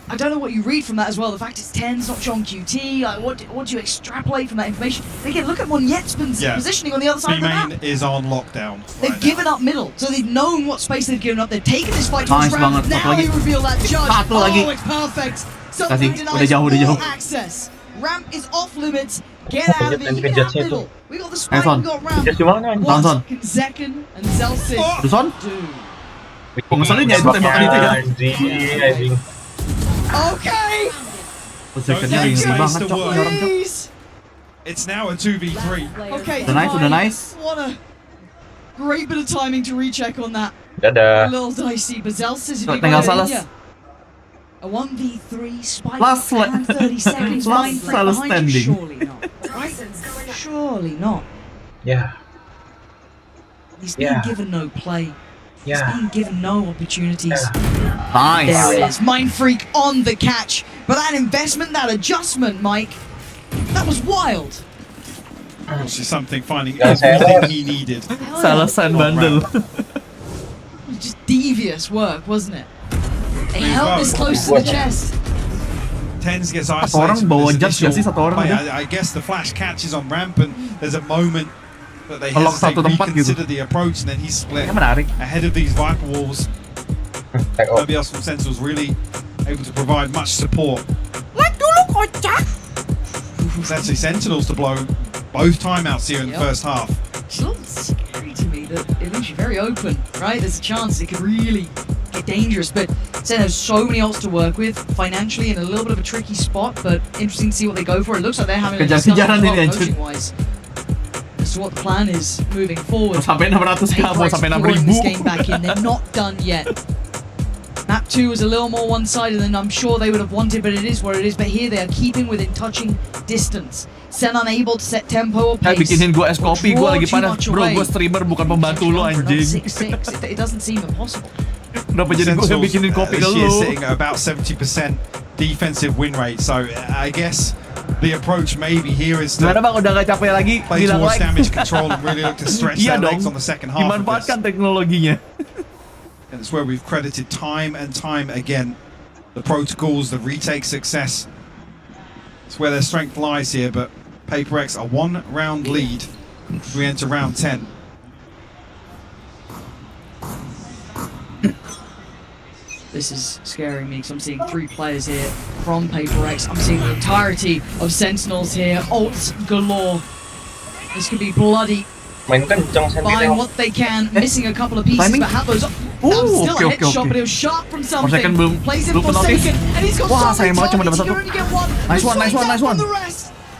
I don't know what you read from that as well. The fact it's Tens, not John QT. Like, what do you extrapolate from that information? And again, look at Monyetspin's positioning on the other side of the map. B-Main is on lockdown. They've given up middle, so they've known what space they've given up. They've taken this fight towards round. Now they reveal that judge. Oh, it's perfect. Something denies all access. Ramp is off limits. Get out of it. You get out middle. We got the spike, we got round. What can Zekken and Zelsis do? Ngeselinnya itu tembakan itu ya. Okay. Zekkennya ringan banget cok orang cok. It's now a 2v3. Okay. Udah nice. What a great bit of timing to recheck on that. Dadah. A little dicey, but Zelsis, if you tinggal got salah. A 1v3 spike Last 30 seconds. Mind Freak behind standing. you. Surely not. Right? Surely not. Yeah. He's being given no play. He's being given no opportunities. Nice. There it is. Mind Freak on the catch. But that investment, that adjustment, Mike, that was wild. Actually, something finding everything he needed. Salah SEN bundle. Just devious work, wasn't it? They held this close to the chest. Tens gets isolated from his initial play. I guess the flash catches on ramp and there's a moment that they hesitate, reconsider the approach, and then he's split ahead of these Viper walls. Nobody else from Sentinels really able to provide much support. It's actually Sentinels to blow both timeouts here in the first half. It's a little scary to me that it leaves you very open, right? There's a chance it could really get dangerous, but Sen has so many ults to work with, financially in a little bit of a tricky spot, but interesting to see what they go for. It looks like they're having a discussion coaching-wise as to what the plan is moving forward. Pulling this game back in, they're not done yet. Map 2 was a little more one-sided than I'm sure they would have wanted, but it is what it is. But here they are keeping within touching distance. Sen unable to set tempo or pace. Bikinin gua es kopi, gua lagi panas. Bro, gua streamer bukan pembantu lo anjing. 6-6. It doesn't seem impossible. Kenapa jadi gua yang bikinin kopi ke lu? Sitting at about 70% defensive win rate, so I guess the approach maybe here is to Gimana bang, udah gak capek lagi, play bilang towards like. damage control and really look to stretch their legs on the second half of this. Dimanfaatkan teknologinya. And it's where we've credited time and time again the protocols, the retake success. It's where their strength lies here, but PRX a 1-round lead as we enter round 10. This is scaring me because I'm seeing 3 players here from PRX. I'm seeing the entirety of Sentinels here. Ults galore. This could be bloody. Buying what they can, missing a couple of pieces, but have those. Still a headshot, but it was sharp from something. Plays in Forsaken, and he's got something targets. You can only get one. Nice one.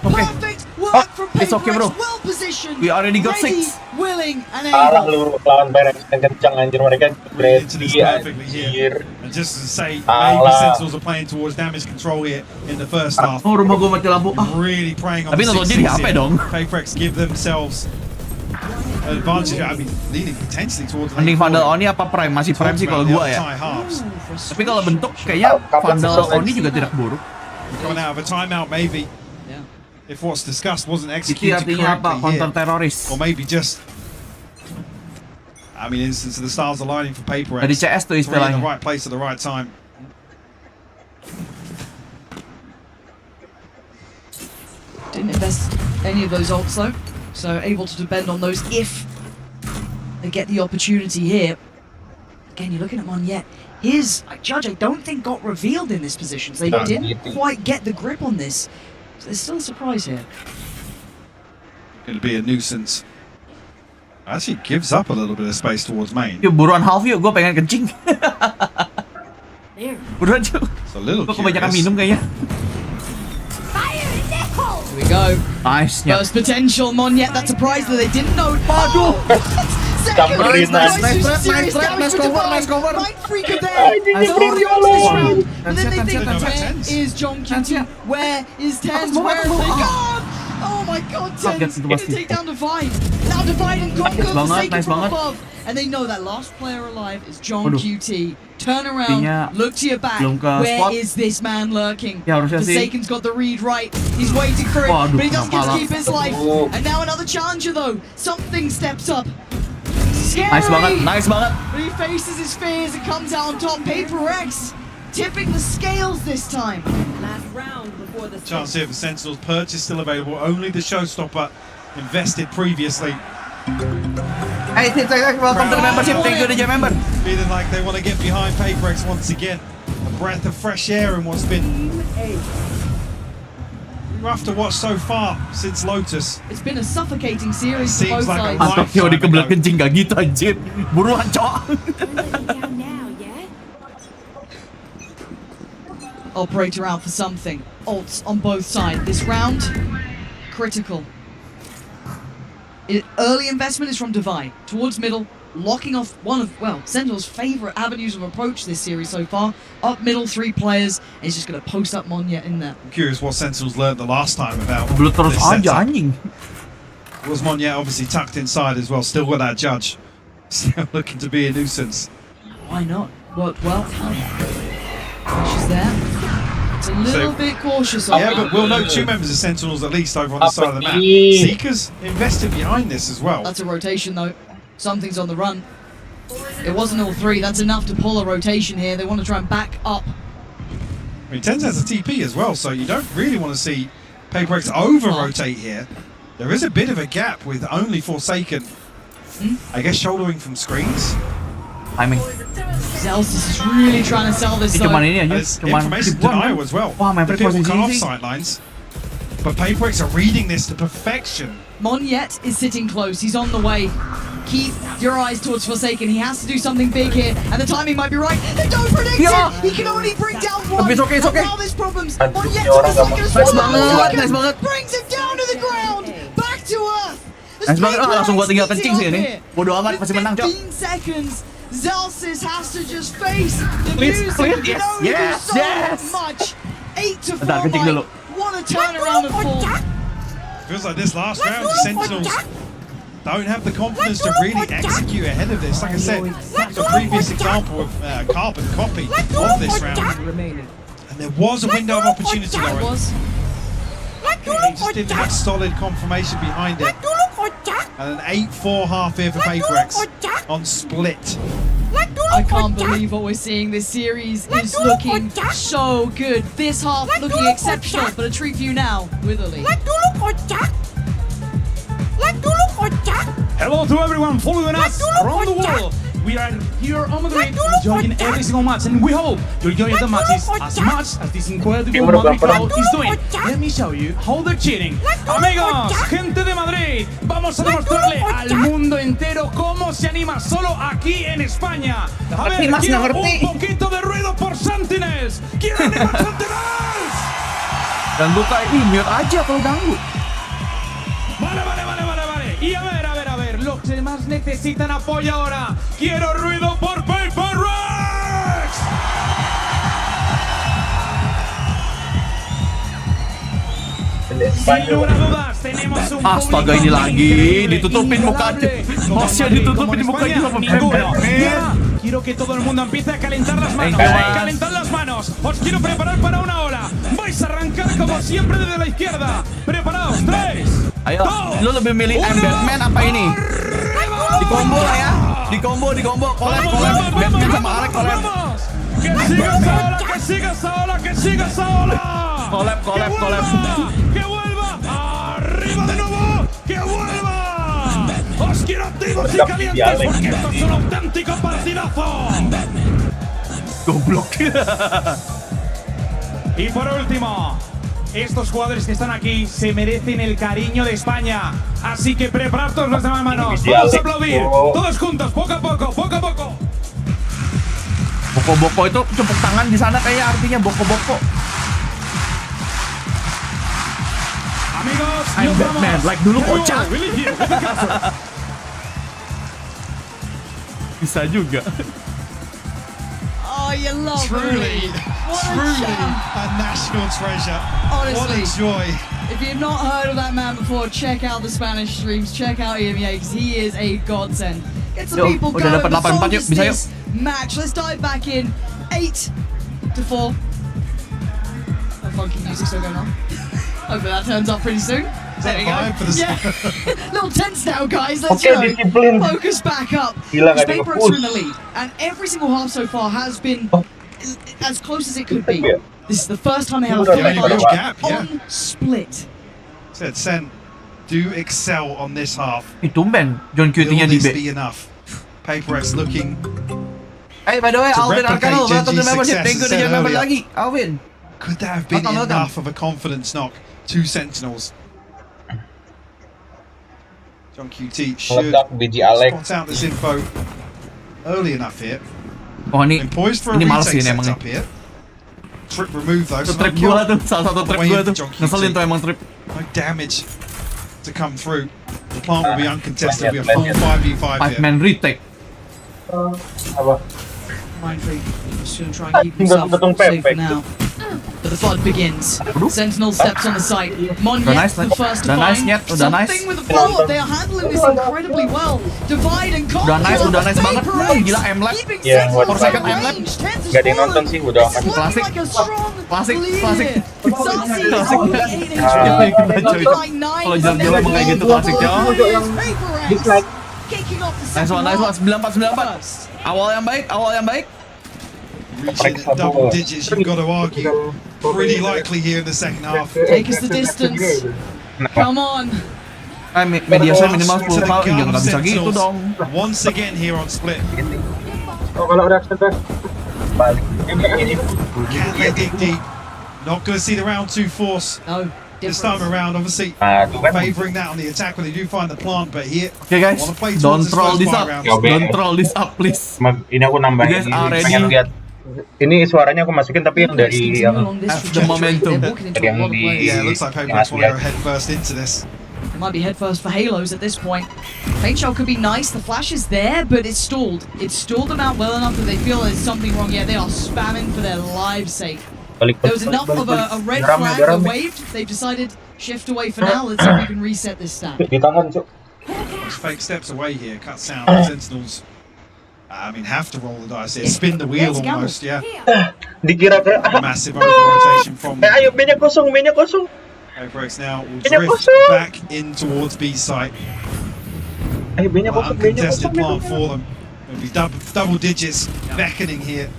Okay. Perfect work from it's okay, bro. Well positioned. We already got 6. Willing and Kalah able. lu lawan PRX kencang anjir, mereka Ready anjir. And just to say, maybe Sentinels are playing towards damage control here in the first half. Oh, rumah gua mati lampu. Really praying on Tapi the nonton jadi 6-6 apa here. dong? PRX give themselves an advantage. I mean, leading potentially towards Mending Vandal Oni apa Prime? Masih Prime sih kalau gua ya. Tapi kalau bentuk kayaknya Vandal Oni juga tidak buruk. Coming out of a timeout maybe. If what's discussed wasn't executed artinya apa? correctly Counter here, teroris. or maybe just, I mean, instance of the stars aligning for PRX. Dari CS tuh in the istilahnya. right place at the right time. Didn't invest any of those ults though, so able to depend on those if they get the opportunity here. Again, you're looking at Monette. His Judge, I don't think got revealed in this position, so they didn't quite get the grip on this. So there's still a surprise here. It'll be a nuisance. Actually gives up a little bit of space towards main. Yuk buruan half yuk, gue pengen kencing. Buruan yuk. It's a little gue kebanyakan minum kayaknya. Here we go. Nice. First potential, Monette. That's a prize that they didn't know. Aduh. Nice cover. Right freaker there. And then they think, where is John Q2? Where is Tens? Where have they gone? Oh my god, Tens to take down Divide. Now Divide and Conquer Forsaken from above. And they know that last player alive is John QT. Turn around, look to your back. Where is this man lurking? Forsaken's got the read right. He's waiting for it, but he doesn't get to keep his life. And now another challenger though. Something steps up. Scary. Nice banget. But he faces his fears and comes out on top. PRX tipping the scales this time. Last round before the Chance here for Sentinels. Purchase still available. Only the showstopper invested previously. Hey, welcome to the membership. Thank you to your member. Feeling like they want to get behind PRX once again. A breath of fresh air in what's been rough to watch so far since Lotus. It's been a suffocating series for both like sides. Mantap teori kebelah kencing gak gitu anjir. Buruan cok. Operator out for something. Ults on both sides. This round, critical. Early investment is from Divide towards middle, locking off one of, well, Sentinel's favourite avenues of approach this series so far. Up middle, 3 players, and he's just going to post up Monette in there. I'm curious what Sentinels learned the last time about Belum terus this aja setup. anjing. Was Monette obviously tucked inside as well, still with that Judge. Still looking to be a nuisance. Why not? Worked well. She's there. It's a little bit cautious. Yeah, but we'll know 2 members of Sentinels at least over on the side of the map. Seekers invested behind this as well. That's a rotation though. Something's on the run. It wasn't all 3. That's enough to pull a rotation here. They want to try and back up. I mean, Tens has a TP as well, so you don't really want to see PRX over-rotate here. There is a bit of a gap with only Forsaken, I guess, shouldering from screens. Timing. Zelsis is really trying to sell this. Cuman ini aja. There's information denial as well. Wah, main The people cut off posisi. sidelines, but PRX are reading this to perfection. Monyet is sitting close. He's on the way. Keep your eyes towards Forsaken. He has to do something big here, and the timing might be right. And don't predict it. He can only bring down one. It's okay. Now there's problems. Monyet Nice banget. brings him down to the ground. Back to earth. Nice banget. Langsung gua tinggal kencing sih ini. Bodoh amat masih menang, Cok. 15 seconds. Zelsis has to just face the music. You know he can so much. 8 to 4. Dulu. What a turnaround of form. Feels like this last round, the Sentinels don't have the confidence to really execute ahead of this. Like I said, the previous example of carbon copy of this round. And there was a window of opportunity, Lauren. They just didn't have solid confirmation behind it. And an 8-4 half here for PRX on split. I can't believe what we're seeing. This series is looking so good. This half looking exceptional, but a treat for you now with Ali. Hello to everyone following us around the world. We are here on Madrid enjoying every single match, and we hope you're enjoying the matches as much as this incredible Madrid crowd is doing. Let me show you how they're cheering. Amigos, gente de Madrid, vamos a demostrarle al mundo entero cómo se anima solo aquí en España. A ver, quiero un poquito de ruido por Sentinels. ¡Quiero animar Sentinels! Dan buka mute aja kalau ganggu. Vale. Y a ver, los demás necesitan apoyo ahora. Quiero ruido por PRX. Sin lugar a dudas, tenemos un Astaga, ini lagi ditutupin mukanya. Masih ditutupin mukanya sama ninguno. Quiero que todo el mundo empiece a calentar las manos. Calentar las manos. Os quiero preparar para una ola. Vais a arrancar como siempre desde la izquierda. Preparados, 3. Ayo, lu lebih milih Batman apa ini? Di combo lah ya. Di combo. Collab. Batman sama Alex collab. Que sigas ahora. Collab. Que vuelva. Arriba de nuevo. Que vuelva. Os quiero activos y calientes porque esto es un auténtico partidazo. Goblok. Y por último, estos jugadores que están aquí se merecen el cariño de España. Así que preparad todos los demás manos. Vamos a aplaudir. Todos juntos, poco a poco. Boko-boko itu tepuk tangan di sana kayak artinya boko-boko. Amigos, I'm Batman, like dulu kocak. Bisa juga. Oh, you love Truly a national treasure. Honestly, what a joy. If you've not heard of that man before, check out the Spanish streams, check out EMEA, because he is a godsend. Get some people going. Udah dapat 8-4 yuk, bisa yuk. Match, let's dive back in. 8-4. That funky music still going on. Hopefully that turns up pretty soon. There we go. Yeah. Little tense now, guys. Let's go. Focus back up. PRX are in the lead, and every single half so far has been as close as it could be. This is the first time they have a full advantage on split. Said Sen do excel on this half. Tumben John QT-nya di B. Be enough. PRX looking. Hey, by the way, Alvin Arcano, welcome to the membership. Thank you to join member lagi, Alvin. Could that have been enough of a confidence knock to Sentinels? John QT should spot out this info early enough here. Oh, ini males sih ini emang nih. Trip remove though. Trip gua tuh, salah satu trip gua tuh. Ngeselin tuh emang trip. No damage to come through. The plant will be uncontested. We have full 5v5 here. 5-man retake. Mindfree, just gonna try and keep himself safe for now. But the flood begins. Sentinel steps on the site. Monyet the first to find something with the follow-up. They are handling this incredibly well. Divide and conquer. Udah nice banget. Gila M-Lab. Ya, for second M-Lab. Gak ada yang nonton sih, udah klasik. Kalau jam-jam emang kayak gitu klasik ya. Nice one. 94. Awal yang baik. reaching double digits, you've got to argue. Pretty likely here in the second half. Take us the distance. Come on. Media saya minimal 10 kali, jangan nggak bisa gitu dong. Once again here on split. Oh, kalau udah center balik. Can they dig deep? Not going to see the round 2 force. No. This time around, obviously favouring that on the attack when they do find the plant, but here, okay guys, don't troll this up, don't troll this up please. Ini aku nambahin, pengen lihat. Ini suaranya aku masukin tapi yang dari yang the momentum. Yang di. Yeah, it looks like PRX want to go head first into this. It might be head first for Halos at this point. Paint shot could be nice. The flash is there, but it's stalled. It's stalled them out well enough that they feel there's something wrong. Yeah, they are spamming for their lives' sake. There was enough of a red flag that waved. They've decided shift away for now. Let's see if we can reset this stat. Fake steps away here, cuts out Sentinels. I mean, have to roll the dice here, spin the wheel almost, yeah. Dikira-kira massive over rotation from. Ayo, B-nya kosong. PRX now will drift back in towards B site. Ayo, B-nya kosong. Uncontested plant for them. It'll be double digits beckoning here.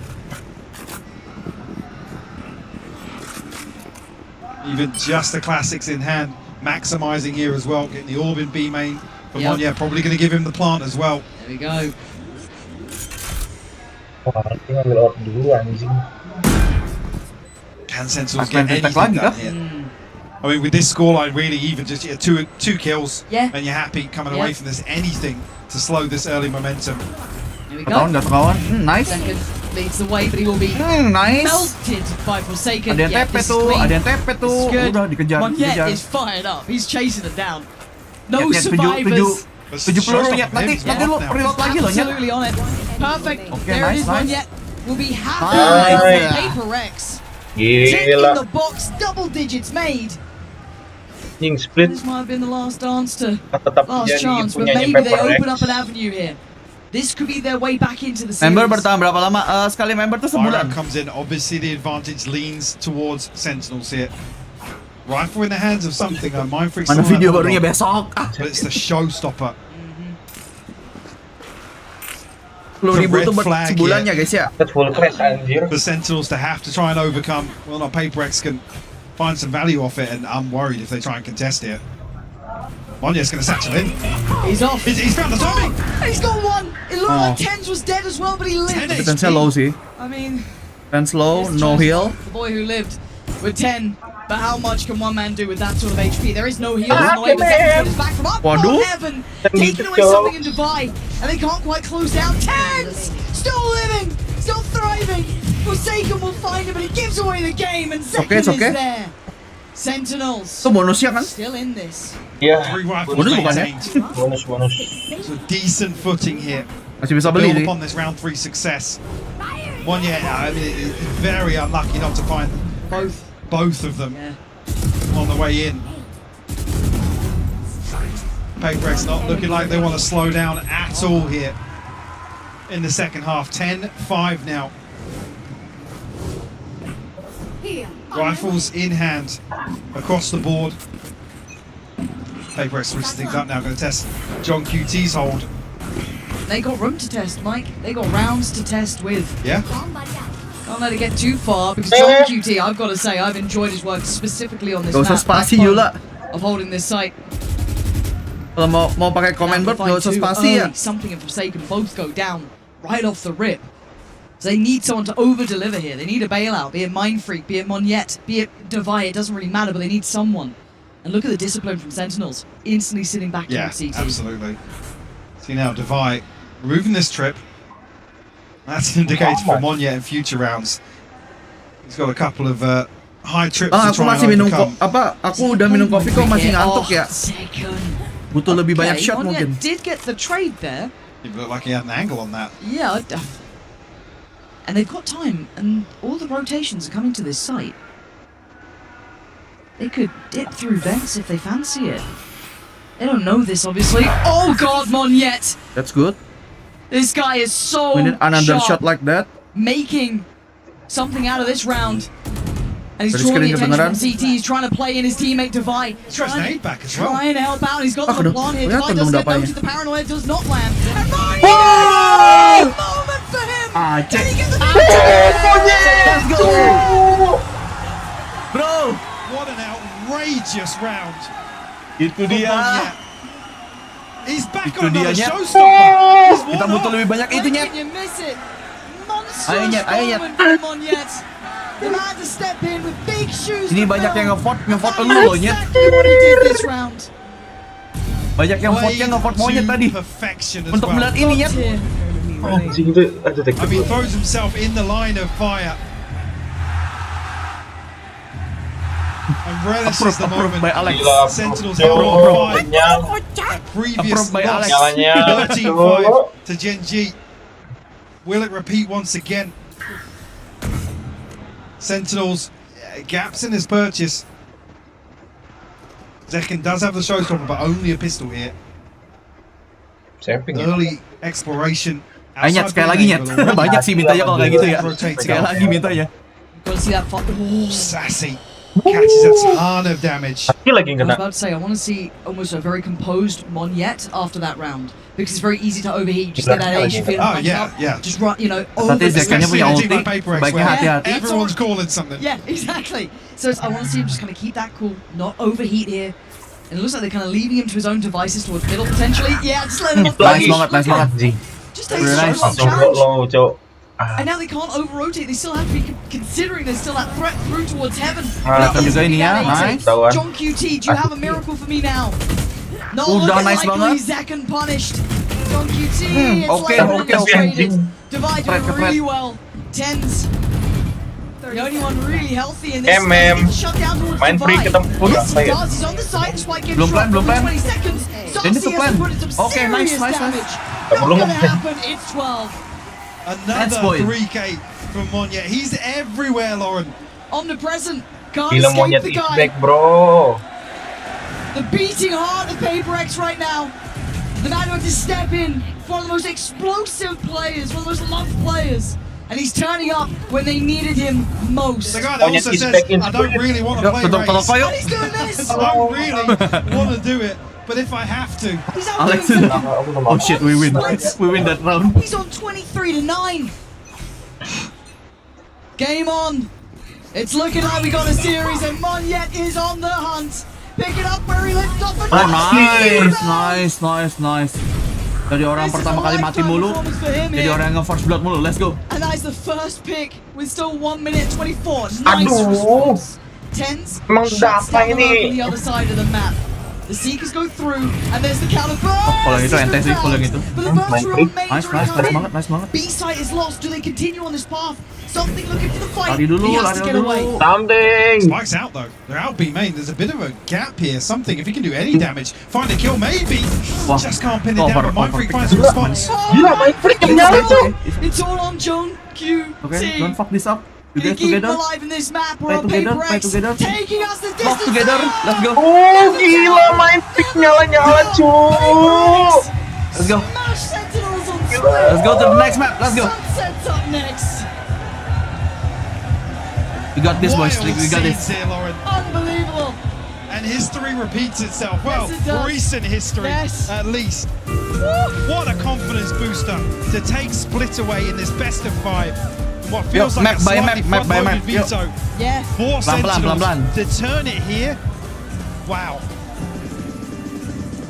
Even just the classics in hand, maximizing here as well, getting the orb in B main. But Mohon, probably going to give him the plant as well. There we go. Can Sentinels get anything done here? I mean, with this scoreline, really, even just two kills, and you're happy coming away from this. Anything to slow this early momentum. Here we go. Nice. Second leads the way, but he will be nice. melted by Forsaken. Ada yang tepe tuh, udah dikejar. Mohon is fired up. He's chasing it down. No survivors. 7 pelurunya. Nanti lu reload lagi loh, Nyet. Absolutely on it. Perfect. Okay, there nice, it is. nice. Will be happy. PRX. Tick in the box. Double digits made. Split. This might have been the last dance to last chance, but maybe they open up an avenue here. This could be their way back into the series. Member bertahan berapa lama? Sekali member tuh sebulan. Comes in. Obviously, the advantage leans towards Sentinels here. Rifle in the hands of something. Mind Freak's Mana video barunya besok. But it's the showstopper. 10.000 tuh sebulan ya guys ya. For Sentinels to have to try and overcome. Well, not PRX can find some value off it, and I'm worried if they try and contest it. Monya's going to satchel in. He's off. He's found the timing. He's got one. It looked like Tens was dead as well, but he lived. Tensnya low sih. I mean, Tens low, no heal. The boy who lived with 10. But how much can one man do with that sort of HP? There is no heal. No way, but Tens is back from up on heaven. Taking away something in Dubai. And they can't quite close down. Tens! Still living. Still thriving. Forsaken will find him, but he gives away the game. And second is there. Sentinels. Itu bonusnya kan? Still in this. Yeah. Bonus bukan ya? Bonus. So decent footing here. Masih bisa beli nih. Upon this round 3 success. Mohon, I mean, very unlucky not to find both of them on the way in. PRX not looking like they want to slow down at all here in the second half. 10-5 now. Rifles in hand across the board. PRX switches things up now, going to test John QT's hold. They got room to test, Mike. They got rounds to test with. Yeah. Can't let it get too far, because John QT, I've got to say, I've enjoyed his work specifically on this map. Spasi juga. Of holding this site. Kalau mau pakai command bird, gak usah spasi ya. Something and Forsaken both go down right off the rip. So they need someone to over-deliver here. They need a bailout, be it Mind Freak, be it Monyet, be it Devi. It doesn't really matter, but they need someone. And look at the discipline from Sentinels. Instantly sitting back in CT. Absolutely. See now, Devi removing this trip. That's an indicator for Monyet in future rounds. He's got a couple of high trips to try and overcome. Aku udah minum kopi kok masih ngantuk ya. Butuh lebih banyak shot mungkin. Monyet did get the trade there. It looked like he had an angle on that. Yeah. And they've got time, and all the rotations are coming to this site. They could dip through vents if they fancy it. They don't know this, obviously. Oh God, Monyet! That's good. This guy is so We need another sharp, shot like that. making something out of this round. And he's drawing the attention from CT. He's trying to play in his teammate Devi. Trying to help out. He's got the plan here. Devi does get noticed. The paranoia does not land. And Whoa! moment for him. Aceh. Let's go. Bro. What an outrageous round. Itu dia. He's back Itu on another dianya. showstopper. Kita butuh lebih banyak itu, Nyet. Ayo, Nyet. Ini banyak yang nge-vote lu loh, Nyet. Banyak yang vote-nya nge-vote Monyet tadi. Untuk melihat ini, Nyet. Anjing itu ada I mean, throws himself in the line of fire. And relishes the moment. By Alex. Sentinels held on 5. Previous by loss, Alex. 13-5 to Gen G. Will it repeat once again? Sentinels gaps in his purchase. Zekin does have the showstopper, but only a pistol here. Early exploration. Nyet, sekali lagi, Nyet. Banyak sih mintanya kalau kayak gitu ya. Sekali lagi mintanya. Sassy catches a ton of damage. I was about to say, I want to see almost a very composed Monyet after that round. Because it's very easy to overheat. Just get that age, you feel it up. Just run, you know, over the Everyone's calling something. Yeah, exactly. So I want to see him just kind of keep that cool, not overheat here. And it looks like they're kind of leaving him to his own devices towards middle potentially. Yeah, just let him off. Nice banget. Just takes so long challenge. And now they can't over-rotate, they still have to be considering there's still that threat through towards heaven. Nice. John QT, do you have a miracle for me now? Not looking nice likely, Zekin punished. John QT, it's like divided really well. Tens. The only one really healthy in this space, shut down towards divide. Yes, he does, he's on the side, despite getting shot for 20 seconds. Saucy has to put in some serious damage. Not gonna happen, it's 12. Another 3K from Monyet. He's everywhere, Lauren. Omnipresent. Can't escape the guy. Back, bro. The beating heart of PRX right now. The man who had to step in for one of the most explosive players, one of the most loved players. And he's turning up when they needed him most. The guy that also says, I don't really want to play race. And he's doing this. I don't really want to do it. But if I have to, Alex, oh shit, we win. We win that round. He's on 23-9. Game on. It's looking like we got a series, and Monyet is on the hunt. Pick it up where he left off. Nice. Dari orang pertama kali mati mulu, jadi orang yang nge-force blood mulu. Let's go. And that is the first pick with still 1 minute 24. Nice response. Tens shuts down on the other side of the map. The Seekers go through, and there's the counter burst! Kalau itu ente sih, kalau yang itu. But the burst remains Nice banget. B-site is lost. Do they continue on this path? Something looking for the fight. Lari dulu, he has to get away. Something! Spike's out though. They're out B main. There's a bit of a gap here. Something. If he can do any damage, find a kill maybe. Just can't pin it down. But Mindfreak finds a response. Mindfreak nyala tuh. It's all on John QT. Okay, don't fuck this up. You They guys keep together. alive in this map. Play We're on together. taking us the Lock distance. together. Let's go. Oh gila, Mindfreak nyala cuy. Let's go. Smash Sentinels on Let's go to the next map. Let's go. Sunset's up next. We got this, boys. We got this. Here, Lauren. Unbelievable. And history repeats itself. Well, Yes, it does. recent history, at least. What a confidence booster to take Split away in this best of 5. What feels like map a by slightly map by map. front-loaded veto. Yeah. For Sentinels Pelan-pelan. to turn it here. Wow.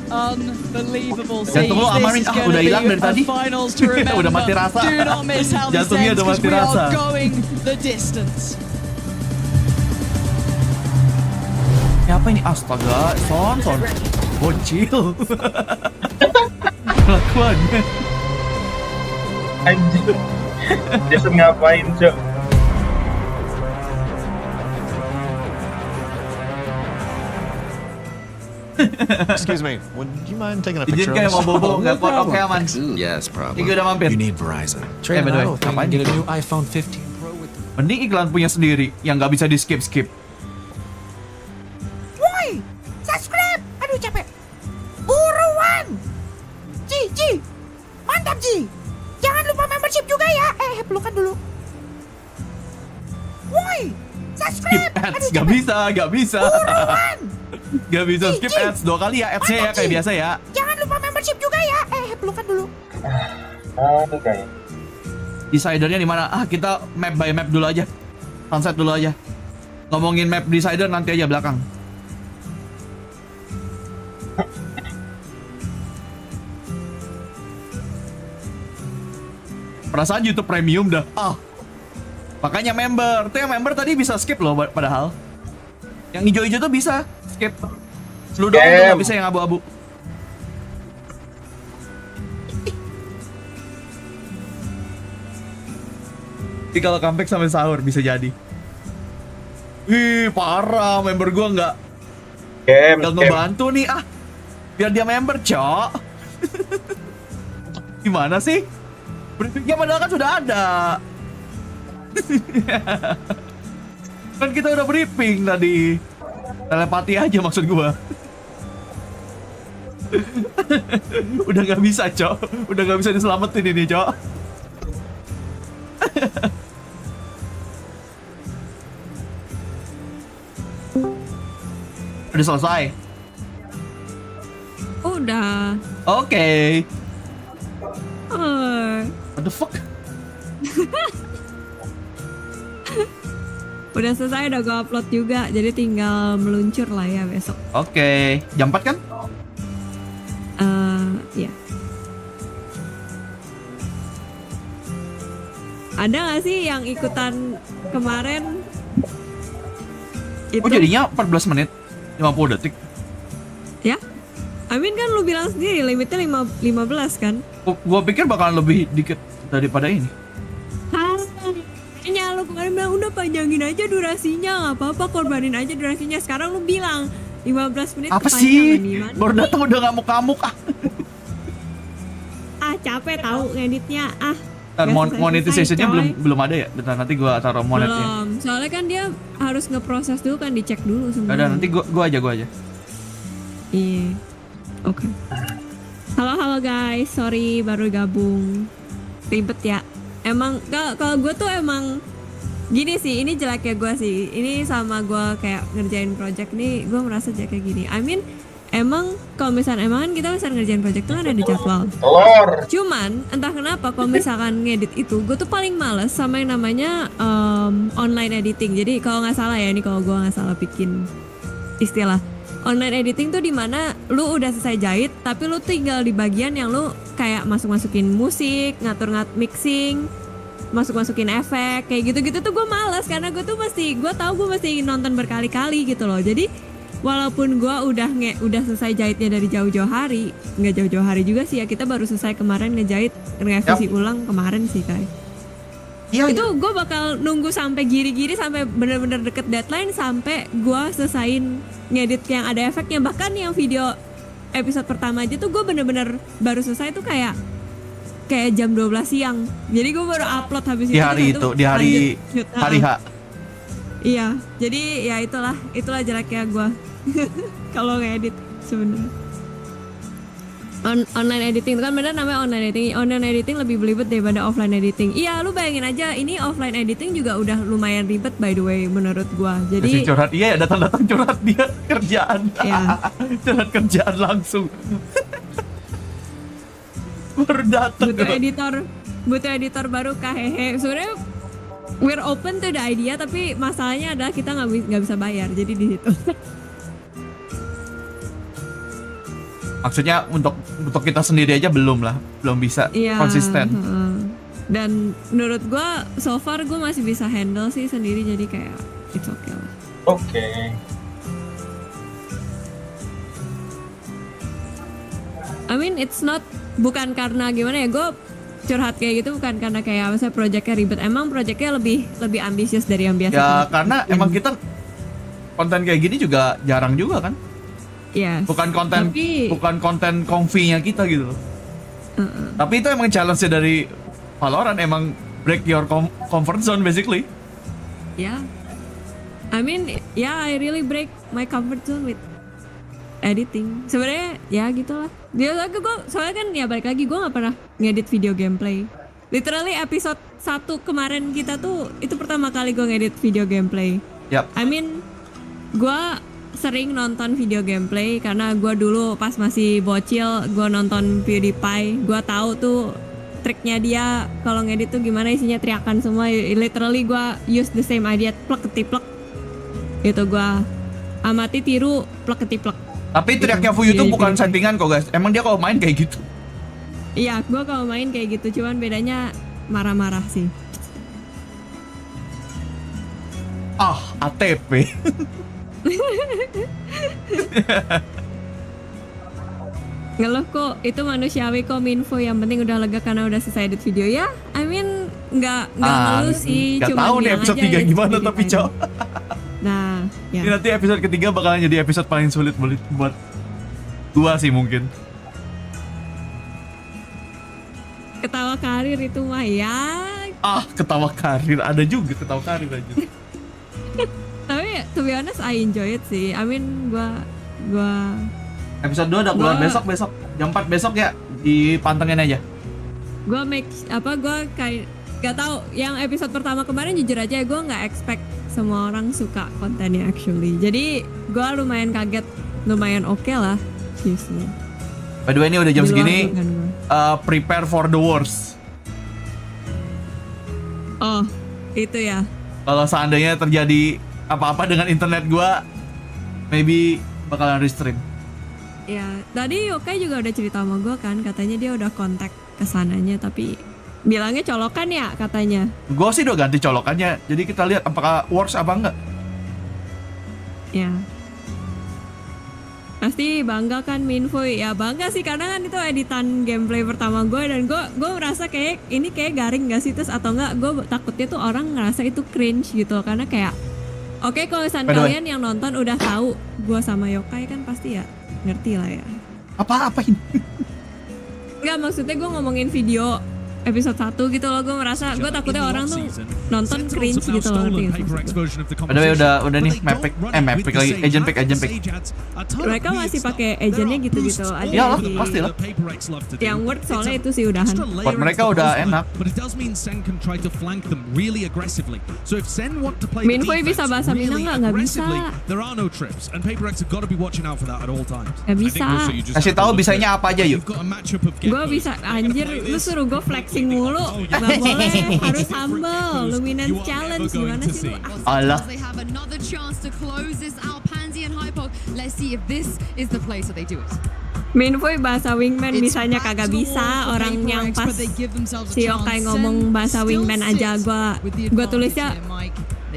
Unbelievable. Jantung lo Amarin, udah hilang dari tadi. Finals to remember. Udah mati rasa. Do not miss how this Jantungnya ends udah because mati we rasa. are going the distance. Siapa ini? Astaga, Son. Bocil. Kelakuannya. Anjir. Jason ngapain, Cok? Excuse me, would you mind taking a Izin picture kayak of mau us? bobo, nggak kuat, oke aman. Yes, problem. Tiga udah mampir. You need Verizon. By the way, ngapain? Get a new iPhone 15 Pro with Mending iklan punya sendiri, yang nggak bisa di skip. Woi, subscribe. Aduh capek. Buruan. Ji. Mantap Ji. Jangan lupa membership juga ya. Pelukan dulu. Woi, subscribe. Skip ads, nggak bisa. Buruan. Gak bisa skip ads 2 kali ya, ads-nya ya kayak biasa ya. Jangan lupa membership juga ya. Pelukan dulu. Aduh kayak. Decidernya di mana? Kita map by map dulu aja. Sunset dulu aja. Ngomongin map decider nanti aja belakang. Perasaan YouTube Premium dah. Makanya member. Tuh yang member tadi bisa skip loh padahal. Yang hijau-hijau tuh bisa skip. Lu doang tuh gak bisa yang abu-abu. Jadi kalau comeback sampai sahur bisa jadi. Wih parah, member gua nggak ngebantu nih biar dia member, Cok. Gimana sih? Briefingnya padahal kan sudah ada. Kan kita udah briefing tadi. Telepati aja maksud gua. Udah nggak bisa, Cok. Udah nggak bisa diselamatin ini, Cok. Udah selesai? Udah. Oke. What the fuck? Udah selesai, udah gue upload juga. Jadi tinggal meluncur lah ya besok. Oke. Jam 4 kan? Iya. Ada gak sih yang ikutan kemarin? Oh jadinya 14 menit 50 detik. Ya, Amin kan lu bilang sendiri limitnya 15 kan? Gua pikir bakalan lebih dikit daripada ini. Kayaknya lu kemarin bilang udah panjangin aja durasinya, gak apa-apa korbanin aja durasinya. Sekarang lu bilang 15 menit. Apa sih? Baru datang udah ngamuk-ngamuk capek tahu ngeditnya monetization-nya belum ada ya? Bentar nanti gua taruh monetnya. Belum, soalnya kan dia harus ngeproses dulu kan, dicek dulu semuanya. Ada nanti gua aja. Iya. Oke. Halo guys, sorry baru gabung. Ribet ya. Emang kalau gue tuh emang gini sih, ini jeleknya gue sih. Ini sama gue kayak ngerjain project nih, gue merasa jelek kayak gini. I mean, emang kalau misalnya kan kita misalnya ngerjain project tuh kan ada jadwal. Cuman entah kenapa kalau misalkan ngedit itu gue tuh paling males sama yang namanya online editing. Jadi kalau nggak salah ya, ini kalau gue nggak salah bikin istilah online editing tuh dimana lu udah selesai jahit tapi lu tinggal di bagian yang lu kayak masukin musik, ngatur mixing, masukin efek kayak gitu-gitu tuh gue malas karena gue tahu gue mesti nonton berkali-kali gitu loh. Jadi walaupun gue udah selesai jahitnya dari jauh-jauh hari, nggak jauh-jauh hari juga sih ya, kita baru selesai kemarin ngejahit, ngerevisi ulang kemarin sih kayak. Itu gue bakal nunggu sampai giri-giri sampai bener-bener deket deadline sampai gue selesain ngedit yang ada efeknya. Bahkan yang video episode pertama aja tuh gue bener-bener baru selesai tuh kayak jam 12 siang. Jadi gue baru upload habis di hari itu, di hari H. Iya, jadi ya itulah jeleknya gue kalau ngedit sebenarnya. Online editing itu kan bener namanya online editing. Online editing lebih belibet daripada offline editing. Iya, lu bayangin aja ini offline editing juga udah lumayan ribet by the way menurut gua. Jadi curhat, iya datang curhat dia kerjaan. Iya. Curhat kerjaan langsung. Baru datang. Butuh editor baru kahehe. Sebenarnya we're open to the idea tapi masalahnya adalah kita nggak bisa bayar. Jadi di situ. Maksudnya untuk kita sendiri aja belum bisa konsisten. Dan menurut gue so far gue masih bisa handle sih sendiri, jadi kayak it's okay lah. Oke. I mean it's not, bukan karena gimana ya, gue curhat kayak gitu bukan karena kayak misalnya projectnya ribet, emang projectnya lebih ambisius dari yang biasa. Ya karena emang kita konten kayak gini juga jarang juga kan. Yes. Bukan konten comfy-nya kita gitu loh. Tapi itu emang challenge-nya dari Valorant, emang break your comfort zone basically. Yeah. I mean, yeah, I really break my comfort zone with editing. Sebenarnya ya gitulah. Soalnya kan ya balik lagi gue nggak pernah ngedit video gameplay. Literally episode 1 kemarin kita tuh itu pertama kali gue ngedit video gameplay. Yep. I mean, gue sering nonton video gameplay karena gue dulu pas masih bocil gue nonton PewDiePie, gue tahu tuh triknya dia kalau ngedit tuh gimana, isinya teriakan semua. Literally gue use the same idea, plek ketiplek. Itu gue amati, tiru, plek ketiplek. Tapi teriaknya Fuyu itu bukan settingan kok guys. Emang dia kalau main kayak gitu. Iya, gue kalau main kayak gitu, cuman bedanya marah-marah sih. ATP. Ngeluh kok, itu manusiawi kok Minfo, yang penting udah lega karena udah selesai edit video ya. I mean nggak ngeluh sih, Nggak cuma tahu nih episode 3 gimana tapi Cok. Nah, ya. Ini nanti episode ketiga bakalan jadi episode paling sulit buat gua sih mungkin. Ketawa karir itu mah ya. Ketawa karir, ada juga ketawa karir aja. Tapi to be honest I enjoy it sih. I mean gua Episode 2 udah keluar besok jam 4 besok ya, dipantengin aja. Gue kayak gak tahu, yang episode pertama kemarin jujur aja gue nggak expect semua orang suka kontennya actually. Jadi gue lumayan kaget, lumayan oke lah viewsnya. By the way ini udah jam segini, prepare for the worst. Oh itu ya. Kalau seandainya terjadi apa-apa dengan internet gue, maybe bakalan restream. Ya, tadi Yokai juga udah cerita sama gue kan, katanya dia udah kontak kesananya, tapi bilangnya colokan ya katanya. Gue sih udah ganti colokannya, jadi kita lihat apakah works apa enggak. Ya. Pasti bangga kan Minfo, ya bangga sih karena kan itu editan gameplay pertama gue, dan gue merasa kayak ini kayak garing gak sih, terus atau enggak gue takutnya tuh orang ngerasa itu cringe gitu, karena kayak oke, kalau misalnya kalian yang nonton udah tahu gue sama Yokai kan pasti ya ngerti lah ya. Apa ini? Enggak, maksudnya gue ngomongin video episode 1 gitu loh, gue merasa, gue takutnya orang tuh nonton cringe gitu loh. Padahal udah nih map pick lagi, agent pick. Mereka masih pakai agentnya gitu-gitu aja. Iyalah, pastilah. Yang word soalnya itu sih udahan. Buat mereka udah enak. Minfo bisa bahasa Minang nggak bisa. Nggak bisa. Kasih tahu bisanya apa aja yuk. Gue bisa, anjir, lu suruh gue flexing mulu, nggak boleh, harus humble, luminance challenge, gimana sih lu? Allah. Minfo bahasa wingman bisanya kagak bisa, orang yang pas si Yokai ngomong bahasa wingman aja gue tulisnya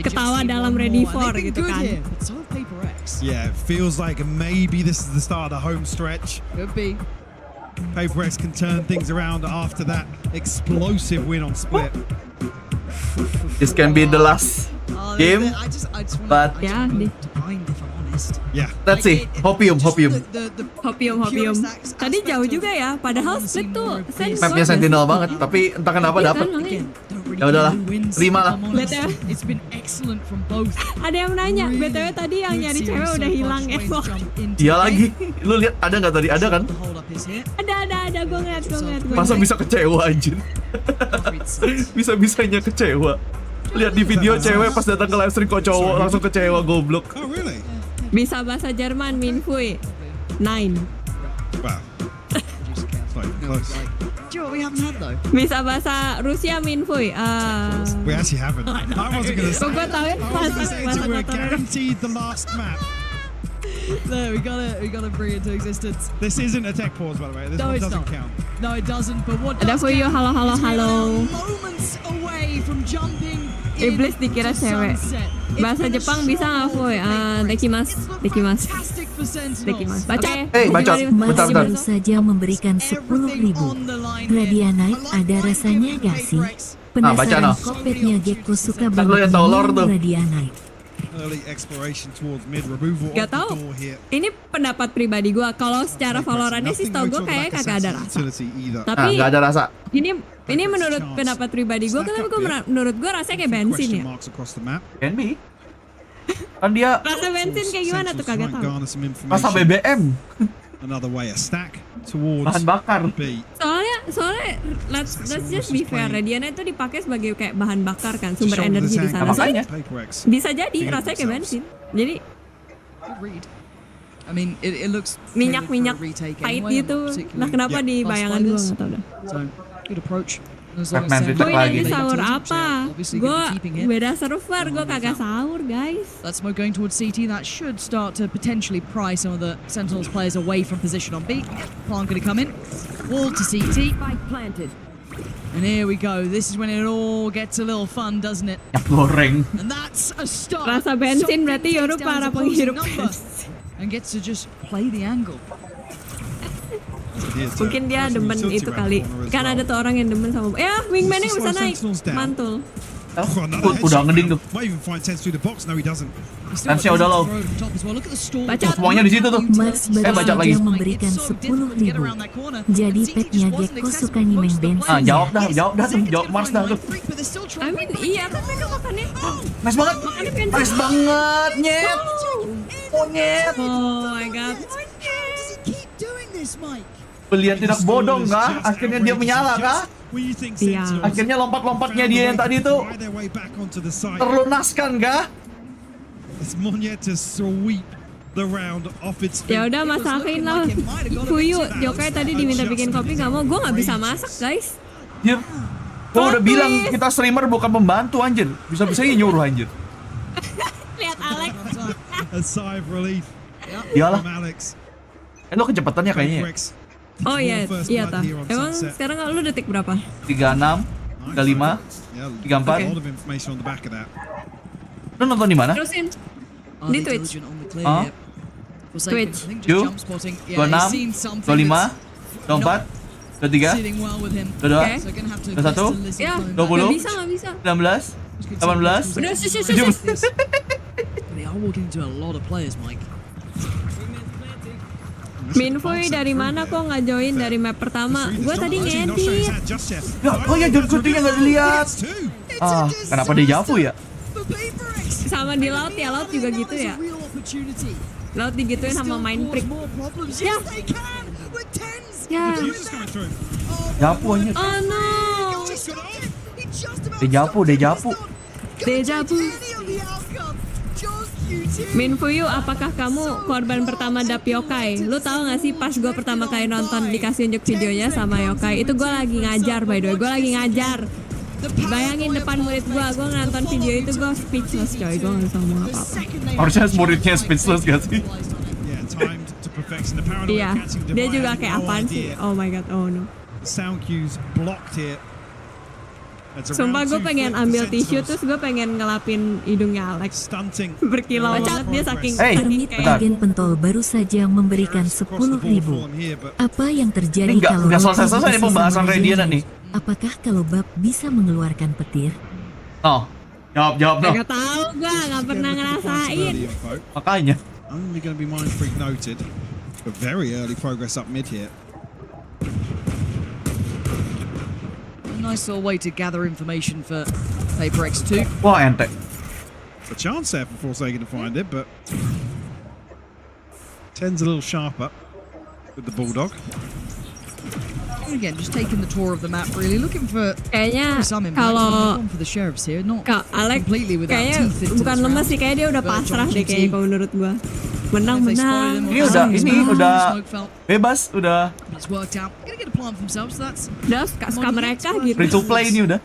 ketawa dalam ready for gitu kan. Yeah, it feels like maybe this is the start of the home stretch. Could be. PRX can turn things around after that explosive win on Split. This can be the last game, but yeah, let's see. Hopium. Tadi jauh juga ya, padahal Split tuh mapnya Sentinel banget, tapi entah kenapa dapet. Ya udahlah, terima lah. Ada yang nanya, BTW tadi yang nyari cewek udah hilang emang. Iya lagi, lu lihat ada nggak tadi? Ada kan? Ada, gue ngeliat. Masa bisa kecewa anjir? Bisa-bisanya kecewa. Lihat di video cewek pas datang ke live stream kok cowok langsung kecewa, goblok. Bisa bahasa Jerman, Minfui 9. Wow. We haven't had though. Bisa bahasa Rusia, Minfui. We actually haven't. I wasn't gonna say. Gue tahuin We're guaranteed the last map. No, we gotta bring it to existence. This isn't a tech pause, by the way. This one doesn't count. No, it doesn't. But what ada does for you, count halo. Moments away from jumping. Iblis dikira cewek. Bahasa Jepang bisa nggak, Foy? Dekimasu. Baca. Baca. Masih baru saja memberikan 10.000. Radianite ada rasanya gak sih? Penasaran kopetnya Gekko suka banget Radianite. Gak tau. Ini pendapat pribadi gue. Kalau secara Valorantnya sih tau gue kayak kagak ada rasa. Tapi nggak ada rasa. Ini menurut pendapat pribadi gue, tapi menurut gue rasanya kayak bensin ya. Can be. Kan dia rasa bensin kayak gimana tuh kagak tahu. Rasa BBM. Bahan bakar. Soalnya let's just be fair, Radiana itu dipakai sebagai kayak bahan bakar kan, sumber energi di sana. Soalnya bisa jadi rasanya kayak bensin. Jadi I mean, it looks minyak pahit gitu. Nah, kenapa di bayangan gue nggak tahu dah. Good approach. Boy, nanti sahur apa? Gue beda server, gue kagak sahur, guys. That smoke going towards CT, that should start to potentially pry some of the Sentinels players away from position on B. Plant gonna come in. Wall to CT. Spike planted. And here we go. This is when it all gets a little fun, doesn't it? Goreng. And that's a start. Rasa bensin berarti Yoru para penghirup bensin. And gets to just play the angle. Mungkin dia demen itu kali. Kan ada tuh orang yang demen sama. Ya, wingman-nya bisa naik. Mantul. Udah ngeding tuh. Tensi udah low. Baca semuanya di situ tuh. Mars baca lagi. Memberikan 10.000. Jadi petnya Gekko suka nyimeng bensin. Ah, jawab Mars dah tuh. I mean, iya kan mereka makannya. Nice banget. Nice banget, nyet. Monyet. Oh my god. Pilihan tidak bodong kah? Akhirnya dia menyala kah? Iya. Akhirnya lompat-lompatnya dia yang tadi tuh terlunaskan kah? Ya udah masakin lah. Kuyu, Jokai tadi diminta bikin kopi nggak mau. Gue nggak bisa masak, guys. Ya, gue udah bilang kita streamer bukan pembantu anjir. Bisa-bisanya nyuruh anjir. Lihat Alex. Iyalah. Lo kecepatannya kayaknya ya? Oh iya, iya tah. Emang sekarang lu detik berapa? 36, 35, 34. Lu nonton di mana? Terusin. Di Twitch. Twitch. 26, 25, 24, 23, 22, 21, Ya, 20, bisa, nggak bisa. 19, 18, Udah, 17. They are walking into a lot of players, Mike. Minfoy dari mana kok nggak join dari map pertama? Gue tadi ngedit. Oh ya, jodinya nggak dilihat. Ah, kenapa dia jafu ya? Sama di laut ya, laut juga gitu ya. Laut digituin sama main prick. Ya. Ya. Jafu aja. Oh no. Dejavu. Minfuyu, apakah kamu korban pertama dap Yokai? Lu tahu gak sih pas gue pertama kali nonton dikasih unjuk videonya sama Yokai, itu gue lagi ngajar, by the way, gue lagi ngajar. Bayangin depan murid gue nonton video itu gue speechless coy, gue gak bisa ngomong apa-apa. Harusnya muridnya speechless gak sih? Iya, dia juga kayak apaan sih? Oh my god, oh no. Sumpah gue pengen ambil tisu terus gue pengen ngelapin hidungnya Alex. Berkilau banget dia saking Kermit agen pentol baru saja memberikan 10.000. Apa yang terjadi kalau nggak selesai pembahasan Radiant nih? Apakah kalau Bab bisa mengeluarkan petir? Oh, jawab dong. Gak tahu gue, gak pernah ngerasain. Makanya. Only going to be mind freak noted, but very early progress up mid here. Nice little way to gather information for PRX 2. Wah, ente. A chance there for Forsaken to find it, but 10's a little sharper with the Bulldog. And again, just taking the tour of the map, really looking for kayaknya some impact. kalau For the sheriffs here, not Alex completely without kayaknya teeth into bukan this lemes round. sih, kayak dia udah pasrah deh kayaknya kalau menurut gua. Menang. Ini udah bebas, udah. It's worked out. Gonna get a plant for themselves. So that's udah suka mereka gitu. Free to play ini udah.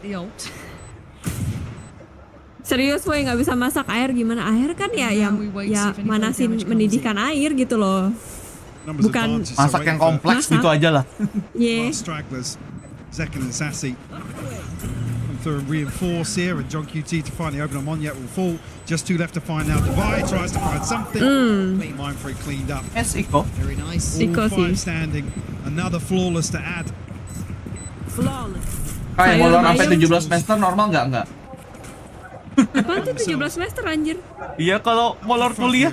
Serius woy, nggak bisa masak air gimana? Air kan ya manasin mendidihkan air gitu loh. Bukan masak yang kompleks gitu aja lah. Yeah. Second and Sassy through and reinforce here, and John QT to finally open on Monyet will fall. Just two left to find now. Divide tries to find something. Mind Freak cleaned up. Yes, Iko. Very nice. All five standing. Another flawless to add. Flawless. Kayak mau sampai 17 semester normal nggak? Apaan tuh 17 semester anjir? Iya, kalau molor kuliah.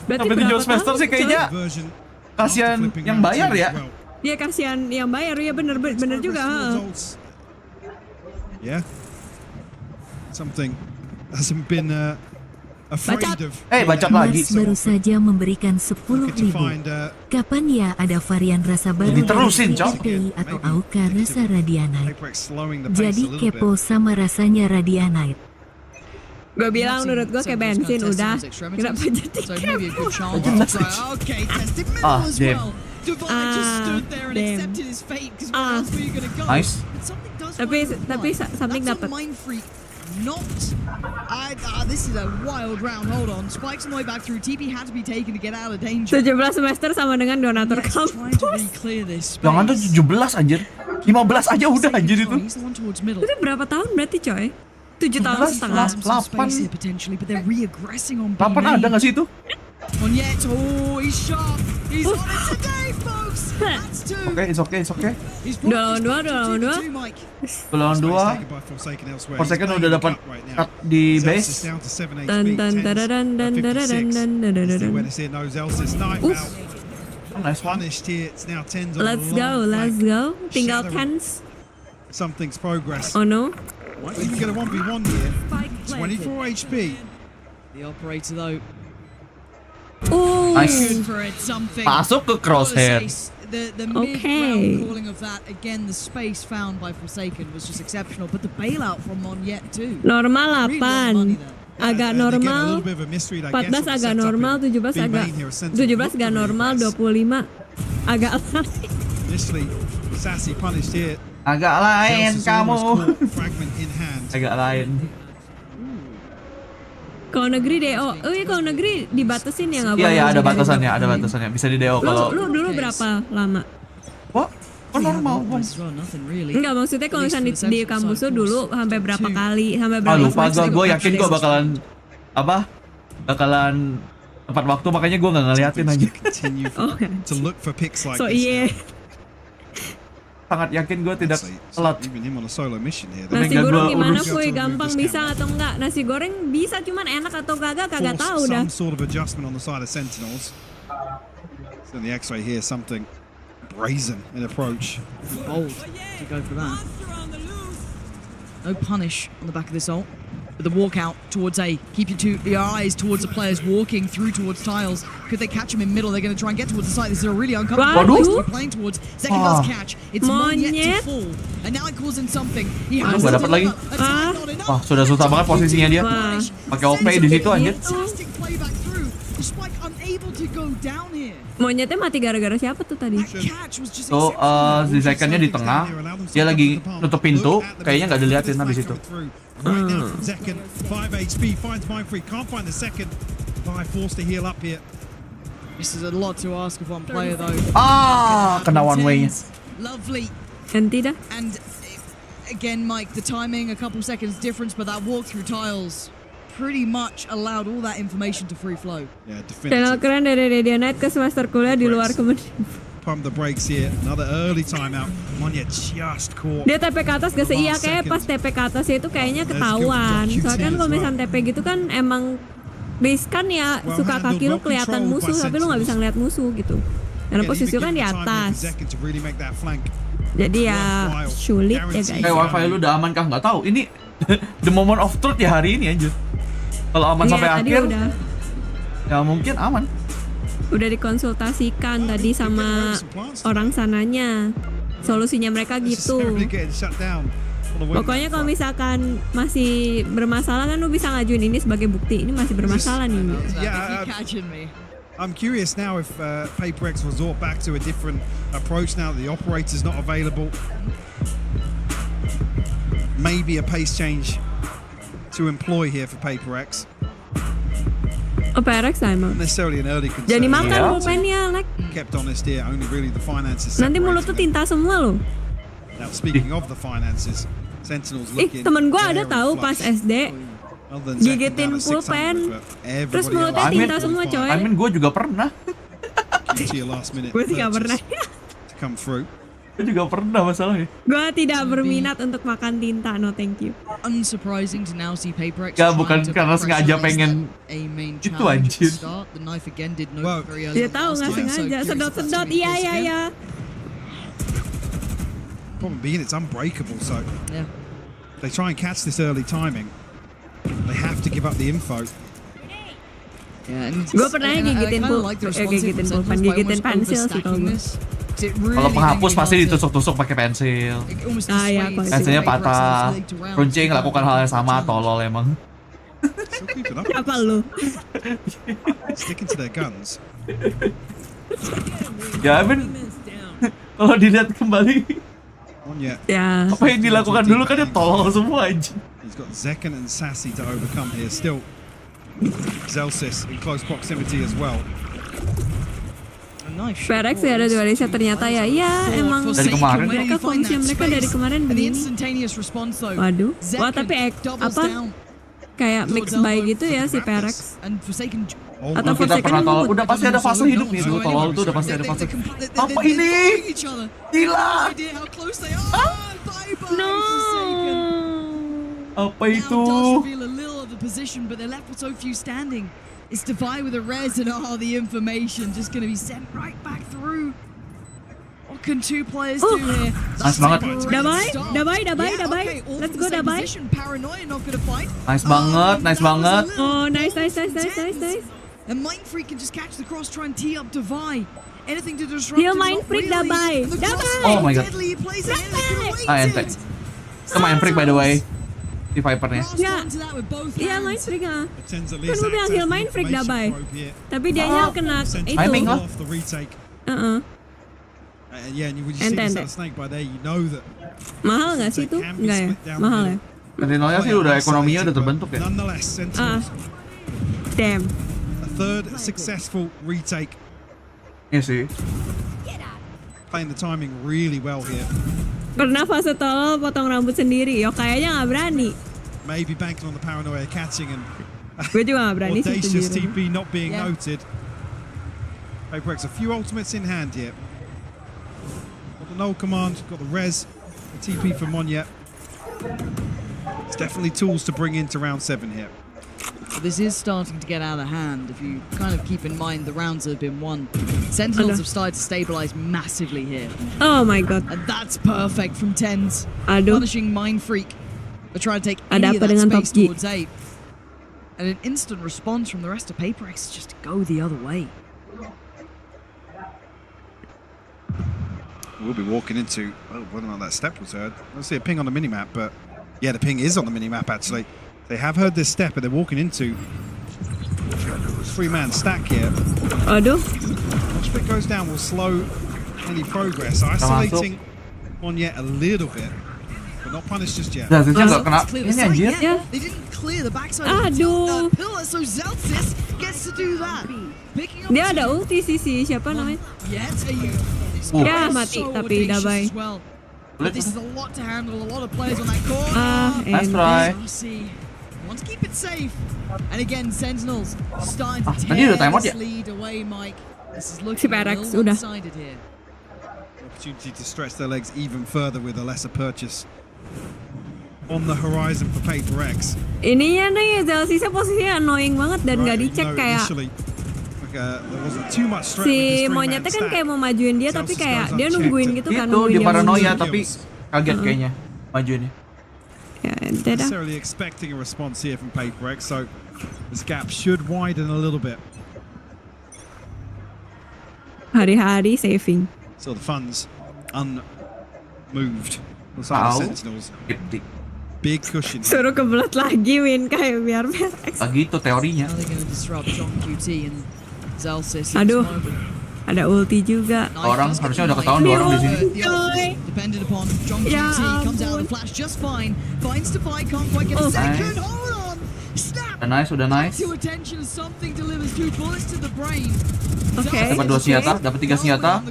Sampai 17 semester sih kayaknya kasihan yang bayar ya. Iya, kasihan yang bayar ya, bener juga. Yeah, something hasn't been afraid of. Bacot lagi. Mars baru saja memberikan 10.000. Kapan ya ada varian rasa baru diterusin, Cok. atau Auka rasa Radianite? Jadi kepo sama rasanya Radianite. Gue bilang menurut gue kayak bensin udah. Kenapa jadi kepo? Ah, Jam. Nice. Tapi something dapat. This is a wild round. Hold on. Spikes on the way back through. TP had to be taken to get out of danger. 17 semester sama dengan donatur kampus. Jangan tuh 17 anjir. 15 aja udah anjir itu. Itu berapa tahun berarti coy? 7 tahun setengah. 8 ada nggak sih itu? He's sharp. He's on it today, folks. That's two. It's okay. 2 lawan 2. 2 lawan 2. Forsaken udah dapat cut di base. Nice one. Let's go. Tinggal tens. Something's progress. Oh no. Might even get a 1v1 here. 24 HP. The operator though. Nice. Masuk ke crosshair. The mid-round calling of that, again, the space found by Forsaken was just exceptional, but the bailout from Monyet too. Normal 8. Agak normal. 14 agak normal, 17 agak normal, 25 agak Sassy punished here. Agak lain kamu. Agak lain. Kalau negeri DO, kalau negeri dibatasin ya nggak boleh. Iya ada batasannya, bisa di DO kalau. Lu dulu berapa lama? Wah, kan normal. Enggak, maksudnya kalau misalnya di kampus lu dulu sampai berapa kali, sampai berapa? Lupa gue yakin gue bakalan tepat waktu, makanya gue nggak ngeliatin aja. So iya. Sangat yakin gue tidak telat. Nasi goreng gimana Fuy? Gampang bisa atau enggak? Nasi goreng bisa, cuman enak atau kagak tahu dah. Some sort of adjustment on the side of Sentinels. So the X-ray here, something brazen in approach. Bold to go for that. No punish on the back of this ult. But the walkout towards A. Keep your eyes towards the players walking through towards tiles. Could they catch him in middle? They're going to try and get towards the site. This is a really uncomfortable place to be playing towards. Second does catch. It's Monyet to fall. And now it calls in something. He has to dapat lagi. Wah, sudah susah banget posisinya dia. Pakai OP di situ anjir. Monyetnya mati gara-gara siapa tuh tadi? So, di secondnya di tengah. Dia lagi nutup pintu. Kayaknya nggak diliatin habis itu. Right now from Zekken, 5 HP, finds Mindfree, can't find the second. Vi forced to heal up here. This is a lot to ask of one player though. Kena one way. Lovely. Ganti dah. And again, Mike, the timing, a couple seconds difference, but that walk through tiles pretty much allowed all that information to free flow. Yeah, Channel keren dari Radianite ke semester kuliah di luar kementerian. Pump the brakes here. Another early timeout. Monyet just caught. Dia TP ke atas gak sih? Iya, kayak pas TP ke atas itu kayaknya ketahuan. Soalnya kan kalau misalnya TP gitu kan emang riskan ya, suka kaki lu kelihatan musuh tapi lu nggak bisa ngeliat musuh gitu. Karena posisi lu kan di atas. Jadi ya sulit ya guys. Wifi lu udah aman kah? Nggak tahu. Ini the moment of truth ya hari ini aja. Kalau aman sampai akhir, ya mungkin aman. Udah dikonsultasikan tadi sama orang sananya. Solusinya mereka gitu. Pokoknya kalau misalkan masih bermasalah kan lu bisa ngajuin ini sebagai bukti. Ini masih bermasalah nih. I'm curious now if PRX resort back to a different approach now that the operator's not available. Maybe a pace change to employ here for PRX. PRX emang. Necessarily an early concern. Jadi makan pulpennya, like. Kept honest here, only really the finances. Nanti mulut tuh tinta semua loh. Now speaking of the finances, Sentinels looking. Temen gua ada tahu pas SD gigitin pulpen, terus mulutnya tinta semua coy. I mean gua juga pernah. Gua sih gak pernah. Gue juga pernah masalahnya. Gue tidak berminat untuk makan tinta, no thank you. Unsurprising to now see PRX. Gak, bukan karena sengaja pengen itu anjir. Dia tahu nggak sengaja, sedot-sedot, iya. Problem being it's unbreakable, so they try and catch this early timing. They have to give up the info. Gue pernah gigitin pulpen, gigitin pensil sih kalau gue. Kalau penghapus pasti ditusuk-tusuk pakai pensil. Ya, pensilnya patah. Runcing lakukan hal yang sama, tolol emang. Siapa lu? Sticking to their guns. Ya, Ben. Kalau dilihat kembali, ya. Apa yang dilakukan dulu kan dia tolol semua aja. He's got Zekken and Sassy to overcome here. Still, Zelsis in close proximity as well. PRX ya ada dua desa ternyata ya. Iya emang dari kemarin. Mereka kondisi mereka dari kemarin begini. Waduh. Wah tapi apa? Kayak mix by gitu ya si PRX. Atau kita pernah tolol. Udah pasti ada fase hidup nih dulu tolol tuh udah pasti ada fase. Apa ini? Gila. No. Apa itu? It's Defy with a res and the information just going to be sent right back through. What can two players do here? Nice banget. Dabai. Let's go Dabai. Paranoia not going to fight. Nice banget. Oh, nice. And Mind Freak can just catch the cross, try and tee up Defy. Anything to disrupt. Heal Mind Freak Dabai. Oh my god. Ente. Itu Mind Freak by the way. Di Vipernya. Iya Mind Freak ah. Kan lu bilang heal Mind Freak Dabai. Tapi dianya kena itu. Timing lah. Ente. Mahal nggak sih itu? Nggak ya? Mahal ya? Casinonya sih udah ekonominya udah terbentuk ya. Damn. A third successful retake. Iya sih. Playing the timing really well here. Pernah fase tolol potong rambut sendiri? Yo kayaknya nggak berani. Maybe banking on the paranoia catching and gue juga nggak berani sih. Audacious TP not being noted. PRX a few ultimates in hand here. Got the null command, got the res, the TP for Monya. It's definitely tools to bring into round 7 here. This is starting to get out of hand if you kind of keep in mind the rounds that have been won. Sentinels have started to stabilize massively here. Oh my god. And that's perfect from Tens. Punishing Mind Freak. But trying to take any of that space towards 8. And an instant response from the rest of PRX is just to go the other way. We'll be walking into, whether or not that step was heard. I don't see a ping on the minimap, but yeah, the ping is on the minimap actually. They have heard this step and they're walking into a 3-man stack here. Once it goes down, will slow any progress. Isolating on yet a little bit, but not punished just yet. They didn't clear the backside of the pillar, so Zelsis gets to do that. Dia ada ulti sih siapa namanya? Ya mati tapi Dabai. This is a lot to handle, a lot of players on that court. Nice try. Want to keep it safe. And again, Sentinels starting to tear this lead away, Mike. This is looking a little one-sided here. Opportunity to stretch their legs even further with a lesser purchase on the horizon for PRX. Ininya nih, Zelsisnya posisinya annoying banget dan nggak dicek kayak. Si monyetnya kan kayak mau majuin dia tapi kayak dia nungguin gitu kan. Itu di paranoia tapi kaget kayaknya majuinnya. Yeah, necessarily expecting a response here from PRX, so this gap should widen a little bit. Hari-hari saving. So the funds unmoved. Looks like the Sentinels. Big cushion. Suruh kebelet lagi win kayak biar PRX. Lagi itu teorinya. Aduh. Ada ulti juga. Orang harusnya udah ketahuan 2 orang di sini. Depended upon John QT comes out of the flash just fine. Finds to fight, can't quite get a second. Hold on. Snap. Udah nice. To attention something delivers 2 bullets to the brain. Okay. Dapat 2 senjata, dapat 3 senjata.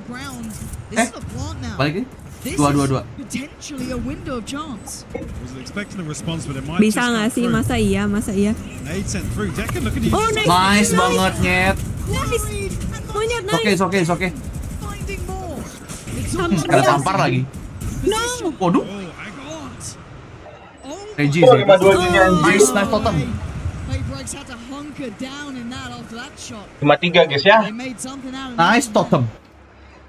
Balik lagi. 2. Potentially a window of chance. Bisa nggak sih? Masa iya? Oh, nice banget, Nyet. Monyet nice. It's okay. Ada tampar lagi. No. Waduh. Reggie. Nice totem. 5-3 guys ya. Nice totem.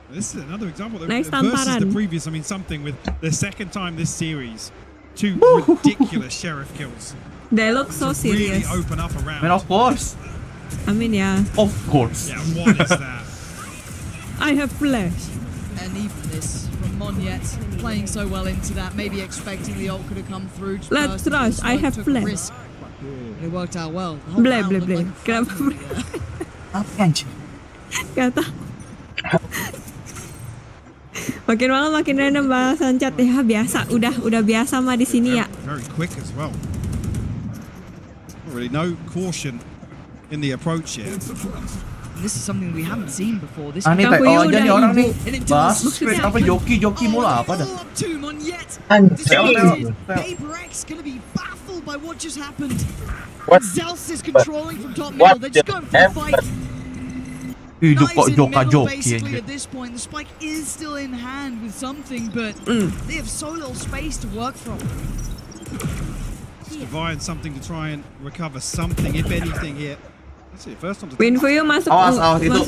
This is another example. Nice versus the previous, I mean, something with the second time this series, 2 ridiculous sheriff kills. They look so serious. Really open up around. I mean, of course. I mean, yeah. Of course. Yeah, what is that? I have flash. And even this from Monyet playing so well into that, maybe expecting the ult could have come through. Let's rush. I have flash. But it worked out well. Bleh. Kenapa? Apa anjing? Kata. Makin malam makin random bahasan chat ya, biasa, udah biasa mah di sini ya. Very quick as well. Really no caution in the approach here. This is something we haven't seen before. This Nih oh jadi orang nih bahas script apa joki mula apa dah. PRX gonna be baffled by what just happened. Zeus is controlling from top middle. They're just going for the fight. Hidup kok joki basically at this point, the spike is still in hand with something, but they have so little space to work from. Provide something to try and recover something, if anything here. Win for you masuk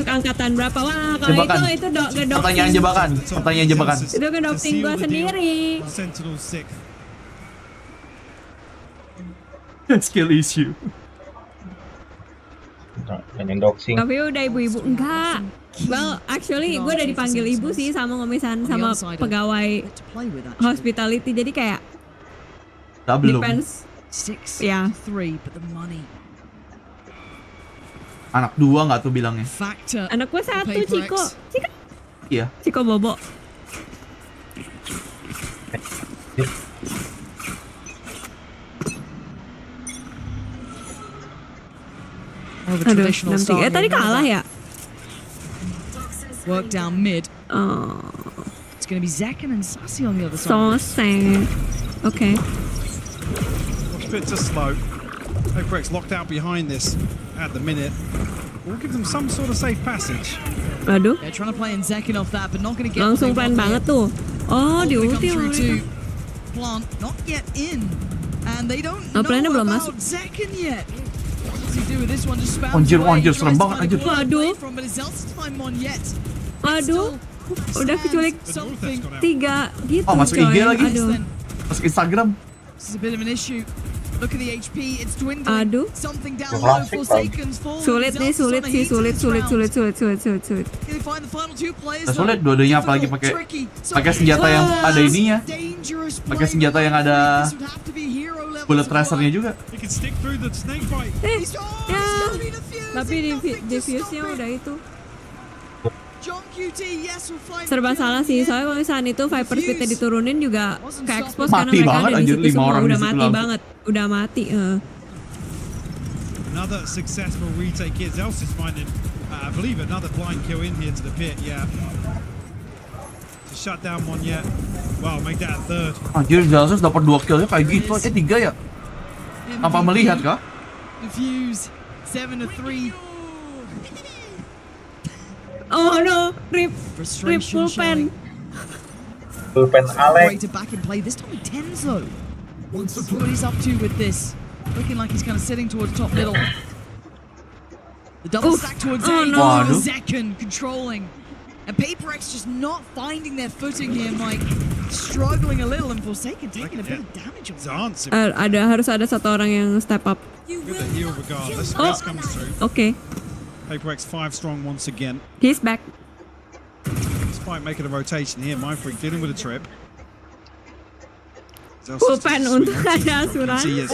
angkatan berapa? Wah, kalau itu gedok. Pertanyaan jebakan. Itu gedokting gua sendiri. Sentinel 6. Skill issue. Tapi udah ibu-ibu enggak. Well, actually gue udah dipanggil ibu sih sama ngomisan sama pegawai hospitality, jadi kayak depends. Ya. Anak 2 nggak tuh bilangnya? Anak gue 1, Ciko. Iya. Ciko Bobo. Aduh, 6-3. Tadi kalah ya? Work down mid. Oh. It's gonna be Zekken and Sassy on the other side. So sad. Okay. A bit too slow. PRX locked out behind this at the minute. We'll give them some sort of safe passage. Aduh. They're trying to play in Zekken off that, but not gonna get. Langsung plan banget tuh. Oh, di ulti Plant not yet in, and they don't know about Zekken yet. Anjir, serem banget anjir. Waduh, udah keculik 3 gitu. Oh, masuk IG lagi. Masuk Instagram. Aduh. Sulit. Sulit dua-duanya, apalagi pakai senjata yang ada ininya. Pakai senjata yang ada bullet tracernya juga. Tapi diffuse-nya udah itu. Serba salah sih, soalnya kalau misalnya itu Viper Speed-nya diturunin juga ke expose karena mereka ada di situ semua, udah mati banget, udah mati. Another successful retake here. Zeus is finding, I believe, another blind kill in here to the pit. Yeah. To shut down one yet. Wow, make that a third. Anjir, Zeus dapat 2 kill kayak gitu, 3 ya? Apa melihat kah? Diffuse 7-3. Oh no, rip pulpen. Pulpen Alex. To back and play this time 10s though. What he's up to with this? Looking like he's kind of sitting towards top middle. The double stack towards A. No. Zekken controlling. And PRX just not finding their footing here, Mike. Struggling a little, and Forsaken taking a bit of damage on it. Harus ada satu orang yang step up. Okay. PRX 5 strong once again. He's back. Despite making a rotation here, Mindfreak dealing with a trip. Pulpen untuk ada asuransi.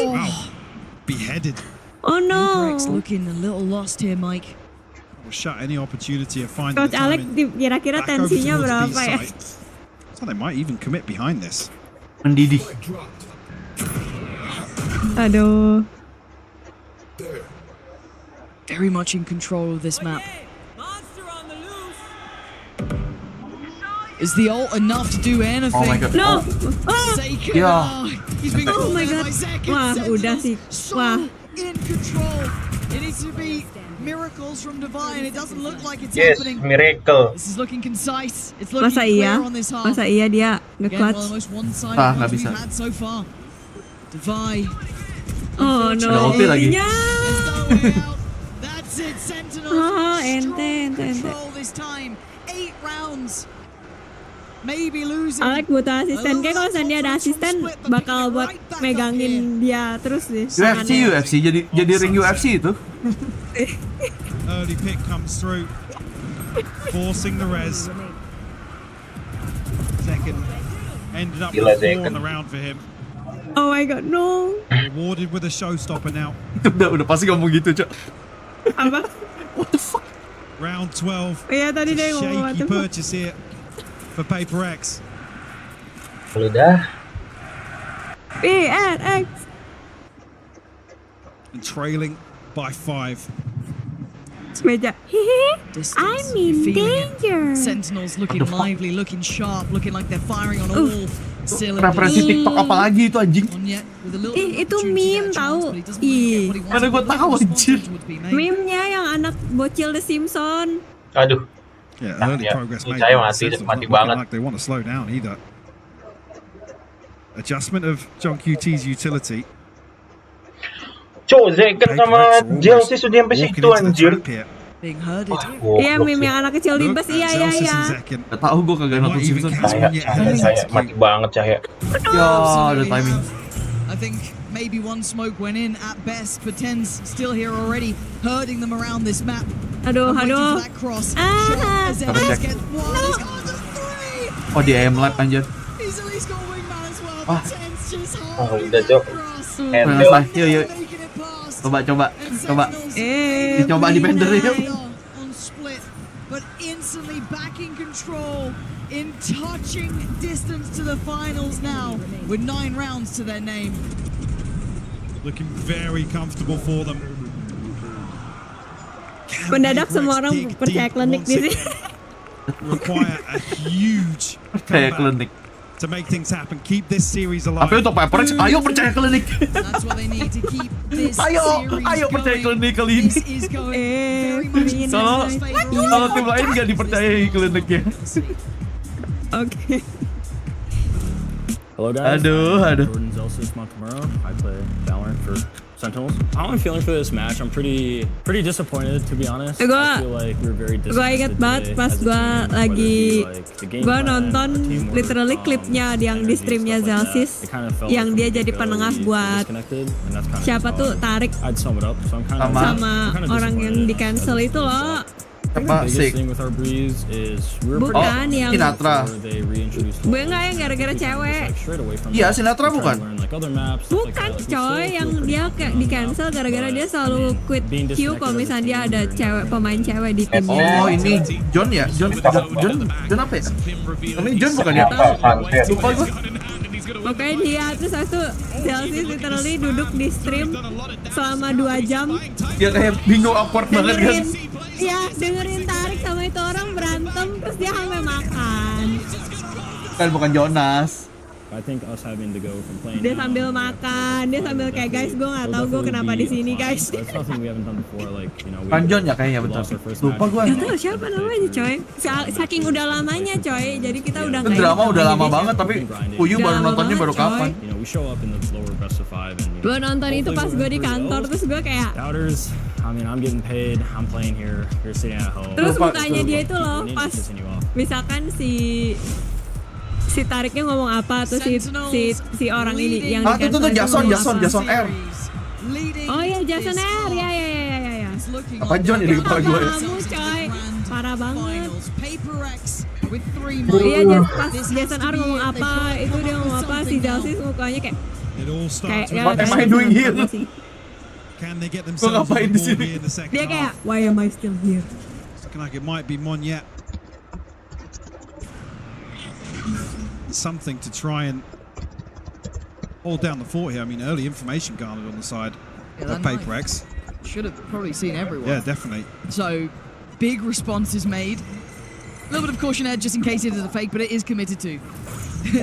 Beheaded. Oh no. PRX looking a little lost here, Mike. Will shut any opportunity of finding Coach Alex kira-kira tensinya berapa ya? So they might even commit behind this. Mendidih. Aduh. Very much in control of this map. Is the ult enough to do anything? Oh my god. No! Yeah. Oh my god. Wah, udah sih. Wah. In control. It needs to be miracles from Divine. It doesn't look like it's happening. Yes, miracle. This is looking concise. It's looking clear on this half. Masa iya dia nge-clutch? Almost one-sided ones we've had so far. Divine. Oh no. Ada ulti lagi. That's it, Sentinels. Oh, ente. Control this time. 8 rounds. Maybe losing. Alex butuh asisten. Kayak kalau dia ada asisten bakal buat megangin dia terus deh. UFC jadi ring UFC itu. Early pick comes through, forcing the res. Second ended up with 4 on the round for him. Oh my god, no. Rewarded with a showstopper now. udah pasti ngomong gitu, Cok. Apa? What the fuck? Round 12. Iya tadi dia ngomong shaky purchase here. for PRX. Udah. PRX. And trailing by 5. Meja. I'm in danger. Sentinels looking lively, looking sharp, looking like they're firing on all cylinders. Referensi TikTok apa lagi itu anjing? Itu meme tahu. Ih, mana gue tahu anjir. Meme-nya yang anak bocil The Simpsons. Aduh. Yeah, early progress made. Mati banget. Like they want to slow down either. Adjustment of John QT's utility. Cuk, Zeken sama Jelsi sudah sampai situ anjir. Iya, meme yang anak kecil di bus. Iya. Gak tau gue kagak nonton Simpson. Saya mati banget Cahaya. Ya, ada timing. I think maybe one smoke went in at best, but Ten's still here already, herding them around this map. Aduh. Oh, di AM Lab anjir. Udah Cok. Yuk. Coba. Dicoba di bender yuk. But instantly back in control, in touching distance to the finals now, with 9 rounds to their name. Looking very comfortable for them. Mendadak semua orang percaya klinik di sini. Require a huge percaya klinik to make things happen. Keep this series alive. Apa itu PRX? Ayo percaya klinik. Ayo percaya klinik kali ini. Kalau tim lain nggak dipercayai kliniknya. Oke. Hello guys. Aduh. Jordan Zelsis Montemuro. I play Valorant for Sentinels. How am I feeling for this match? I'm pretty disappointed to be honest. I feel like we're very disappointed. Gue inget banget pas gue lagi nonton literally klipnya yang di streamnya Zelsis, yang dia jadi penengah buat siapa tuh Tarik sama orang yang di cancel itu loh. Apa sih? Bukan yang Sinatra. Gue enggak yang gara-gara cewek. Iya, Sinatra bukan? Bukan coy, yang dia kayak di cancel gara-gara dia selalu quit queue kalau misalnya dia ada pemain cewek di timnya. Oh, ini John ya? John apa ya? Ini John bukan ya? Lupa gue. Pokoknya dia terus itu Chelsea literally duduk di stream selama 2 jam. Dia kayak bingung awkward banget kan? Iya, dengerin Tarik sama itu orang berantem terus dia sampai makan. Kan bukan Jonas. I think us having to go from playing. Dia sambil makan, dia sambil kayak guys, gue nggak tahu gue kenapa di sini guys. Kan John ya kayaknya betul. Lupa gue. Gak tahu siapa namanya coy. Saking udah lamanya coy, jadi kita udah nggak. Drama udah lama banget tapi Puyu baru nontonnya baru kapan? Gue nonton itu pas gue di kantor terus gue kayak. I mean, I'm getting paid, I'm playing here, you're sitting at home. Terus mukanya dia itu loh pas misalkan si Tariknya ngomong apa tuh si orang ini yang itu tuh Jason R. Oh iya Jason R ya. Apa John ini kepala gue ya? Kamu coy, parah banget. Iya pas Jason R ngomong apa itu dia ngomong apa si Jalsis mukanya kayak What am I doing here? Gue ngapain di sini? Dia kayak why am I still here? Looking like it might be Mohon. Something to try and hold down the fort here. I mean, early information garnered on the side of PRX. Should have probably seen everyone. Yeah, definitely. So, big response is made. A little bit of caution there just in case it is a fake, but it is committed to.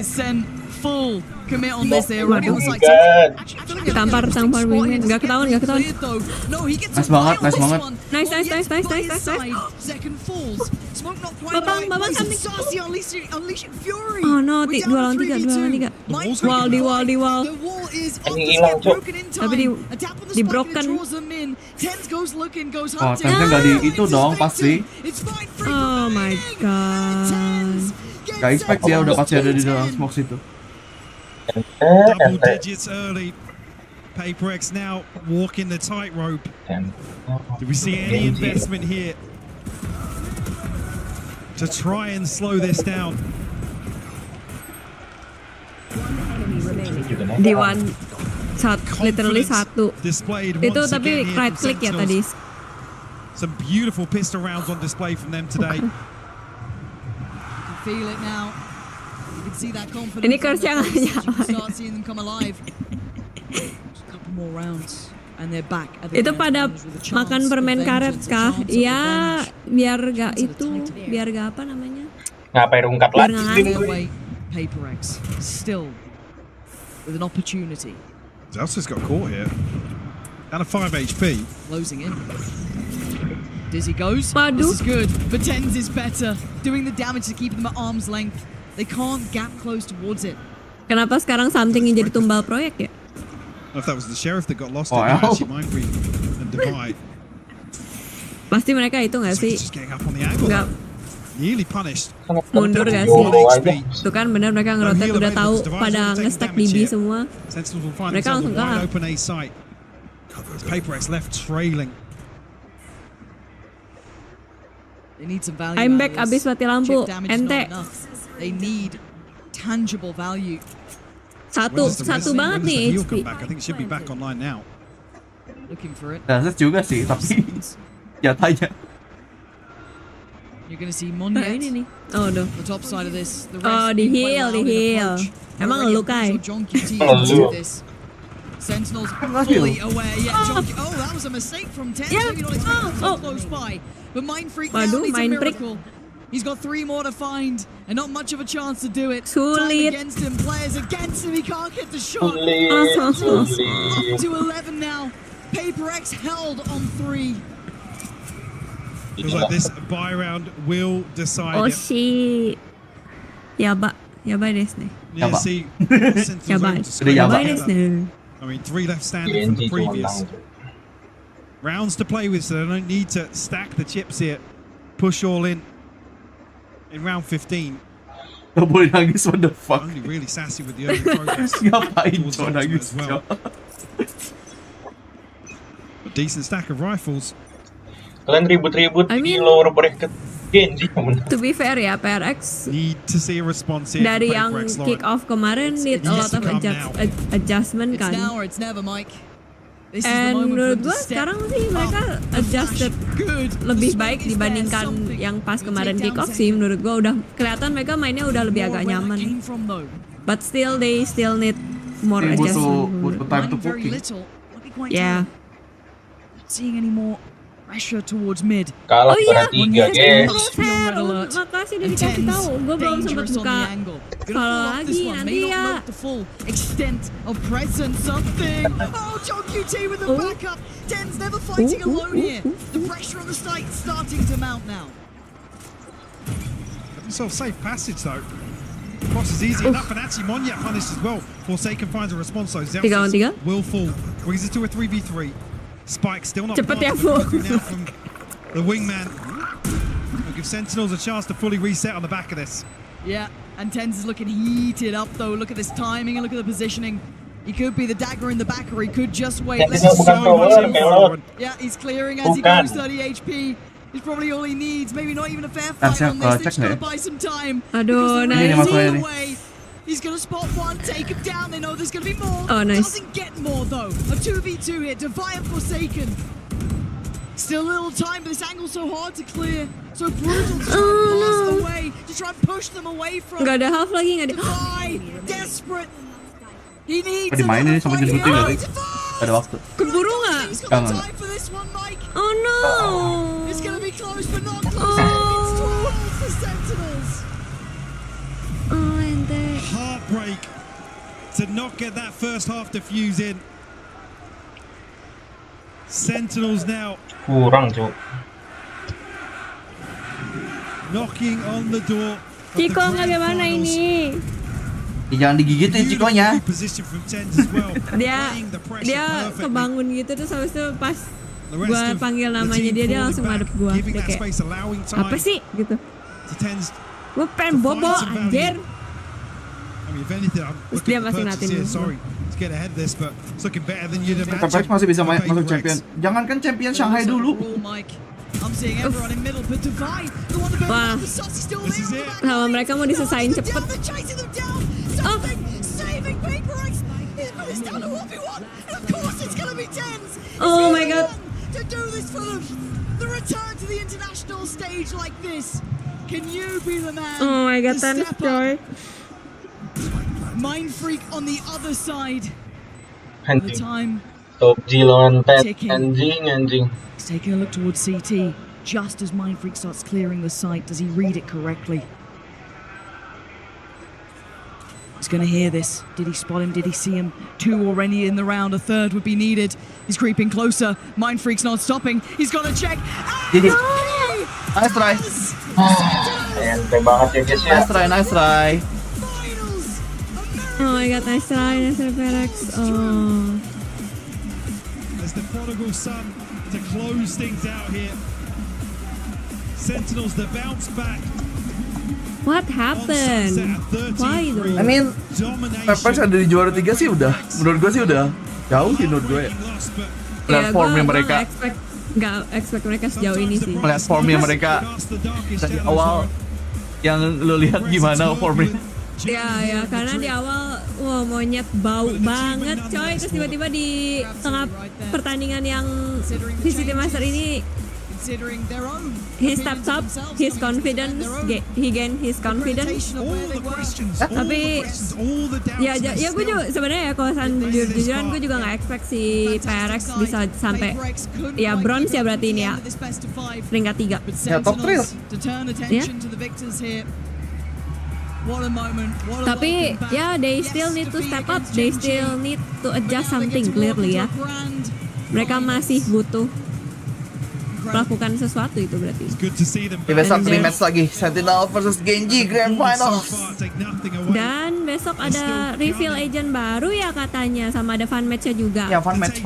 Send full commit on this. They're already on the site. Tampar wingman. Nggak ketahuan. Nice banget. Nice. Second falls. Smoke not quite Babang something. Sassy unleashing fury. Oh no, 2 lawan 3. Wall. The wall is broken in time. Tapi di broken. Tens goes looking, goes Oh, hunting. Tensnya nggak di itu dong pasti. Oh my god. Gak expect dia udah pasti ada di dalam smoke situ. Double digits early. PRX now walking the tightrope. Do we see any investment here to try and slow this down? Di literally 1. Itu tapi right click ya tadi. Some beautiful pistol rounds on display from them today. feel it now. You can see that confidence. Ini curse yang Start seeing them come alive. Just a couple more rounds. And they're back at the Itu pada makan permen karet kah? Iya, biar gak apa namanya? Ngapain rungkat lagi? PRX still with an opportunity. Zelsa's got caught here. Down to 5 HP. Closing in. Dizzy goes. This is good, but Tens is better. Doing the damage to keep them at arm's length. They can't gap close towards it. Kenapa sekarang something yang jadi tumbal proyek ya? If that was the sheriff that got lost, actually mind free and divide. Pasti mereka itu nggak sih? Nggak. Nearly punished. Mundur gak sih? Itu kan benar mereka ngerotek udah tahu pada nge-stack DB semua. Mereka langsung kalah. PRX left trailing. I'm back abis mati lampu. Ente. They need tangible value. Satu banget nih HP. I think it should be back online now. Looking for it. Dasar juga sih, tapi jatahnya. You're gonna see Mohon ini nih. Oh, the top side of this. Oh, di heal. Emang lu Kai? Sentinels fully aware. Yeah, oh, that was a mistake from Ten. Maybe not expected so close by. But Mind Freak now needs a miracle. He's got 3 more to find, and not much of a chance to do it. Time against him, players against him. He can't get the shot. Up to 11 now. PRX held on 3. Feels like this buy round will decide. Oh shit. Yabai desu ne. Yeah, see, Yabai desu ne. I mean, 3 left standing from the previous rounds to play with, so they don't need to stack the chips here. Push all in round 15. Gak boleh nangis, what the fuck? Only really sassy with the early progress. Ngapain cowok nangis? Well. A decent stack of rifles. Kalian ribut-ribut di lower bracket Genji. To be fair ya, PRX need to see a response here dari yang kick off kemarin need a lot of adjustment kan. It's never, Mike. And menurut gue sekarang sih mereka adjusted lebih baik dibandingkan yang pas kemarin kick off sih. Menurut gue udah kelihatan mereka mainnya udah lebih agak nyaman. But still they still need more adjustment. Butuh time to cooking. Yeah. Seeing any more pressure towards mid. Kalah pada 3 guys. Makasih udah dikasih tahu. Gue belum sempat buka. Kalau lagi nanti ya. The full extent of presence, something. Oh, John QT with the backup. Ten's never fighting alone here. The pressure on the site starting to mount now. So safe passage though. Cross is easy enough, and actually Mohon punished as well. Forsaken finds a response, so Zelsa will fall. Brings it to a 3v3. Spike still not cepet ya, now from the wingman. Will give Sentinels a chance to fully reset on the back of this. Yeah, and Tens is looking heated up though. Look at this timing and look at the positioning. He could be the dagger in the back, or he could just wait. This is so much info. Yeah, he's clearing as he goes 30 HP. Is probably all he needs. Maybe not even a fair fight on this. They're just gonna buy some time. Aduh, nice. He's gonna spot one, take him down. They know there's gonna be more. Oh, nice. Doesn't get more though. A 2v2 here. Defiant Forsaken. Still a little time, but this angle's so hard to clear. So brutal to try and blast away. To try and push them away from. Gak ada half lagi, gak ada. Desperate. He needs dimainin sampai jemput juga sih. Ada waktu. Keburu nggak? Jangan. Oh no. It's gonna be close, but not close. It's 12 for Sentinels. Oh, ente. Heartbreak to not get that first half defuse in. Sentinels now. Kurang, Cuk. Knocking on the door. Ciko nggak gimana ini? Jangan digigitin Cikonya. dia kebangun gitu terus habis itu pas gua panggil namanya dia langsung ngadep gua. Dia kayak apa sih gitu. Gua pengen bobo anjir. Terus dia masih natin. PRX masih bisa masuk champion. Jangankan champion Shanghai dulu. Wah, sama mereka mau disesain cepet. Oh, oh my god. To do this for them, the return to the international stage like this. Can you be the man? Oh my god, thanks Joy. Mind Freak on the other side. Anjing. Top G lawan Pet. Anjing. He's taking a look towards CT. Just as Mind Freak starts clearing the site, does he read it correctly? He's going to hear this. Did he spot him? Did he see him? 2 already in the round. A third would be needed. He's creeping closer. Mind Freak's not stopping. He's got to check. Did he? Nice try. Ente banget ya guys ya. Nice try. Oh my god, nice try PRX. Oh. As the prodigal son to close things out here. Sentinels that bounce back. What happened? Why though? I mean, PRX ada di juara 3 sih udah. Menurut gue sih udah jauh sih menurut gue. Platformnya mereka. Nggak expect mereka sejauh ini sih. Platformnya mereka dari awal yang lo lihat gimana formnya. Ya, karena di awal, wah monyet bau banget coy. Terus tiba-tiba di tengah pertandingan yang VCT Master ini, he steps up, his confidence, he gain his confidence. Tapi ya gue juga sebenarnya ya kalau jujuran gue juga nggak expect si PRX bisa sampai ya bronze ya berarti ini ya peringkat 3. Ya top 3. Ya. Tapi ya they still need to step up, they still need to adjust something clearly ya. Mereka masih butuh melakukan sesuatu itu berarti. Besok rematch lagi Sentinel versus Genji Grand Finals. Dan besok ada reveal agent baru ya katanya, sama ada fun match-nya juga. Ya fun match.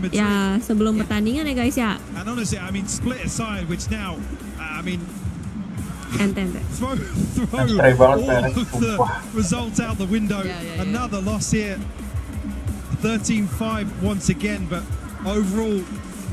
Ya sebelum pertandingan ya guys ya. Ente. Throw all of the results out the window. Another loss here. 13-5 once again, but overall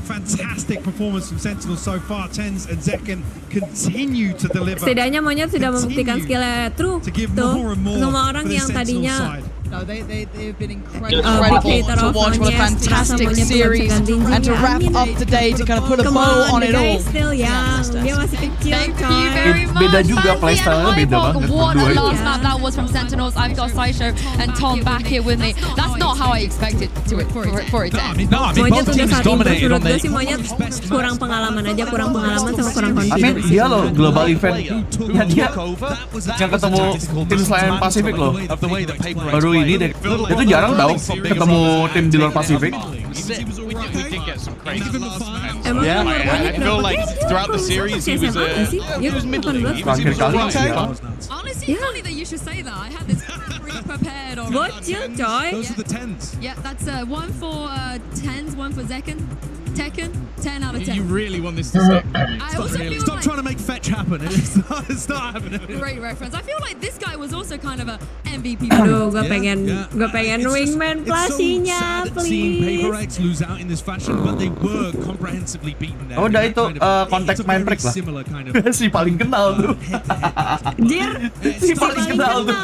fantastic performance from Sentinel so far. Tens and Zekken continue to deliver. Setidaknya Monyet sudah membuktikan skillnya true tuh. Semua orang yang tadinya No, they've been incredible to watch. What a fantastic series, and to wrap up the day to kind of put a bow on it all. Still young, dia masih kecil. Thank you very much. Beda juga playstyle-nya beda banget. What a last map that was from Sentinels. I've got Sideshow and Tom back here with me. That's not how I expected for it to end. No, I mean both teams dominated on the. Monyet kurang pengalaman sama kurang confidence. Tapi dia loh global event. Ya dia yang ketemu tim selain Pasifik loh. Baru ini deh. Itu jarang tau ketemu tim di luar Pasifik. Yeah, I feel like throughout the series he was middling. Honestly, it's funny that you should say that. I had this prepared already. Bocil, coy. Those are the 10s. Yeah, that's 1 for 10s, 1 for Zekken. Tekken, 10 out of 10. You really want this to stick. I also feel Stop trying to make fetch happen. It's not happening. Great reference. I feel like this guy was also kind of a MVP. Aduh, gue pengen wingman plushinya, please. Seeing PRX lose out in this fashion, but they were comprehensively beaten there. Oh, udah itu konteks main break lah. Si paling kenal tuh. Jir, si paling kenal tuh.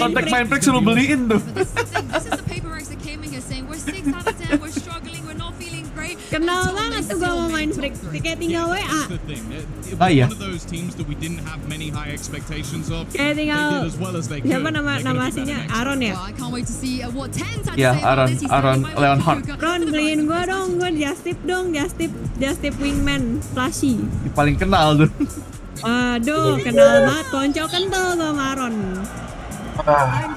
Konteks main break suruh beliin tuh. This is the PRX that came in here saying we're 6 out of 10, we're struggling, we're not feeling great. Kenal banget tuh gue mau main break, kayak tinggal WA. Ah iya. Kayak tinggal siapa nama aslinya Aaron ya? Ya Aaron Leonhardt. Ron beliin gue dong, gue just tip wingman plushie. Paling kenal tuh. Waduh, kenal banget, konco kental gue sama Aaron. Ah.